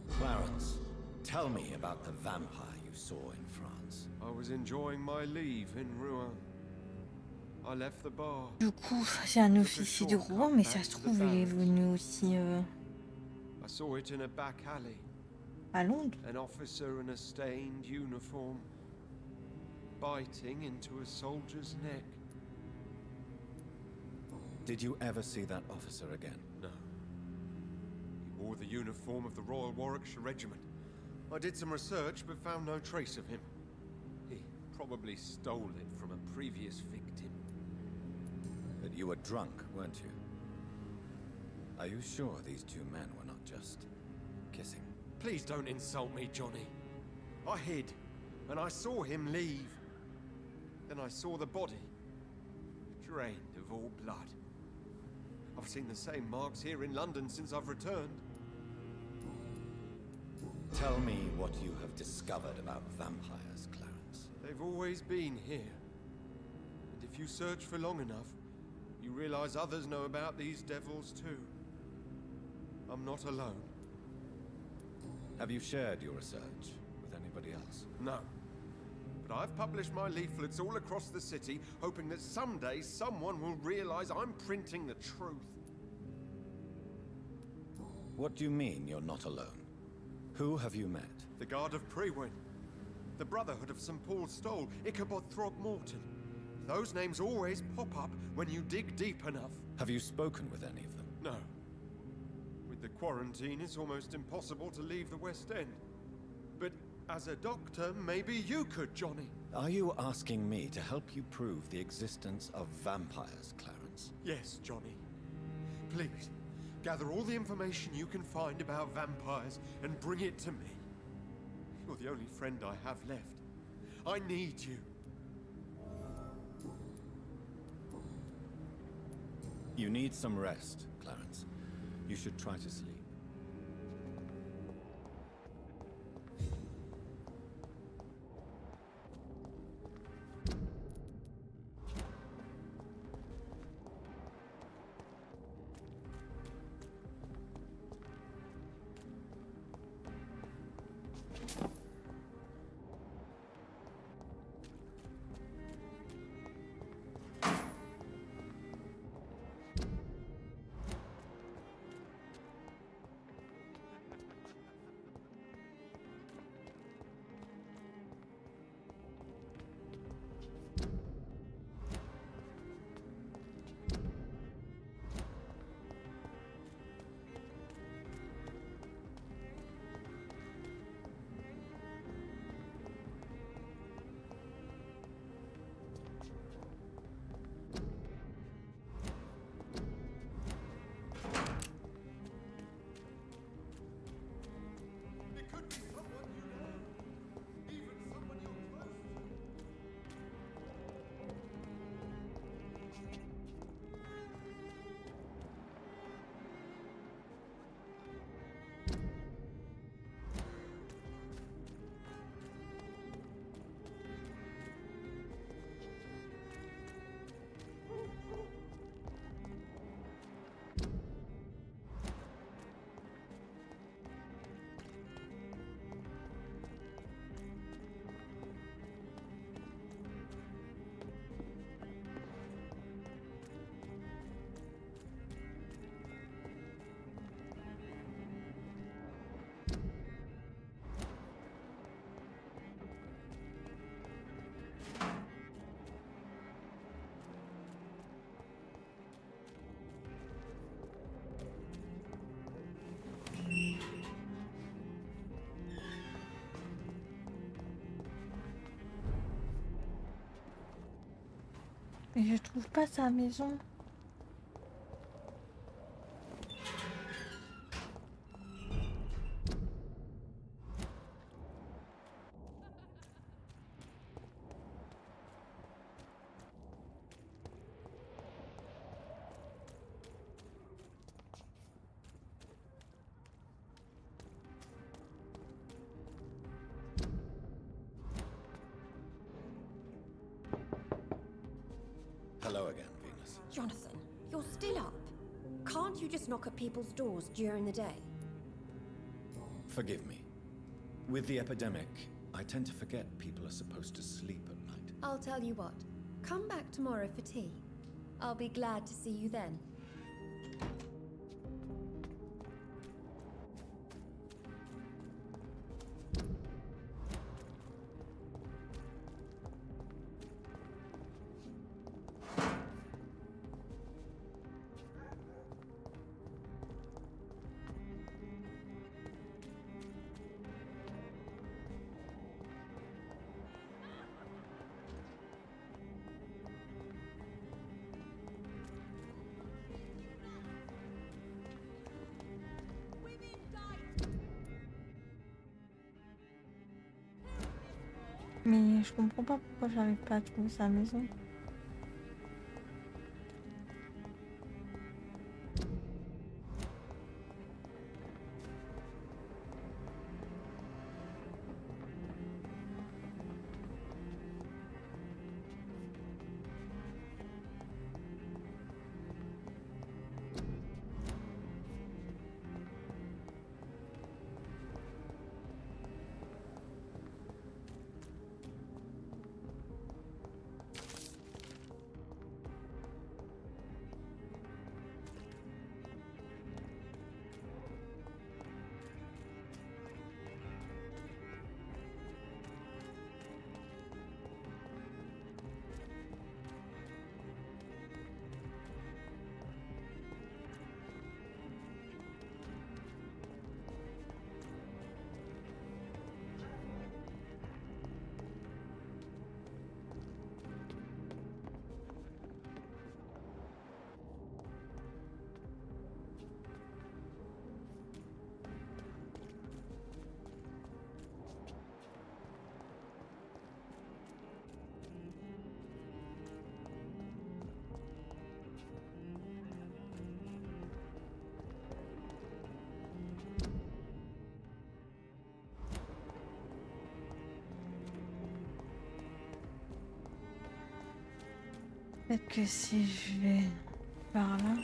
Clarence, tell me about the vampire you saw in France. I was enjoying my leave in Rouen. I left the bar. Du coup, c'est un officier de Rouen, mais ça se trouve, il est venu aussi I saw it in a back alley. à Londres. An officer in a stained uniform, biting into a soldier's neck. Did you ever see that officer again? No. He wore the uniform of the Royal Warwickshire Regiment. I did some research, but found no trace of him. He probably stole it from a previous victim. But you were drunk, weren't you? Are you sure these two men were not just kissing? Please don't insult me, Johnny. I hid, and I saw him leave. Then I saw the body, drained of all blood. I've seen the same marks here in London since I've returned. Tell me what you have discovered about vampires, Clarence. They've always been here. And if you search for long enough, you realize others know about these devils too. I'm not alone. Have you shared your research with anybody else? No. But I've published my leaflets all across the city, hoping that someday someone will realize I'm printing the truth. What do you mean you're not alone? Who have you met? The Guard of Prewin. the Brotherhood of St. Paul Stole, Ichabod Throgmorton. Those names always pop up when you dig deep enough. Have you spoken with any of them? No. With the quarantine, it's almost impossible to leave the West End. But as a doctor, maybe you could, Johnny. Are you asking me to help you prove the existence of vampires, Clarence? Yes, Johnny. Please, gather all the information you can find about vampires and bring it to me. You're the only friend I have left. I need you. You need some rest, Clarence. You should try to sleep. Mais je trouve pas sa maison. Hello again, Venus. Jonathan, you're still up. Can't you just knock at people's doors during the day? Forgive me. With the epidemic, I tend to forget people are supposed to sleep at night. I'll tell you what. Come back tomorrow for tea. I'll be glad to see you then. Mais je comprends pas pourquoi j'arrive pas à trouver sa maison. Peut-être que si je vais par là.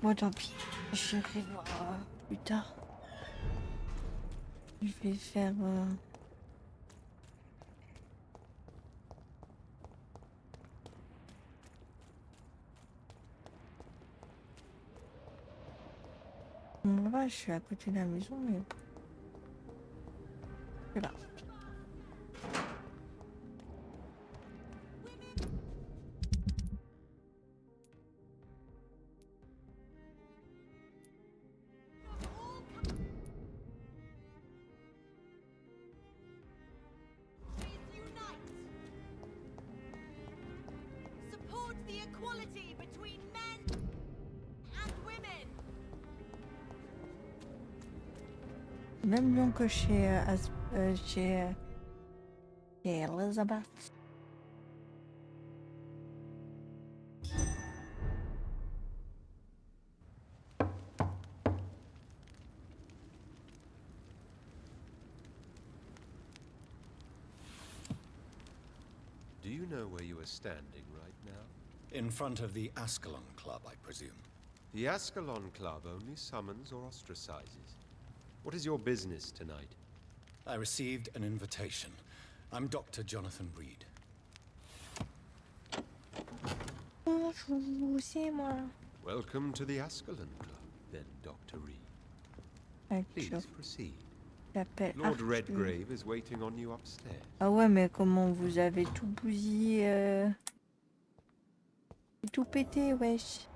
Bon, tant pis, j'irai voir plus tard. Je vais faire... Bon, là, je suis à côté de la maison, mais... Je suis là. Support the equality between men and women. Même nom que chez Elizabeth. Do you know where you are standing right now? In front of the Ascalon Club, I presume. The Ascalon Club only summons or ostracizes. What is your business tonight? I received an invitation. I'm Dr. Jonathan Reed. Bonjour, c'est moi. Welcome to the Ascalon Club, then, Dr. Reed. Please proceed. J'appelle Lord Arthur. Redgrave is waiting on you upstairs. Ah ouais, mais comment vous avez tout bousillé tout pété, wesh.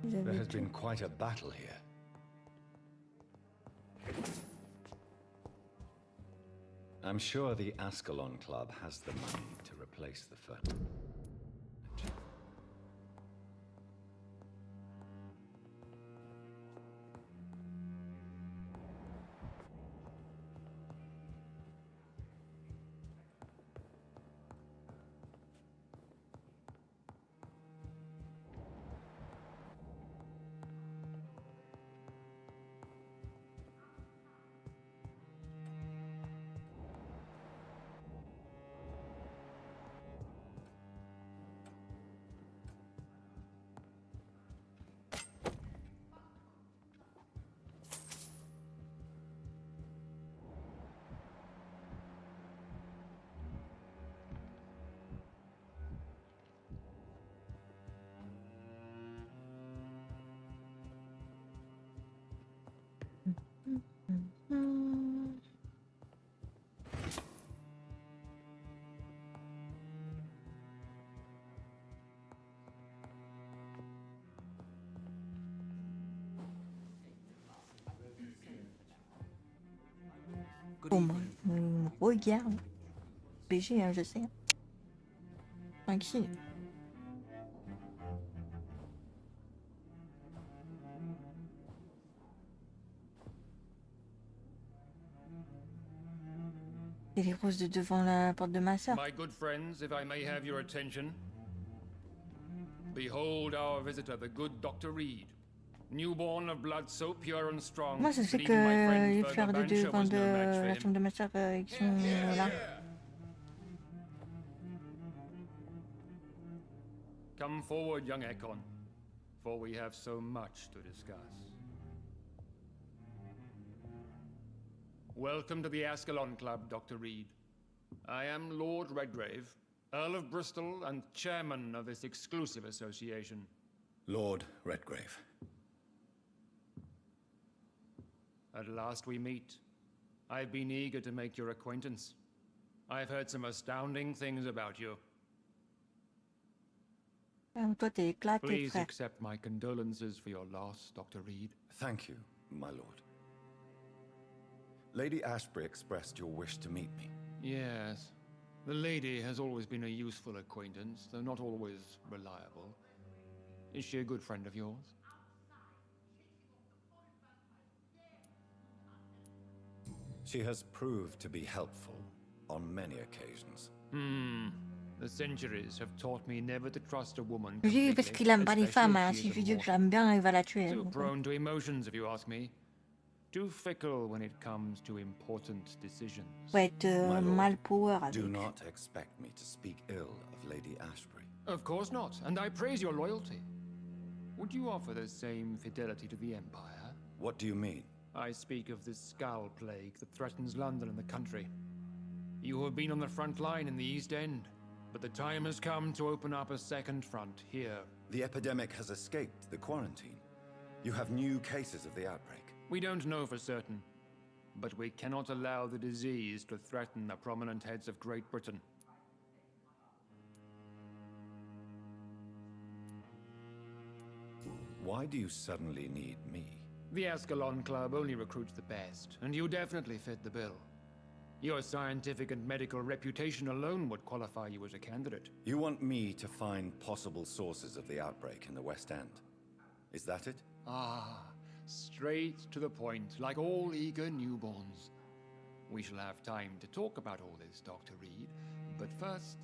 There has been quite a battle here. I'm sure the Ascalon Club has the money to replace the furniture. Bon, moi, regarde. BG, hein, je sais. Tranquille. Et les roses de devant la porte de ma sœur. My good friends, if I may have your attention. Behold our visitor, the good Dr. Reed. Newborn of blood so pure and strong. Moi, ça fait that que even my friend les Fergus fleurs de Bancher devant was de no match for la him. chambre de ma sœur qui sont là. Come forward, young Ekon, for we have so much to discuss. Welcome to the Ascalon Club, Dr. Reed. I am Lord Redgrave, Earl of Bristol and chairman of this exclusive association. Lord Redgrave. At last we meet. I've been eager to make your acquaintance. I've heard some astounding things about you. Toi, t'es éclaté, Please frère. accept my condolences for your loss, Dr. Reed. Thank you, my lord. Lady Ashbury expressed your wish to meet me. Yes. The lady has always been a useful acquaintance, though not always reliable. Is she a good friend of yours? She has proved to be helpful on many occasions. The centuries have taught me never to trust a woman Lui, parce qu'il aime pas les femmes, hein. especially Si if je lui she is dis a que je l'aime bien, il va la tuer. Too donc, prone to emotions, if you ask me. Too fickle when it comes to important decisions. faut être My lord, mal power avec. do not expect me to speak ill of Lady Ashbury. Of course not, and I praise your loyalty. Would you offer the same fidelity to the Empire? What do you mean? I speak of the Skull Plague that threatens London and the country. You have been on the front line in the East End, but the time has come to open up a second front here. The epidemic has escaped the quarantine. You have new cases of the outbreak. We don't know for certain, but we cannot allow the disease to threaten the prominent heads of Great Britain. Why do you suddenly need me? The Ascalon Club only recruits the best, and you definitely fit the bill. Your scientific and medical reputation alone would qualify you as a candidate. You want me to find possible sources of the outbreak in the West End. Is that it? Ah, straight to the point, like all eager newborns. We shall have time to talk about all this, Dr. Reed, but first,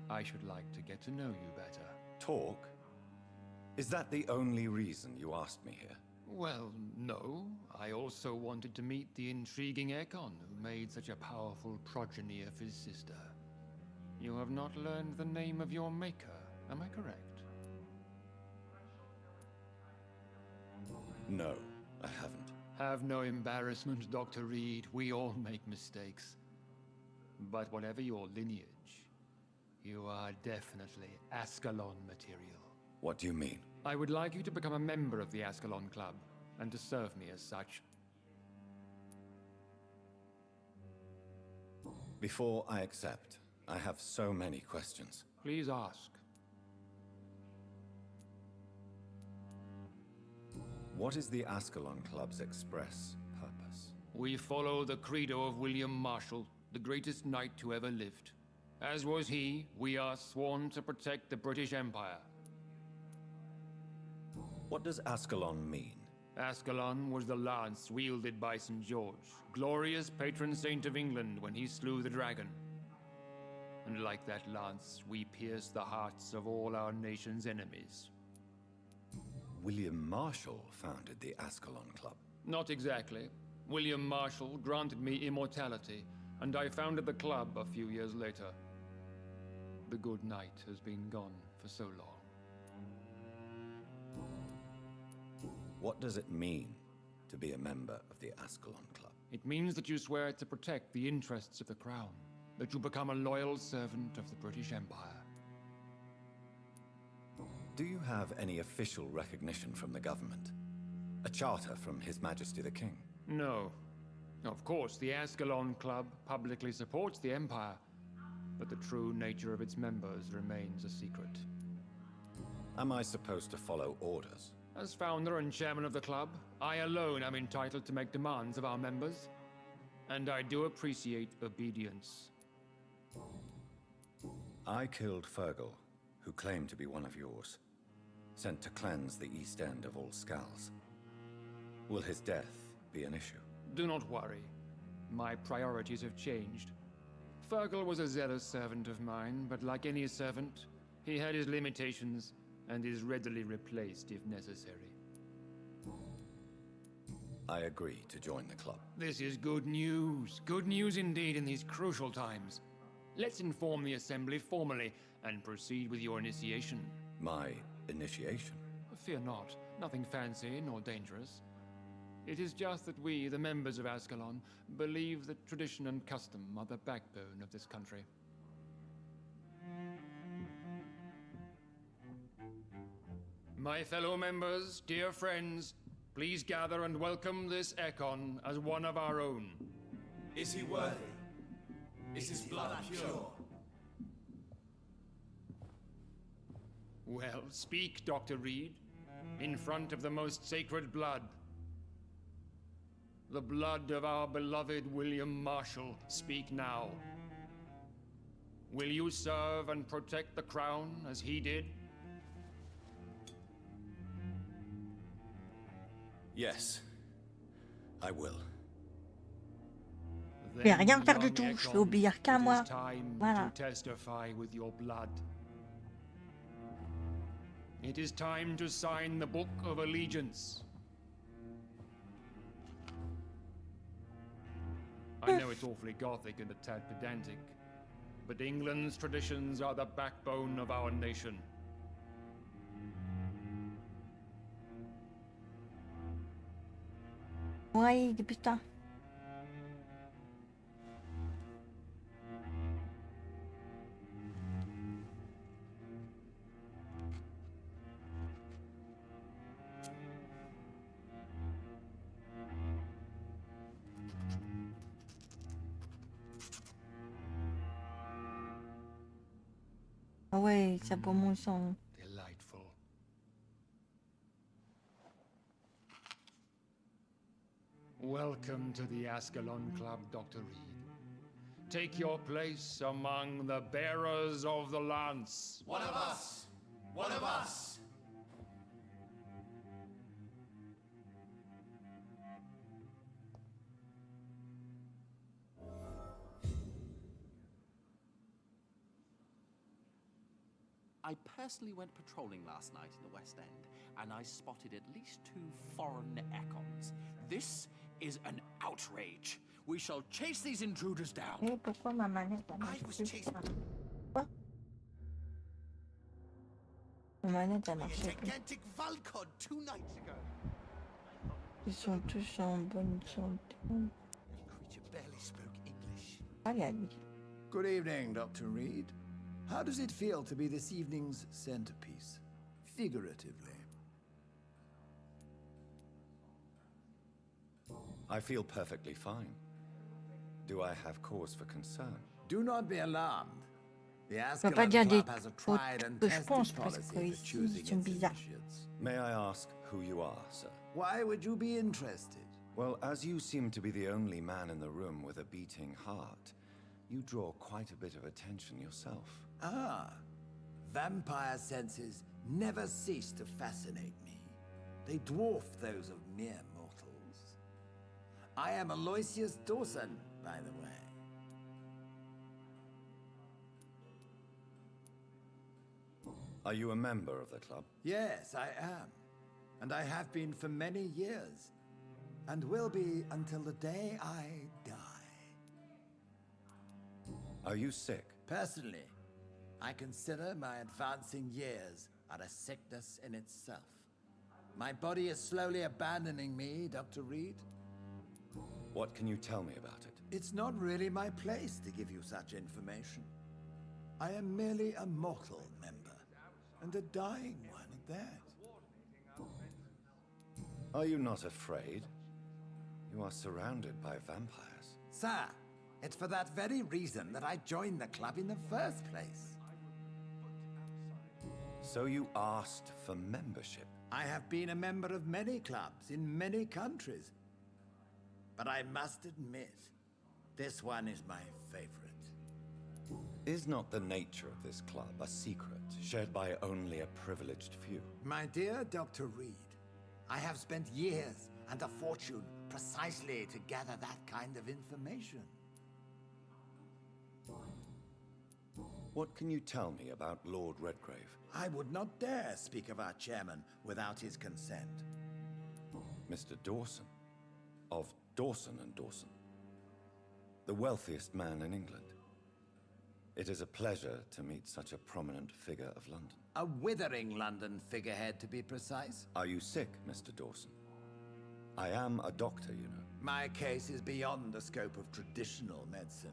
I should like to get to know you better. Talk? Is that the only reason you asked me here? Well, no. I also wanted to meet the intriguing Ekon, who made such a powerful progeny of his sister. You have not learned the name of your maker, am I correct? No, I haven't. Have no embarrassment, Dr. Reed. We all make mistakes. But whatever your lineage, you are definitely Ascalon material. What do you mean? I would like you to become a member of the Ascalon Club, and to serve me as such. Before I accept, I have so many questions. Please ask. What is the Ascalon Club's express purpose? We follow the credo of William Marshall, the greatest knight who ever lived. As was he, we are sworn to protect the British Empire. What does Ascalon mean? Ascalon was the lance wielded by St. George, glorious patron saint of England when he slew the dragon. And like that lance, we pierce the hearts of all our nation's enemies. William Marshall founded the Ascalon Club. Not exactly. William Marshall granted me immortality, and I founded the club a few years later. The good knight has been gone for so long. What does it mean to be a member of the Ascalon Club? It means that you swear to protect the interests of the crown, that you become a loyal servant of the British Empire. Do you have any official recognition from the government? A charter from His Majesty the King? No. Of course, the Ascalon Club publicly supports the Empire, but the true nature of its members remains a secret. Am I supposed to follow orders? As founder and chairman of the club, I alone am entitled to make demands of our members, and I do appreciate obedience. I killed Fergal, who claimed to be one of yours, sent to cleanse the East End of all Skulls. Will his death be an issue? Do not worry. My priorities have changed. Fergal was a zealous servant of mine, but like any servant, he had his limitations and is readily replaced if necessary. I agree to join the club. This is good news. Good news indeed in these crucial times. Let's inform the Assembly formally and proceed with your initiation. My initiation? Fear not. Nothing fancy nor dangerous. It is just that we, the members of Ascalon, believe that tradition and custom are the backbone of this country. My fellow members, dear friends, please gather and welcome this Ekon as one of our own. Is he worthy? Is his blood pure? Well, speak, Dr. Reed, in front of the most sacred blood. The blood of our beloved William Marshall, speak now. Will you serve and protect the crown as he did? Yes, I will. Je vais rien faire du tout, je vais obéir qu'à moi. Voilà. Testify with your blood. It is time to sign the Book of Allegiance. I know it's awfully gothic and a tad pedantic, but England's traditions are the backbone of our nation. Ouais, putain. Ah ouais, ça pour mon sang. Delightful. Welcome to the Ascalon Club, Dr. Reed. Take your place among the bearers of the lance. One of us! One of us! I personally went patrolling last night in the West End, and I spotted at least 2 foreign econs. This is an outrage. We shall chase these intruders down. Et pourquoi ma manette a marché? Quoi? Ma manette a marché. Gigantic Valcon 2 nights ago. Ils sont tous en bonne santé. Creature barely spoke English. Allez. Good evening, Dr. Reed. How does it feel to be this evening's centerpiece, figuratively? I feel perfectly fine. Do I have cause for concern? Do not be alarmed. The peux pas dire Ascalon des Club has a fautes tried and que je tested pense parce que policy for ici choosing ils sont its bizarres. initiates. May I ask who you are, sir? Why would you be interested? Well, as you seem to be the only man in the room with a beating heart, you draw quite a bit of attention yourself. Ah, vampire senses never cease to fascinate me. They dwarf those of mere mortals. I am Aloysius Dawson, by the way. Are you a member of the club? Yes, I am. And I have been for many years. And will be until the day I die. Are you sick? Personally, I consider my advancing years are a sickness in itself. My body is slowly abandoning me, Dr. Reed. What can you tell me about it? It's not really my place to give you such information. I am merely a mortal member, and a dying one at that. Are you not afraid? You are surrounded by vampires. Sir, it's for that very reason that I joined the club in the first place. So you asked for membership? I have been a member of many clubs in many countries. But I must admit, this one is my favorite. Is not the nature of this club a secret, shared by only a privileged few? My dear Dr. Reed, I have spent years and a fortune precisely to gather that kind of information. What can you tell me about Lord Redgrave? I would not dare speak of our chairman without his consent. Mr. Dawson, of Dawson and Dawson, the wealthiest man in England. It is a pleasure to meet such a prominent figure of London. A withering London figurehead, to be precise. Are you sick, Mr. Dawson? I am a doctor, you know. My case is beyond the scope of traditional medicine.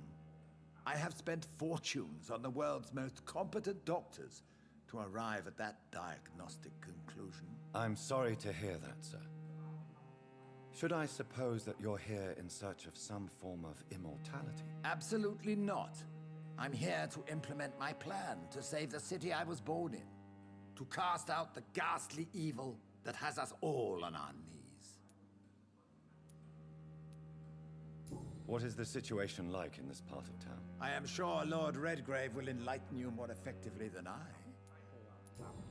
I have spent fortunes on the world's most competent doctors to arrive at that diagnostic conclusion. I'm sorry to hear that, sir. Should I suppose that you're here in search of some form of immortality? Absolutely not. I'm here to implement my plan to save the city I was born in. To cast out the ghastly evil that has us all on our knees. What is the situation like in this part of town? I am sure Lord Redgrave will enlighten you more effectively than I.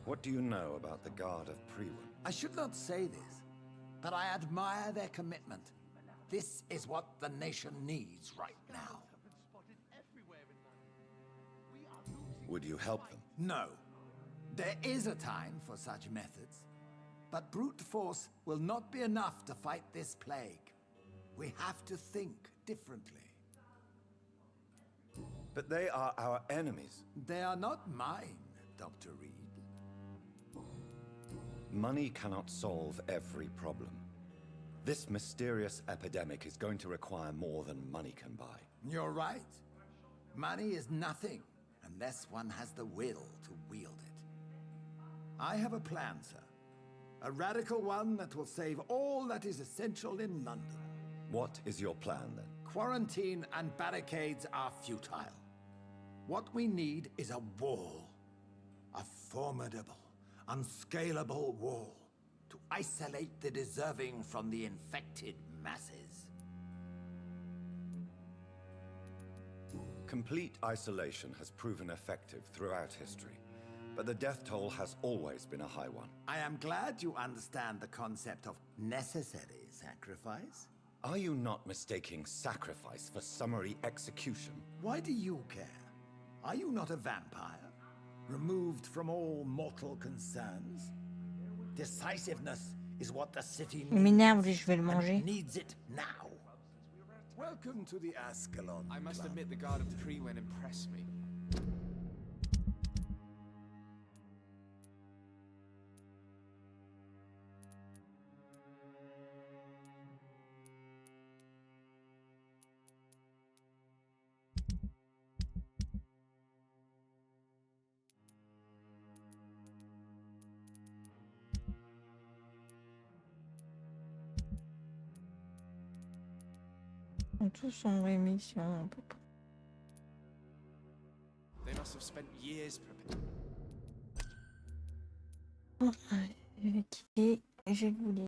What do you know about the Guard of Prewin? I should not say this, but I admire their commitment. This is what the nation needs right now. Would you help them? No. There is a time for such methods. But brute force will not be enough to fight this plague. We have to think differently. But they are our enemies. They are not mine, Dr. Reed. Money cannot solve every problem. This mysterious epidemic is going to require more than money can buy. You're right. Money is nothing unless one has the will to wield it. I have a plan, sir. A radical one that will save all that is essential in London. What is your plan, then? Quarantine and barricades are futile. What we need is a wall. A formidable, unscalable wall to isolate the deserving from the infected masses. Complete isolation has proven effective throughout history, but the death toll has always been a high one. I am glad you understand the concept of necessary sacrifice. Are you not mistaking sacrifice for summary execution? Why do you care? Are you not a vampire? Removed from all mortal concerns? Decisiveness is what the city Il m'énerve, lui, je vais le and manger. it needs it now. Welcome to the Ascalon. I must Club. admit the Garden of Treewen impressed me. Tous sont rémission, on peut pas. They must have spent years preparing. Je vais quitter, je vais vous laisser.